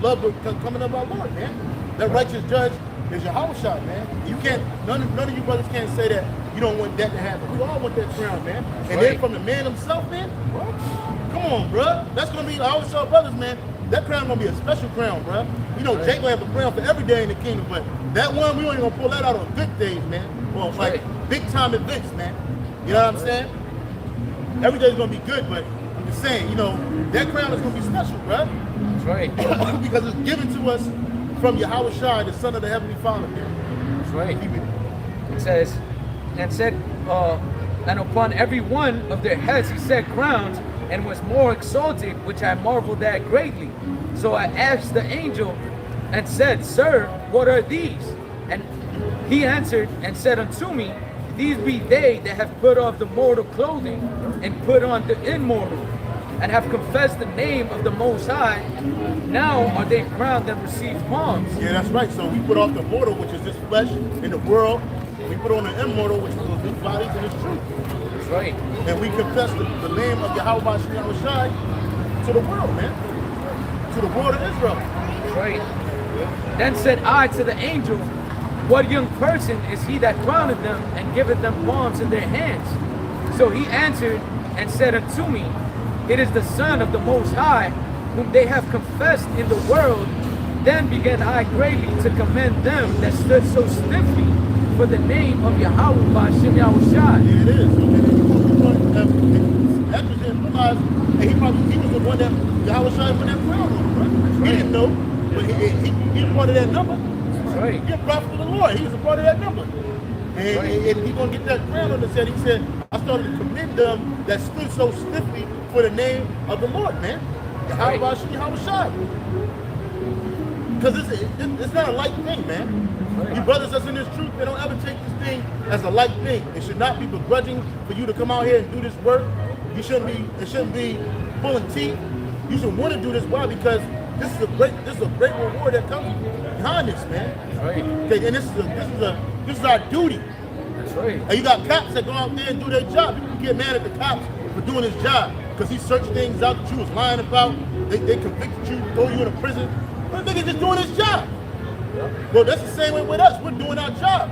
love the coming of our Lord, man. That righteous judge is Yahushua, man. You can't, none of you brothers can't say that you don't want that to happen. We all want that crown, man. And then from the man himself, man, what? Come on, bro. That's gonna be Yahushua brothers, man. That crown gonna be a special crown, bro. You know, Jake gonna have a crown for every day in the kingdom, but that one we only gonna pull that out on good days, man. Or like big time events, man. You know what I'm saying? Every day's gonna be good, but I'm just saying, you know, that crown is gonna be special, bro. That's right. Because it's given to us from Yahushua, the Son of the Heavenly Father. That's right. It says, and said, and upon every one of their heads he set crowns, and was more exalted, which I marveled at greatly. So I asked the angel and said, Sir, what are these? And he answered and said unto me, These be they that have put off the mortal clothing and put on the immortal, and have confessed the name of the Most High. Now are they crowned and receive palms. Yeah, that's right. So we put off the mortal, which is this flesh in the world. We put on the immortal, which is the new bodies and this truth. That's right. And we confess the name of Yahweh Shai to the world, man. To the world of Israel. That's right. Then said I to the angel, What young person is he that crowneth them and giveth them palms in their hands? So he answered and said unto me, It is the Son of the Most High, whom they have confessed in the world. Then began I greatly to commend them that stood so stiffly for the name of Yahweh Ba'ashem Yahushai. Yeah, it is. That was him realize, and he was the one that Yahushua put that crown on, right? He didn't know, but he was part of that number. That's right. He's a prophet of the Lord. He was a part of that number. And he's going to get that crown on his head. He said, I started to commend them that stood so stiffly for the name of the Lord, man. How about Yahushua? Because it's not a light thing, man. You brothers that's in this truth, they don't ever take this thing as a light thing. It should not be begrudging for you to come out here and do this work. It shouldn't be pulling teeth. You should want to do this. Why? Because this is a great reward that comes behind this, man. Right. Okay, and this is our duty. That's right. And you got cops that go out there and do their job. You can get mad at the cops for doing his job because he searched things out that you was lying about. They convicted you, throw you in a prison. But the nigga just doing his job. Well, that's the same way with us. We're doing our job.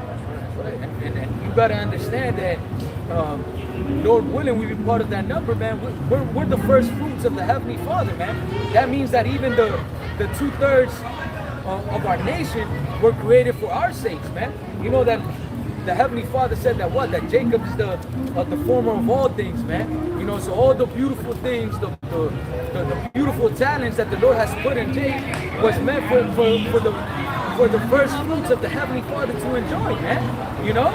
Right. And you gotta understand that, Lord willing, we be part of that number, man. We're the first fruits of the Heavenly Father, man. That means that even the 2/3 of our nation were created for our sakes, man. You know that the Heavenly Father said that that Jacob is the former of all things, man. You know, so all the beautiful things, the beautiful talents that the Lord has put in Jake was meant for the first fruits of the Heavenly Father to enjoy, man. You know?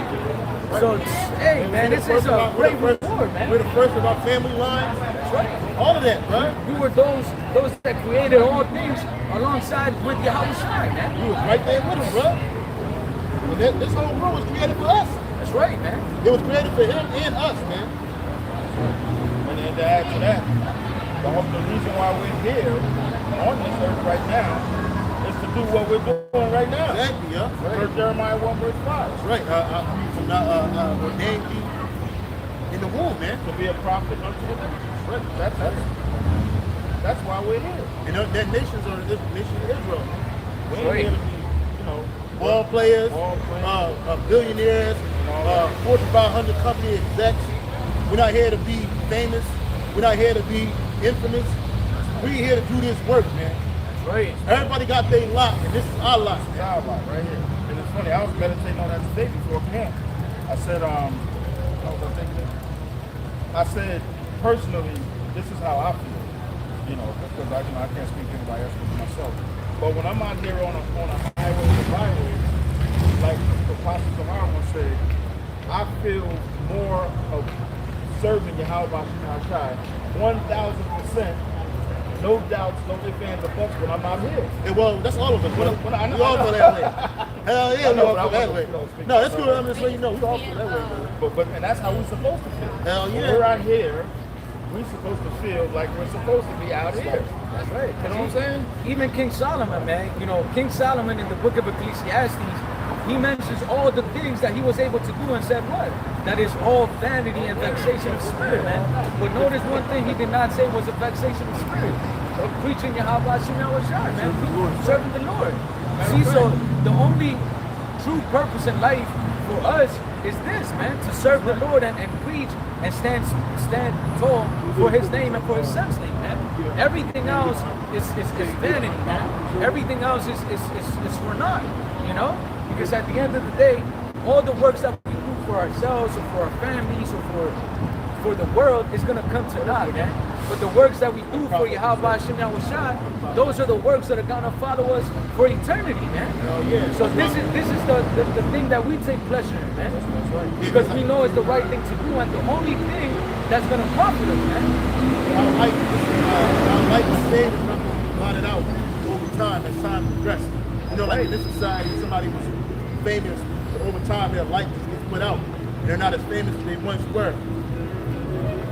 So, hey, man, this is a great reward, man. We're the first of our family line. That's right. All of that, right? We were those that created all things alongside with Yahushua, man. We was right there with him, bro. And this whole world was created for us. That's right, man. It was created for him and us, man. And then to add to that, the reason why we're here on this earth right now is to do what we're doing right now. Exactly, yeah. Right. Jeremiah 1 verse 5. That's right. Ordained you in the womb, man. To be a prophet unto the nations. Right. That's why we're here. And that nations are the nation of Israel. We ain't here to be, you know, ball players, billionaires, Fortune 500 company execs. We're not here to be famous. We're not here to be infamous. We're here to do this work, man. That's right. Everybody got their lot, and this is our lot. This is our lot right here. And it's funny, I was meditating on that today before camp. I said, I said, personally, this is how I feel. You know, because I can't speak to anybody else but myself. But when I'm out here on a highway or byway, like the Pastor Tamar once said, I feel more of serving Yahweh Shai 1,000%, no doubts, no ifs, ands, or buts when I'm out here. Well, that's all of us. We all go that way. Hell yeah, we all go that way. No, that's good. I'm just letting you know, we all go that way. But and that's how we're supposed to feel. Hell yeah. When we're out here, we're supposed to feel like we're supposed to be out here. That's right. You know what I'm saying? Even King Solomon, man, you know, King Solomon in the book of Ecclesiastes, he mentions all the things that he was able to do and said what? That is all vanity and vexation of spirit, man. But notice one thing he did not say was a vexation of spirit. Preaching Yahweh Shai, man. Serving the Lord. See, so the only true purpose in life for us is this, man, to serve the Lord and preach and stand tall for His name and for His Son's name, man. Everything else is vanity, man. Everything else is for naught, you know? Because at the end of the day, all the works that we do for ourselves or for our families or for the world is gonna come to naught, man. But the works that we do for Yahweh Hashem Yahushua, those are the works that are gonna follow us for eternity, man. So this is the thing that we take pleasure in, man. Because we know it's the right thing to do and the only thing that's gonna profit us, man. I like the same is not going to be blotted out over time as time progresses. You know, like in this society, somebody was famous, but over time their life just gets put out. They're not as famous as they once were.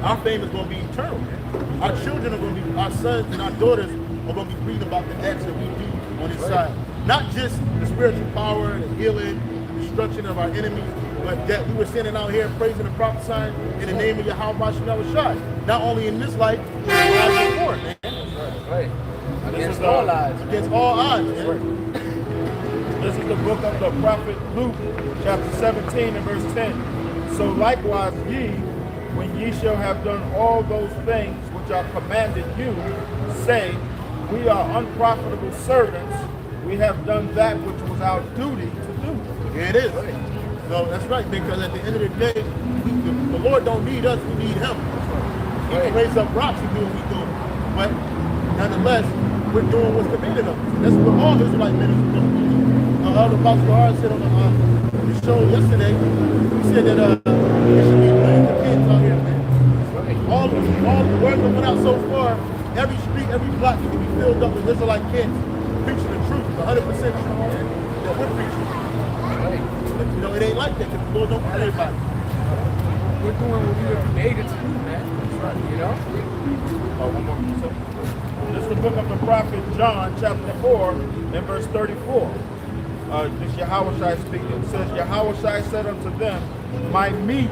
Our fame is going to be eternal, man. Our children are going to be, our sons and our daughters are going to be reading about the acts that we do on this side. Not just the spiritual power, the healing, the destruction of our enemies, but that we were standing out here praising and prophesying in the name of Yahweh Hashem Yahushua. Not only in this life, but in the life before, man. Right. Against all odds. Against all odds, man. This is the book of the prophet Luke, chapter 17 and verse 10. So likewise ye, when ye shall have done all those things which are commanded you, say, we are unprofitable servants, we have done that which was our duty to do. Here it is. So that's right, because at the end of the day, the Lord don't need us, we need Him. He can raise up rocks and do what we do. But nonetheless, we're doing what's commanded of us. That's what all Israelite men are supposed to do. Elder Apostle Hart said on the show yesterday, he said that there should be playing the kids out here, man. All the word that went out so far, every street, every block can be filled up with Israelite kids preaching the truth, 100% truth, man, that we're preaching. But, you know, it ain't like that because the Lord don't want everybody. We're doing what we were created to do, man. You know? One more second. This is the book of the prophet John, chapter 4, and verse 34. This Yahushua speaking. It says, Yahushua said unto them, my meat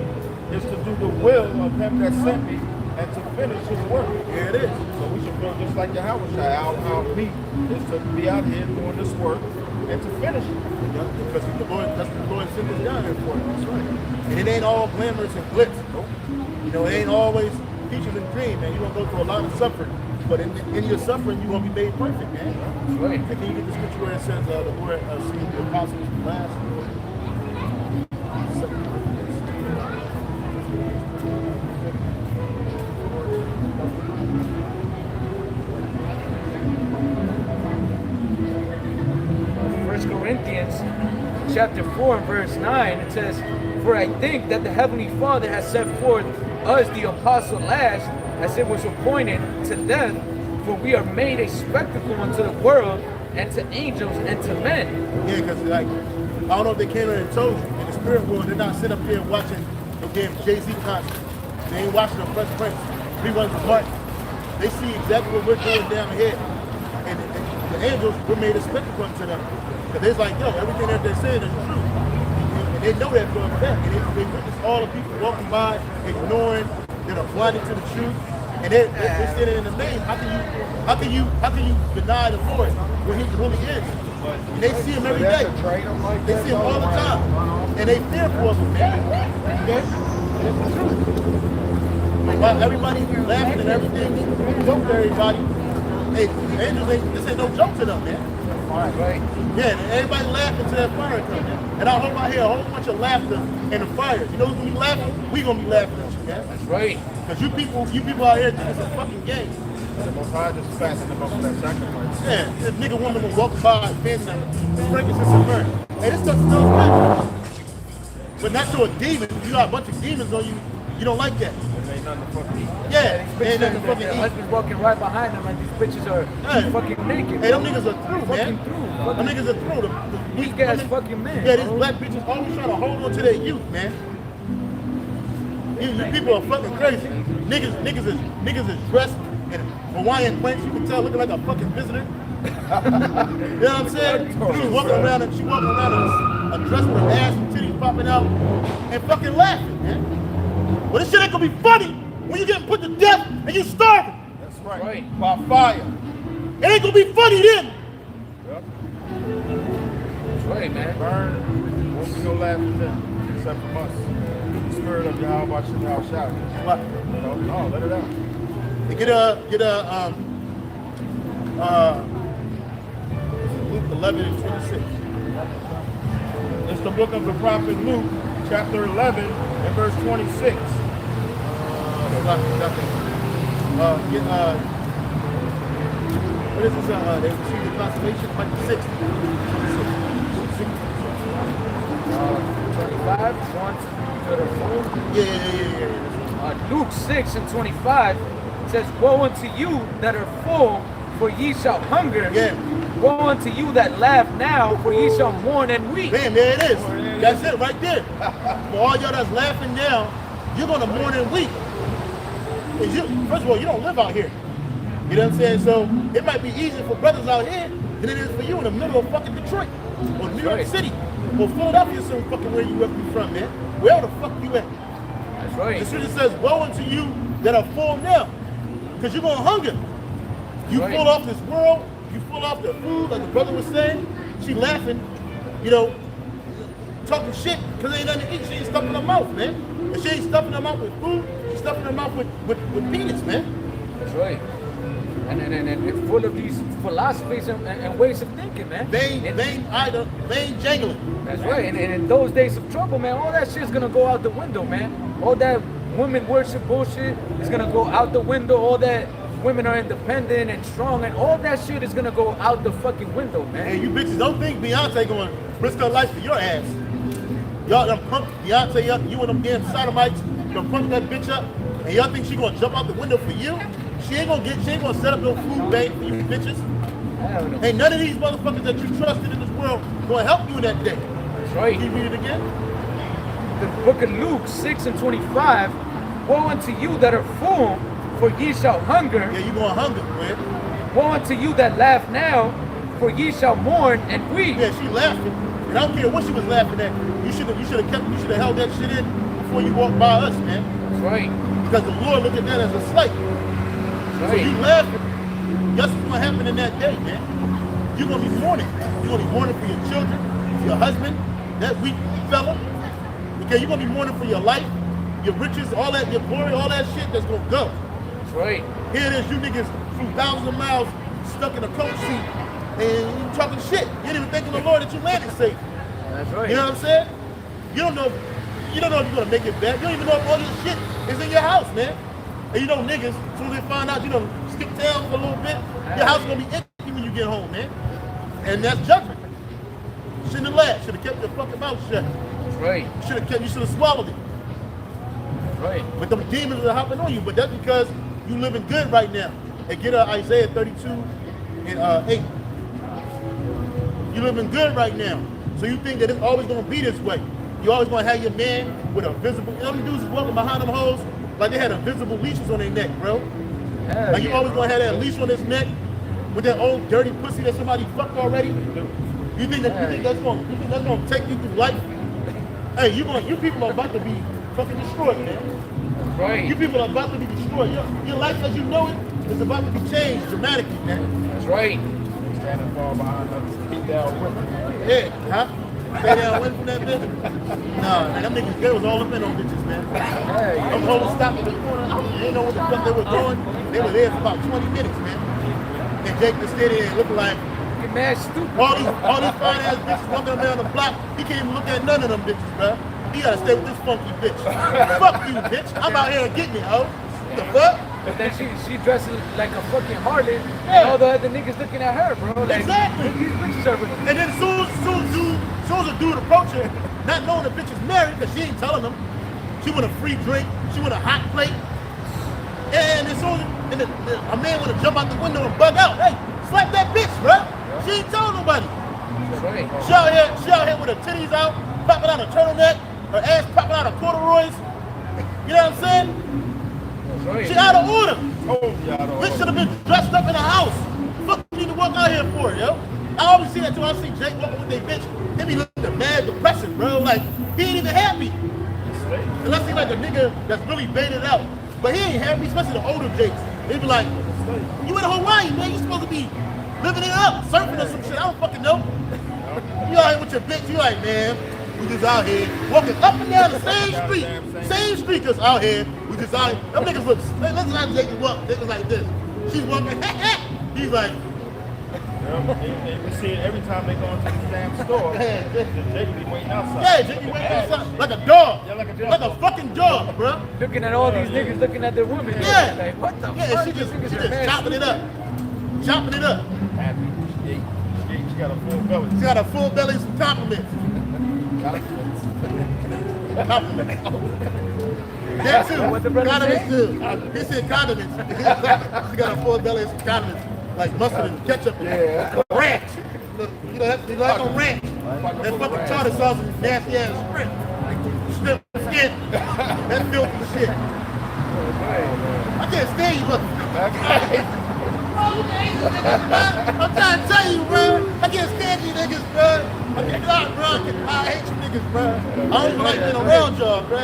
is to do the will of him that sent me and to finish his work. Here it is. So we should feel just like Yahushua. Our meat is to be out here doing this work and to finish it. Yeah, because the Lord, that's what the Lord sent us down here for. That's right. And it ain't all glamorous and glitz. Nope. You know, it ain't always peaches and cream, man. You're going to go through a lot of suffering. But in your suffering, you're going to be made perfect, man. Right. And can you get the scripture where it says the word, see the apostles last? Corinthians chapter 4 and verse 9, it says, for I think that the Heavenly Father has set forth us the apostle last, as it was appointed to death, for we are made a spectacle unto the world and to angels and to men. Yeah, because like, I don't know if they came in and told you, in the spirit world, they're not sitting up here watching the damn Jay-Z concert. They ain't watching the Fresh Prince. We run the Martin. They see exactly what we're doing down here. And the angels, we're made a spectacle unto them. Because it's like, yo, everything that they're saying is true. And they know that for a fact. And they witness all the people walking by, ignoring, that are blinded to the truth. And they're standing in the name. How can you deny the Lord when He really is? And they see Him every day. They see Him all the time. And they fear for Him, man. Okay? That's the truth. While everybody laughing and everything, joke to everybody. Hey, angels this ain't no joke to them, man. Right. Yeah, and everybody laughing to that fire coming. And I hope I hear a whole bunch of laughter and the fire. You know who's gonna be laughing? We gonna be laughing at you, man. That's right. Because you people out here think it's a fucking game. The Most High just fastened them up for that sacrifice. Yeah, this nigga woman will walk by fancy frankincense and myrrh. Hey, this stuff smells good. But not to a demon. You got a bunch of demons on you. You don't like that. Ain't nothing to fucking eat. Yeah, ain't nothing to fucking Their eat. husband's walking right behind them and these bitches are fucking naked. Hey, them niggas are through, man. Fucking through. Them niggas are through. These guys fucking men. Yeah, these black bitches always trying to hold on to their youth, man. You people are fucking crazy. Niggas is dressed in Hawaiian planks. You can tell looking like a fucking visitor. You know what I'm saying? She's walking around in a dress with her ass and titties popping out and fucking laughing, man. Well, this shit ain't gonna be funny when you getting put to death and you starving. That's right. By fire. It ain't gonna be funny then. Yep. right, man. Burn, won't be no laughing then, except from us. The spirit of Yahweh shall shout. What? No, let it out. Luke 11 and 26. It's the book of the prophet Luke, chapter 11 and verse 26. What is this? They received the consummation like the 6th. 25, 1 to the 4. Yeah. Luke 6 and 25 says, woe unto you that are full, for ye shall hunger. Yeah. Woe unto you that laugh now, for ye shall mourn and weep. Man, there it is. That's it right there. For all y'all that's laughing now, you're going to mourn and weep. First of all, you don't live out here. You know what I'm saying? So it might be easier for brothers out here than it is for you in the middle of fucking Detroit or New York City or Philadelphia, some fucking where you from, man. Where the fuck you at? That's right. The scripture says, woe unto you that are full now, because you're going to hunger. You Right. full off this world, you full off the food, like the brother was saying. She laughing, you know, talking shit, because ain't nothing to eat. She ain't stuffing her mouth, man. And she ain't stuffing her mouth with food, she's stuffing her mouth with penis, man. That's right. And it's full of these philosophies and ways of thinking, man. Vain jangling. That's right. And in those days of trouble, man, all that shit's gonna go out the window, man. All that women worship bullshit is gonna go out the window. All that women are independent and strong, and all that shit is gonna go out the fucking window, man. And you bitches don't think Beyonce gonna risk her life for your ass. Y'all done punk Beyonce up, you and them damn sodomites done punk that bitch up, and y'all think she gonna jump out the window for you? She ain't gonna set up no food bank for you bitches. Hell no. Ain't none of these motherfuckers that you trusted in this world gonna help you in that day. That's right. Can you read it again? The book of Luke 6 and 25, woe unto you that are full, for ye shall hunger. Yeah, you gonna hunger, man. Woe unto you that laugh now, for ye shall mourn and weep. Yeah, she laughing. And I don't care what she was laughing at. You should have held that shit in before you walked by us, man. That's right. Because the Lord looked at that as a slight. So you laughing. Guess what's gonna happen in that day, man? You're gonna be mourning. You're gonna be mourning for your children, for your husband, that weak fella. Okay, you're gonna be mourning for your life, your riches, all that, your glory, all that shit that's gonna go. That's right. Here it is, you niggas flew thousands of miles stuck in a coach seat and you talking shit. You didn't even thank the Lord that you landed safe. That's right. You know what I'm saying? You don't know if you're gonna make it back. You don't even know if all this shit is in your house, man. And you know niggas, as soon as they find out, you know, skip town for a little bit, your house gonna be empty when you get home, man. And that's judgment. You shouldn't have laughed. Should have kept your fucking mouth shut. That's right. You should have swallowed it. That's right. But them demons are hopping on you. But that's because you living good right now. And get Isaiah 32 and 8. You living good right now. So you think that it's always gonna be this way. You always gonna have your man with a visible, you know them dudes walking behind them hoes like they had invisible leashes on their neck, bro. Hell Like you yeah, always bro. gonna have that leash on his neck with that old dirty pussy that somebody fucked already. You think that's gonna take you through life? Hey, you people are about to be fucking destroyed, man. That's right. You people are about to be destroyed. Your life as you know it is about to be changed dramatically, man. That's right. Standing far behind us, keep down with us. Yeah, huh? Stay down win from that bitch? Nah, man, them niggas, they was all up in on bitches, man. Them hoes stopped in the corner. They didn't know what the fuck they were doing. They were there for about 20 minutes, man. And Jake was sitting there looking like Get mad stupid. all these fine ass bitches walking around the block. He can't even look at none of them bitches, bro. He gotta stay with this funky bitch. Fuck you, bitch. I'm out here getting it, ho. What the fuck? But then she dresses like a fucking harlot, Yeah. and all the other niggas looking at her, bro. Like, Exactly. These bitches are ridiculous. And then as soon as a dude approach her, not knowing the bitch is married, because she ain't telling him, she want a free drink, she want a hot plate. And as soon as a man want to jump out the window and bug out, hey, slap that bitch, bro. She ain't telling nobody. That's right. She out here with her titties out, popping out a turtleneck, her ass popping out of corduroys. You know what I'm saying? That's right. She out of order. Oh, y'all don't. Bitch should have been dressed up in a house. Fuck you need to walk out here for, yo. I always see that too. I see Jake walking with their bitch. They be looking mad, depressing, bro. Like, he ain't even happy. Unless he like a nigga that's really baited out. But he ain't happy, especially the older Jakes. They be like, you in Hawaii, man. You supposed to be living it up, surfing or some shit. I don't fucking know. You out here with your bitch, you like, man, we just out here walking up and down the same street. Same street just out here. We just out here. Them niggas look, let's not take you up. Niggas like this. She's walking, he's like, And we see it every time they go into the damn store. Jake be waiting outside. yeah, Jiggy waiting outside. Like a dog. Yeah, like a dog. Like a fucking dog, bro. Looking at all these niggas looking at their women. Yeah. Like, what the Yeah, fuck? she These just niggas are nasty. chopping it up. Chopping it up. Happy. She got a full belly. She got a full belly, some compliments. Compliments. That too. What the brother Condiments say? too. He said condiments. She got a full belly and some condiments. Like mustard and ketchup and ranch. You know, that's like on ranch. That fucking tartar sauce is nasty ass shrimp. Skin. That's filthy shit. I can't stand you, but I'm trying to tell you, bro. I can't stand you niggas, bro. I cannot, bro. I hate you niggas, bro. I don't even like being around y'all, bro.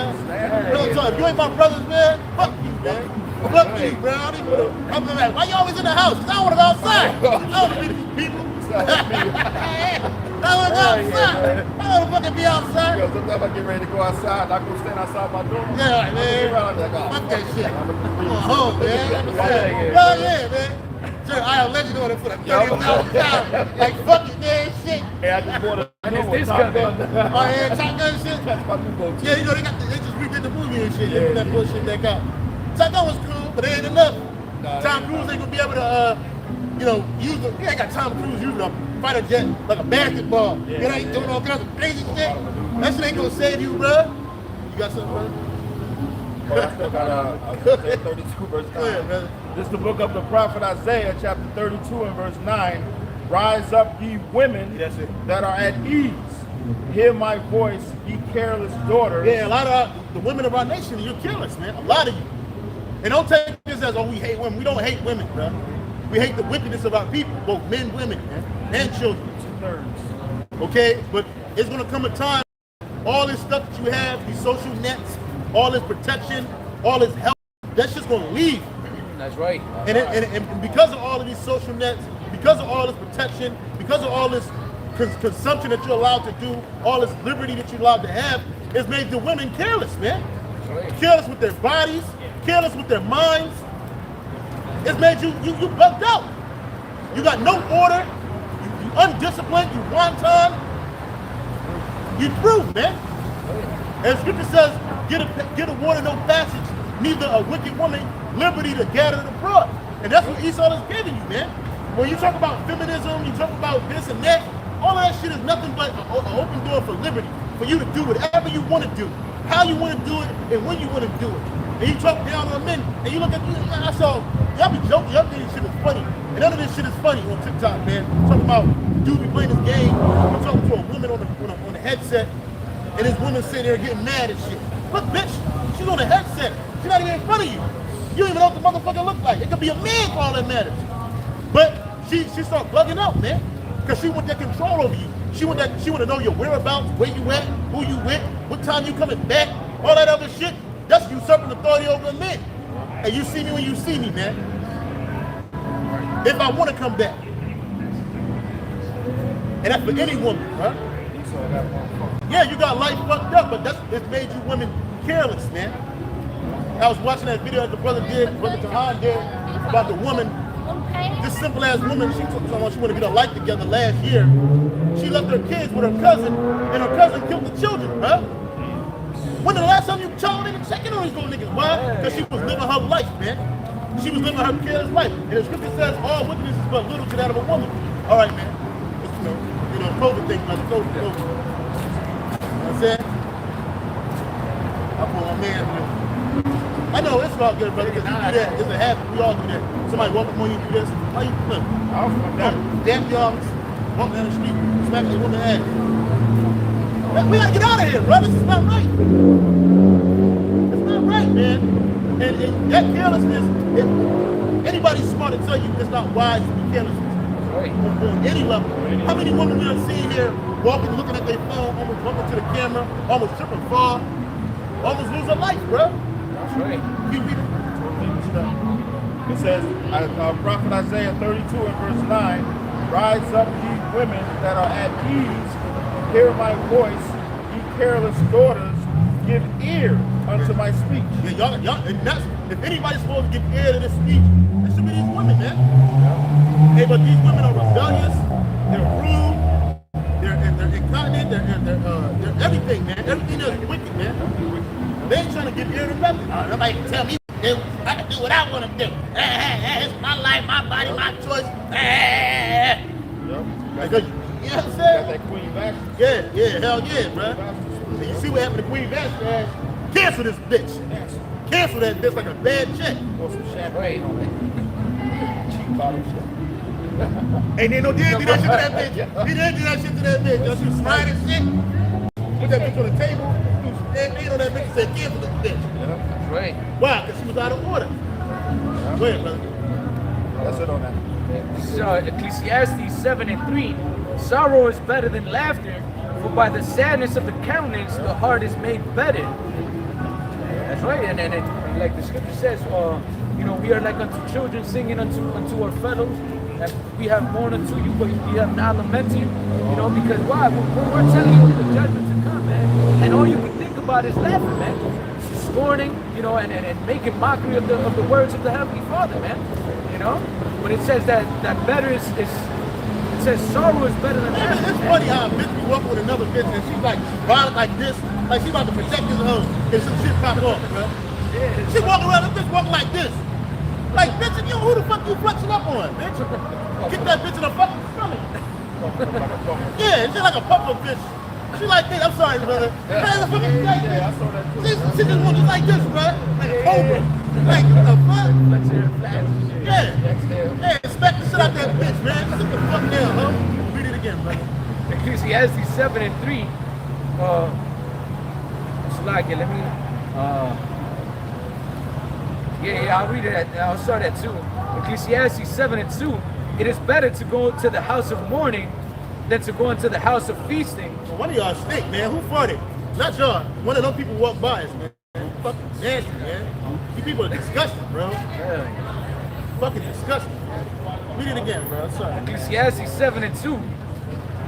Real talk. If you ain't my brothers, man, fuck you, man. Fuck you, bro. I don't even wanna, I'm like, why you always in the house? 'Cause I want to go outside. I don't want to be these people. I want to go outside. I want to fucking be outside. Yo, sometimes I get ready to go outside. I go stand outside my door. Yeah, man. oh, Fuck that shit. I'm home, man. Hell yeah, man. Sure, I'll let you know for the 30,000 times. Like, fuck it, man, shit. Hey, I just bought a And new it's one, this Top coming. Gun. Oh, yeah, shotgun shit. That's my new go-to. Yeah, you know, they just redid the movie and shit. They put that bullshit back out. Shotgun was cool, but it ain't enough. Tom Cruise ain't gonna be able to, you know, use the, he ain't got Tom Cruise using a fighter jet like a basketball. You know, he's doing all kinds of crazy shit. That shit ain't gonna save you, bro. You got something, brother? Oh, I still got Isaiah 32 verse 9. Go ahead, brother. This is the book of the prophet Isaiah, chapter 32 and verse 9. Rise up, ye women That's it. that are at ease. Hear my voice, ye careless daughters. Yeah, a lot of the women of our nation, you're careless, man. A lot of you. And don't take this as, oh, we hate women. We don't hate women, bro. We hate the wickedness of our people, both men, women, man, and children. Nerds. Okay? But it's gonna come a time, all this stuff that you have, these social nets, all this protection, all this help, that's just gonna leave. That's right. And because of all of these social nets, because of all this protection, because of all this consumption that you're allowed to do, all this liberty that you're allowed to have, it's made the women careless, man. Careless with their bodies, careless with their minds. It's made you bugged out. You got no order, you undisciplined, you wanton, you through, man. And scripture says, get a water no passage, neither a wicked woman liberty to gather the broad. And that's what Esau is giving you, man. When you talk about feminism, you talk about this and that, all of that shit is nothing but an open door for liberty, for you to do whatever you want to do, how you want to do it, and when you want to do it. And you talk down on men, and you look at, I saw, y'all be joking, y'all think this shit is funny. And none of this shit is funny on TikTok, man. Talking about dude be playing this game, I'm talking to a woman on the headset, and this woman sitting there getting mad and shit. Look, bitch, she's on the headset. She's not even in front of you. You don't even know what the motherfucker look like. It could be a man for all that matters. But she started bugging out, man. Because she want that control over you. She want to know your whereabouts, where you at, who you with, what time you coming back, all that other shit. That's usurping authority over men. And you see me when you see me, man. If I want to come back. And that's for any woman, huh? Yeah, you got life fucked up, but it's made you women careless, man. I was watching that video that the brother Tahan did about the woman, this simple ass woman. She took someone, she wanted to get her life together last year. She left her kids with her cousin, and her cousin killed the children, huh? When the last time you told niggas checking on these little niggas? Why? Because she was living her life, man. She was living her careless life. And the scripture says all wickedness is but little to that of a woman. All right, man. It's, you know, COVID thing, man. COVID. You know what I'm saying? I pull my man. I know it's all good, brother, because you do that. It's a habit. We all do that. Somebody walk up on you, do this. How you look? Damn y'all. Walk down the street, smack the woman's ass. We gotta get out of here, brother. This is not right. It's not right, man. And that carelessness, anybody smart to tell you it's not wise to be careless on any level. How many women we have seen here walking, looking at their phone, almost bumping to the camera, almost tripping fall, almost lose their life, bro? That's right. It says, Prophet Isaiah 32 and verse 9, rise up ye women that are at ease, Hear my voice, ye careless daughters, give ear unto my speech. Yeah, y'all, and that's, if anybody's supposed to give ear to this speech, it should be these women, man. Hey, but these women are rebellious, they're rude, they're incontinent, they're everything, man. Everything is wicked, man. They ain't trying to give ear to nothing. Nobody can tell me I can do what I want to do. It's my life, my body, my choice. Like, you know what I'm saying? Got that Queen Vashti. Yeah, hell yeah, bro. And you see what happened to Queen Vashti? Cancel this bitch. Cancel that bitch like a bad check. Or some champagne on it. Cheap bottle shit. Ain't no did do that shit to that bitch. He didn't do that shit to that bitch. Yo, she was frying and shit. Put that bitch on the table. He was standing on that bitch and said, cancel this bitch. That's right. Why? Because she was out of order. Go ahead, brother. That's it on that. So Ecclesiastes 7:3, sorrow is better than laughter, for by the sadness of the countenance the heart is made better. That's right, and like the scripture says, you know, we are like unto children singing unto our fellows. That we have mourned unto you, but we have not lamented. You know, because why? We're telling you the judgment to come, man. And all you can think about is laughing, man. Scorning, you know, and making mockery of the words of the Heavenly Father, man. You know? When it says that better is it says sorrow is better than laughter. It's funny how a bitch be walking with another bitch and she's like violent like this, like she about to protect his home and some shit pop off, bro. Yeah, She walking around, this bitch walking like this. Like, bitch, you know who the fuck you flexing up on, bitch? Get that bitch in the fucking stomach. Yeah, she's like a puffer bitch. She like this. I'm sorry, brother. Man, the fucking like this. I saw that too. She just wants like this, bro. Like a cobra. Like, what the fuck? Yeah, expect the shit out that bitch, man. Sit the fuck down, huh? Read it again, brother. Ecclesiastes 7:3. It's like it. Let me. Yeah, I'll read it. I'll start at 2. Ecclesiastes 7:2. It is better to go to the house of mourning than to go into the house of feasting. Well, one of y'all stink, man. Who farted? Not y'all. One of them people walk by us, man. Fucking nasty, man. You people are disgusting, bro. Fucking disgusting. Read it again, bro. I'm sorry. Ecclesiastes 7:2.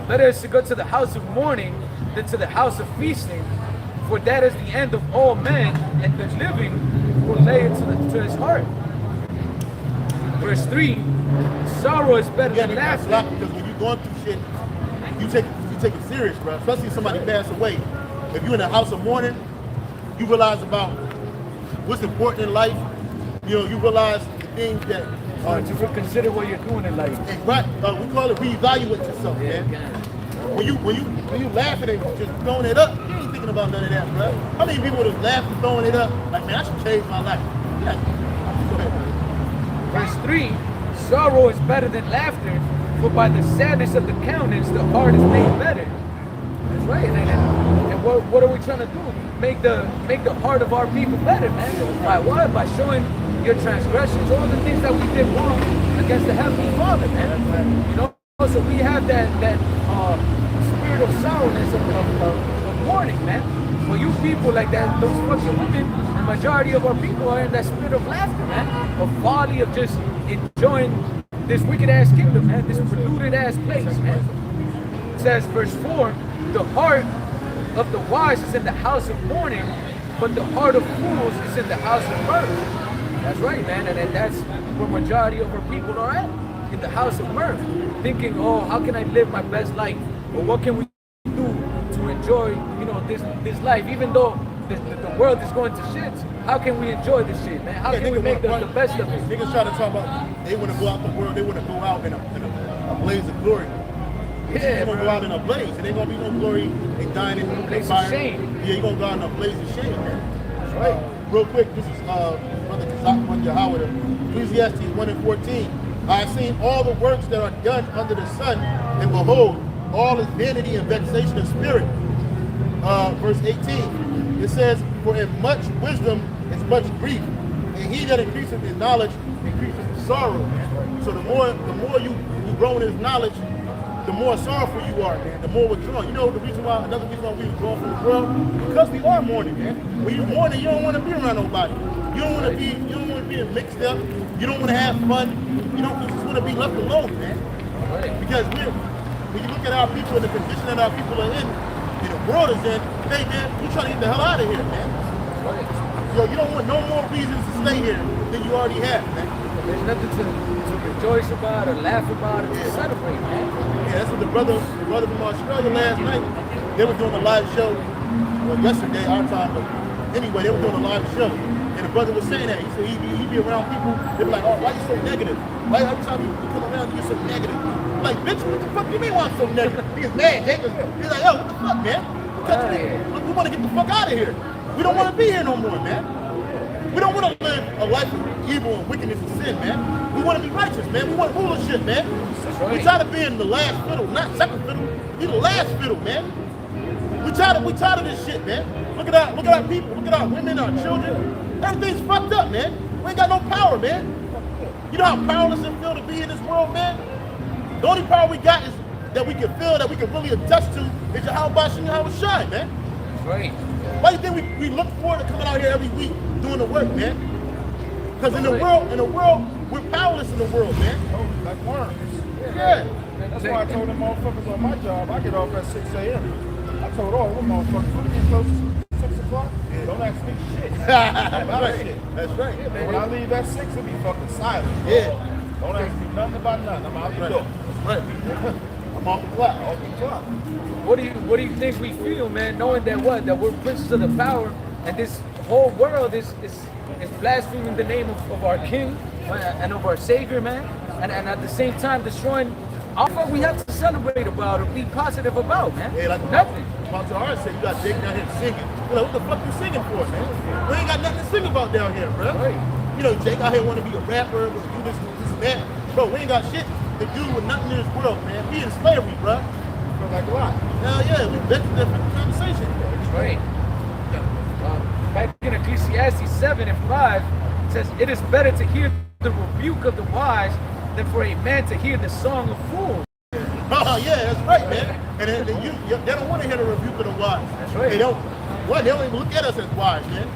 Better is to go to the house of mourning than to the house of feasting, for that is the end of all men, and the living will lay it to his heart. Verse 3. Sorrow is better Yeah, than that's a laughter. lot because when you're going through shit, you take it serious, bro. Especially if somebody passed away. If you're in a house of mourning, you realize about what's important in life. You know, you realize the things that To reconsider what you're doing in life. we call it reevaluate yourself, man. When you laughing and just throwing it up, you ain't thinking about none of that, bro. How many people would have laughed and throwing it up? Like, man, I should change my life. Yeah. Go ahead, man. Verse 3. Sorrow is better than laughter, for by the sadness of the countenance the heart is made better. That's right. And what are we trying to do? Make the heart of our people better, man. By what? By showing your transgressions, all the things that we did wrong against the Heavenly Father, man. You know, so we have that spirit of sorrowness of mourning, man. For you people like that, those fucking women, the majority of our people are in that spirit of laughter, man. Of folly, of just enjoying this wicked ass kingdom, man. This polluted ass place, man. It says, verse 4, the heart of the wise is in the house of mourning, but the heart of fools is in the house of mirth. That's right, man, and that's where majority of our people are at, in the house of mirth, thinking, oh, how can I live my best life? Or what can we do to enjoy, you know, this life? Even though the world is going to shit, how can we enjoy this shit, man? How can we make the best of it? Niggas try to talk about they want to go out the world, they want to go out in a blaze of glory. Yeah, They're gonna bro. go out in a blaze. It ain't gonna be no glory in dying in a Blaze of fire. shame. Yeah, you're gonna go out in a blaze of shame, man. That's right. Real quick, this is Brother Kazak Yahweh, Ecclesiastes 1:14. I have seen all the works that are done under the sun, and behold, all is vanity and vexation of spirit. Verse 18. It says, for in much wisdom is much grief, and he that increaseth in knowledge increaseth in sorrow. So the more you grow in his knowledge, the more sorrowful you are, man. The more withdrawn. You know another reason why we withdraw from the world? Because we are mourning, man. When you're mourning, you don't want to be around nobody. You don't want to be mixed up. You don't want to have fun. You just want to be left alone, man. Because when you look at our people and the condition that our people are in the world is in, hey man, you trying to get the hell out of here, man. Right. Yo, you don't want no more reasons to stay here than you already have, man. There's nothing to rejoice about or laugh about or to celebrate, man. Yeah, that's what the brother from Australia last night, they were doing a live show, well, yesterday, our time, but anyway, they were doing a live show. And the brother was saying that. He said he'd be around people, they be like, oh, why you so negative? Why every time you come around, you're so negative? I'm like, bitch, what the fuck you mean why I'm so negative? He's mad, Jacob. He's like, yo, what the fuck, man? We want to get the fuck out of here. We don't want to be here no more, man. We don't want to live a life of evil and wickedness and sin, man. We want to be righteous, man. We want rulership, man. Right. We tired of being the last fiddle, not second fiddle. Be the last fiddle, man. We tired of this shit, man. Look at our people. Look at our women, our children. Everything's fucked up, man. We ain't got no power, man. You know how powerless it feels to be in this world, man? The only power we got is that we can feel, that we can really attest to, is Gmshawaii, man. Right. Why do you think we look forward to coming out here every week doing the work, man? Because in the world, we're powerless in the world, man. Oh, like worms. Yeah. That's why I told them motherfuckers on my job, I get off at 6 a.m. I told all them motherfuckers, when you get close to 6 o'clock, don't ask me shit. That's right. That's right. And when I leave at 6, it'll be fucking silent. Yeah. Don't ask me nothing about nothing. I'm out the door. Right. I'm off the clock. Off the clock. What do you think we feel, man, knowing that we're princes of the power, and this whole world is blaspheming the name of our King and of our Savior, man, and at the same time destroying all what we have to celebrate about or be positive about, man. Hey, like Nothing. Pastor Hart said, you got Jake down here singing. You're like, what the fuck you singing for, man? We ain't got nothing to sing about down here, bro. Right. You know, Jake out here want to be a rapper, want to do this and that. Bro, we ain't got shit to do with nothing in this world, man. We in slavery, bro. Feel like a lot. Hell yeah, we back to that conversation. Right. Back in Ecclesiastes 7 and 5, it says, it is better to hear the rebuke of the wise than for a man to hear the song of fools. Oh yeah, that's right, man. And they don't want to hear the rebuke of the wise. That's right. They don't even look at us as wise, man.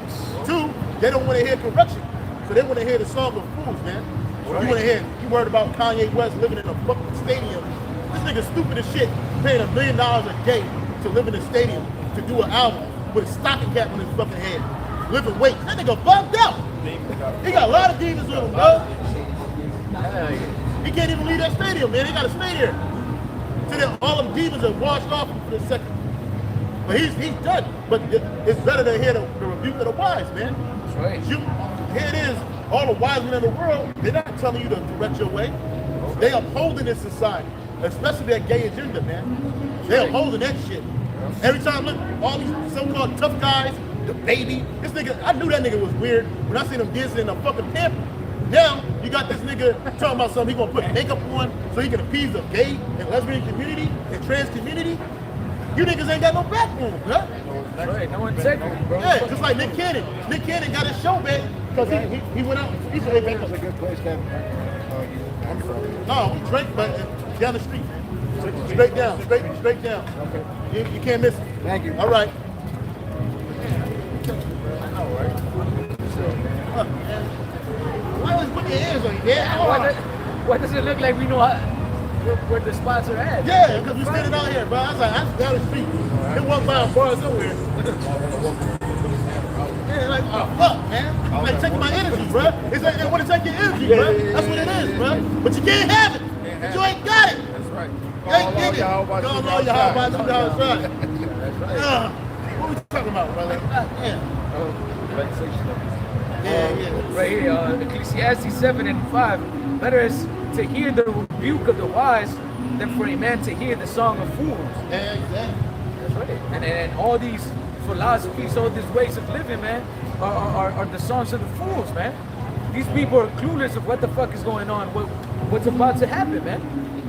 2, they don't want to hear correction. So they want to hear the song of fools, man. Right. You worried about Kanye West living in a fucking stadium. This nigga stupid as shit, paying $1 million a day to live in a stadium, to do an album with a stocking cap on his fucking head. Living weight. That nigga bugged out. He got a lot of demons on him, bro. He can't even leave that stadium, man. He gotta stay there. So that all them demons are washed off him for a second. But he's done. But it's better to hear the rebuke of the wise, man. That's right. Here it is. All the wise men in the world, they're not telling you to correct your way. They upholding this society, especially that gay agenda, man. They upholding that shit. Every time, look, all these so-called tough guys, the baby, this nigga, I knew that nigga was weird when I seen him dancing in a fucking pimp. Now, you got this nigga talking about something, he gonna put makeup on so he can appease the gay and lesbian community and trans community. You niggas ain't got no backbone, bro. That's right. No integrity, bro. Yeah, just like Nick Cannon. Nick Cannon got his show back because he went out. He said, That's a good place to have. no, we drank, but down the street. Straight down, straight down. Okay. You can't miss it. Thank you. All right. Why always put your hands on you, man? Why does it look like we know where the spots are at? Yeah, because we standing out here, bro. I was like, I'm down the street. They walk by a bar somewhere. Yeah, like, oh, fuck, man. Like, taking my energy, bro. It's like they want to take your energy, bro. That's what it is, bro. But you can't have it. But you ain't got it. That's right. You ain't get it. Go on, y'all about $2 shot. What we talking about, brother? Damn. Yeah. Right here, Ecclesiastes 7 and 5. Better is to hear the rebuke of the wise than for a man to hear the song of fools. Yeah, exactly. That's right. And all these philosophies, all these ways of living, man, are the songs of the fools, man. These people are clueless of what the fuck is going on, what's about to happen, man.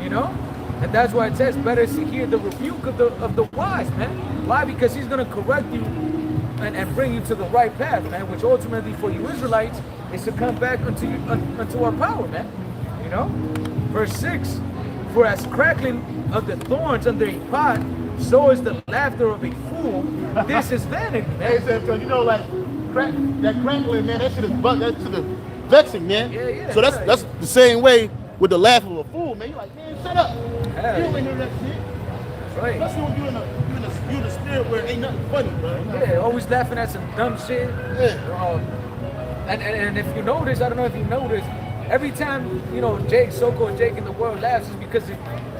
You know? And that's why it says better is to hear the rebuke of the wise, man. Why? Because he's gonna correct you and bring you to the right path, man, which ultimately for you Israelites is to come back unto our power, man. You know? Verse 6, for as crackling of the thorns under a pot, so is the laughter of a fool. This is vanity, Hey, man. so you know, like, that crackling, man, that shit is vexing, man. Yeah. So that's the same way with the laugh of a fool, man. You're like, man, shut up. Yeah. You don't hear that shit. That's right. Especially when you in a spirit where it ain't nothing funny, bro. Yeah, always laughing at some dumb shit. Yeah. And if you notice, I don't know if you noticed, every time, you know, Jake, so-called Jake in the world laughs is because he's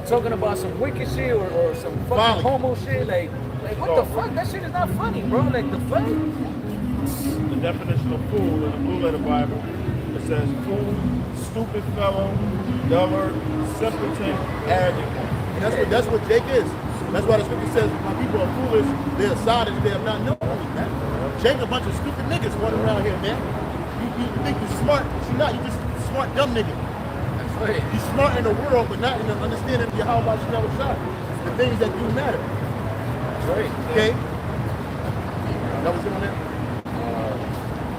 talking about some wicked shit or some fucking Folly. homo shit. Like what the fuck? That shit is not funny, bro. Like, the fuck? The definition of fool in the Blue Letter Bible, it says fool, stupid fellow, dullard, simpleton, arrogant. And that's what Jake is. That's why the scripture says when people are foolish, they are silent, they have not known me, man. Jake a bunch of stupid niggas running around here, man. You think you're smart, but you're not. You just smart dumb nigga. That's right. You're smart in the world, but not in the understanding of your how about you never shot. The things that do matter. That's right. Okay? That was it on that?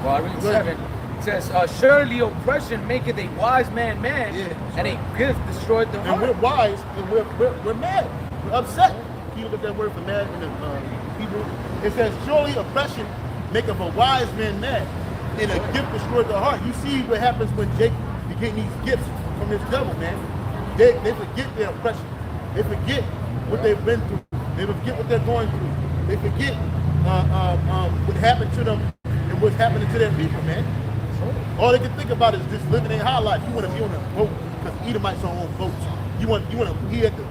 Well, I read 7. It says, surely oppression maketh a wise man mad, Yeah. and a gift destroyed the And heart. we're wise, and we're mad. We're upset. Can you look at that word for mad in the Hebrew? It says, surely oppression maketh a wise man mad, and a gift destroyed the heart. You see what happens when Jake be getting these gifts from his devil, man. They forget their oppression. They forget what they've been through. They forget what they're going through. They forget what happened to them and what's happening to their people, man. All they can think about is just living their high life. You want to be on a boat because Edomites are on boats. You want to be at the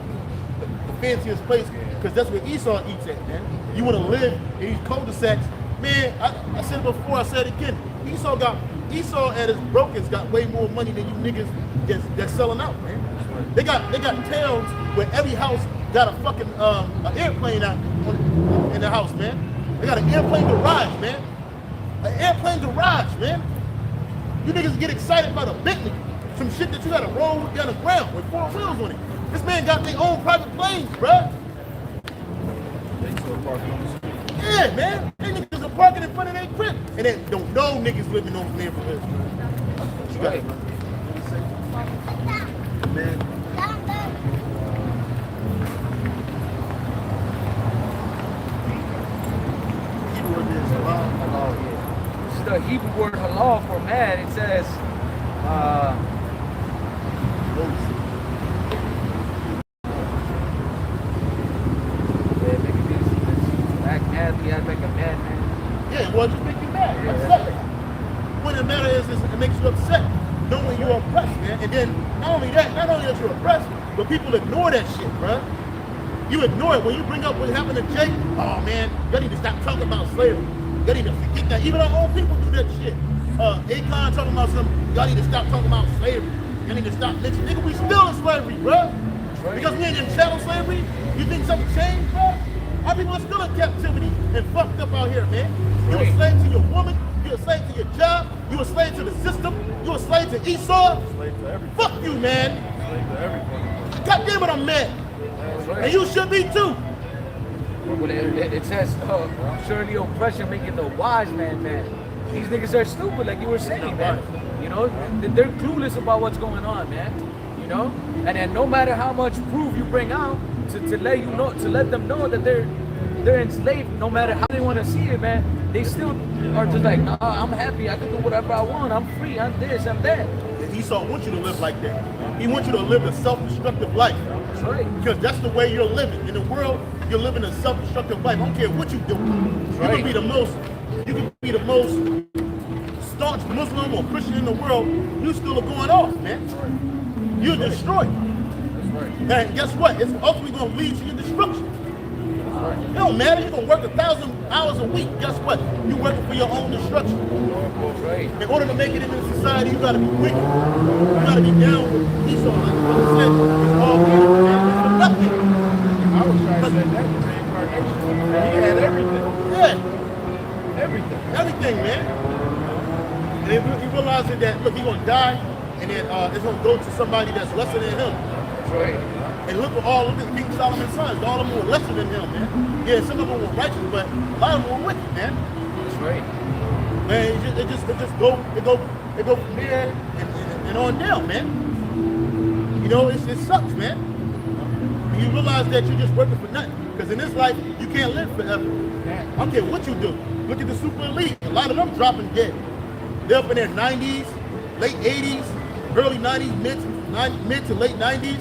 fanciest place because that's where Esau eats at, man. You want to live in these cul-de-sacs, man. I said it before, I said it again. Esau at his brokest got way more money than you niggas that's selling out, man. They got towns where every house got a fucking an airplane out in the house, man. They got an airplane garage, man. An airplane garage, man. You niggas get excited about a Bentley, some shit that you gotta roll down the ground with 4 wheels on it. This man got their own private planes, bruh. They still parking on the street. Yeah, man. They niggas are parking in front of their crib. And then don't know niggas living in those neighborhoods, man. You got it, man. Keyword is halal. This is the Hebrew word halal for mad. It says, act madly, act like a madman. Yeah, well, it just make you mad. Upset. What the matter is it makes you upset knowing you're oppressed, man. And then not only that you're oppressed, but people ignore that shit, bruh. You ignore it. When you bring up what happened to Jake, oh man, y'all need to stop talking about slavery. Y'all need to forget that. Even our own people do that shit. Akon talking about something, y'all need to stop talking about slavery. Y'all need to stop mentioning, nigga, we still in slavery, bruh. Because we ain't in chattel slavery, you think something changed, bruh? Our people are still in captivity and fucked up out here, man. You a slave to your woman, you a slave to your job, you a slave to the system, you a slave to Esau. Slave to everything. Fuck you, man. Slave to everything. God damn it, I'm mad. And you should be too. Well, it says, surely oppression making the wise man mad. These niggas are stupid, like you were saying, man. You know, they're clueless about what's going on, man. You know, and then no matter how much proof you bring out to let them know that they're enslaved, no matter how they want to see it, man, they still are just like, nah, I'm happy, I can do whatever I want, I'm free, I'm this, I'm that. And Esau wants you to live like that. He wants you to live a self-destructive life. That's right. Because that's the way you're living. In the world, you're living a self-destructive life. I don't care what you do. You can be the most staunch Muslim or Christian in the world, you still are going off, man. You're destroyed. And guess what? It's ultimately going to lead to your destruction. It don't matter. You're going to work 1,000 hours a week. Guess what? You're working for your own destruction. In order to make it in this society, you got to be wicked. You got to be down with Esau. Like the brother said, it's all good, man. It's for nothing. I was trying to say that was reincarnation. He had everything. Yeah. Everything. Everything, man. And he realized that, look, he's going to die, and then it's going to go to somebody that's lesser than him. That's right. And look at King Solomon's sons. All of them were lesser than him, man. Yeah, some of them were righteous, but a lot of them were wicked, man. That's right. Man, it just go from there and on down, man. You know, it sucks, man. And you realize that you're just working for nothing. Because in this life, you can't live forever. I don't care what you do. Look at the super elite. A lot of them dropping dead. They're up in their 90s, late 80s, early 90s, mid to late 90s.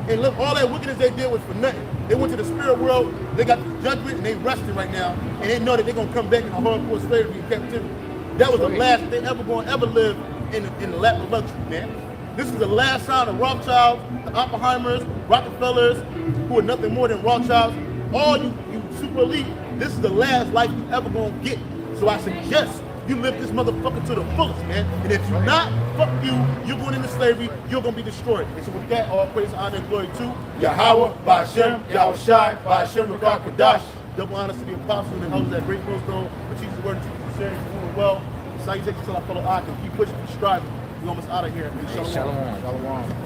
And look, all that wickedness they did was for nothing. They went to the spirit world, they got the judgment, and they rested right now. And they know that they're going to come back in a hardcore slavery and captivity. That was the last they ever going to ever live in the lap of luxury, man. This is the last sign of Rothschilds, the Oppenheimers, Rockefellers, who are nothing more than Rothschilds. All you super elite, this is the last life you ever going to get. So I suggest you live this motherfucker to the fullest, man. And if you're not, fuck you, you're going into slavery, you're going to be destroyed. And so with that, all praise, honor, and glory to Yahweh, Ba'Shem, Yahushai, Ba'Shem, Rakah, Kadash. Double honors to the apostles and the elders that great millstone. For Jesus' word and truth, sharing, doing well. Salutations to our fellow Ak, and keep pushing, keep striving. We almost out of here. Shalom. Shalom. Shalom.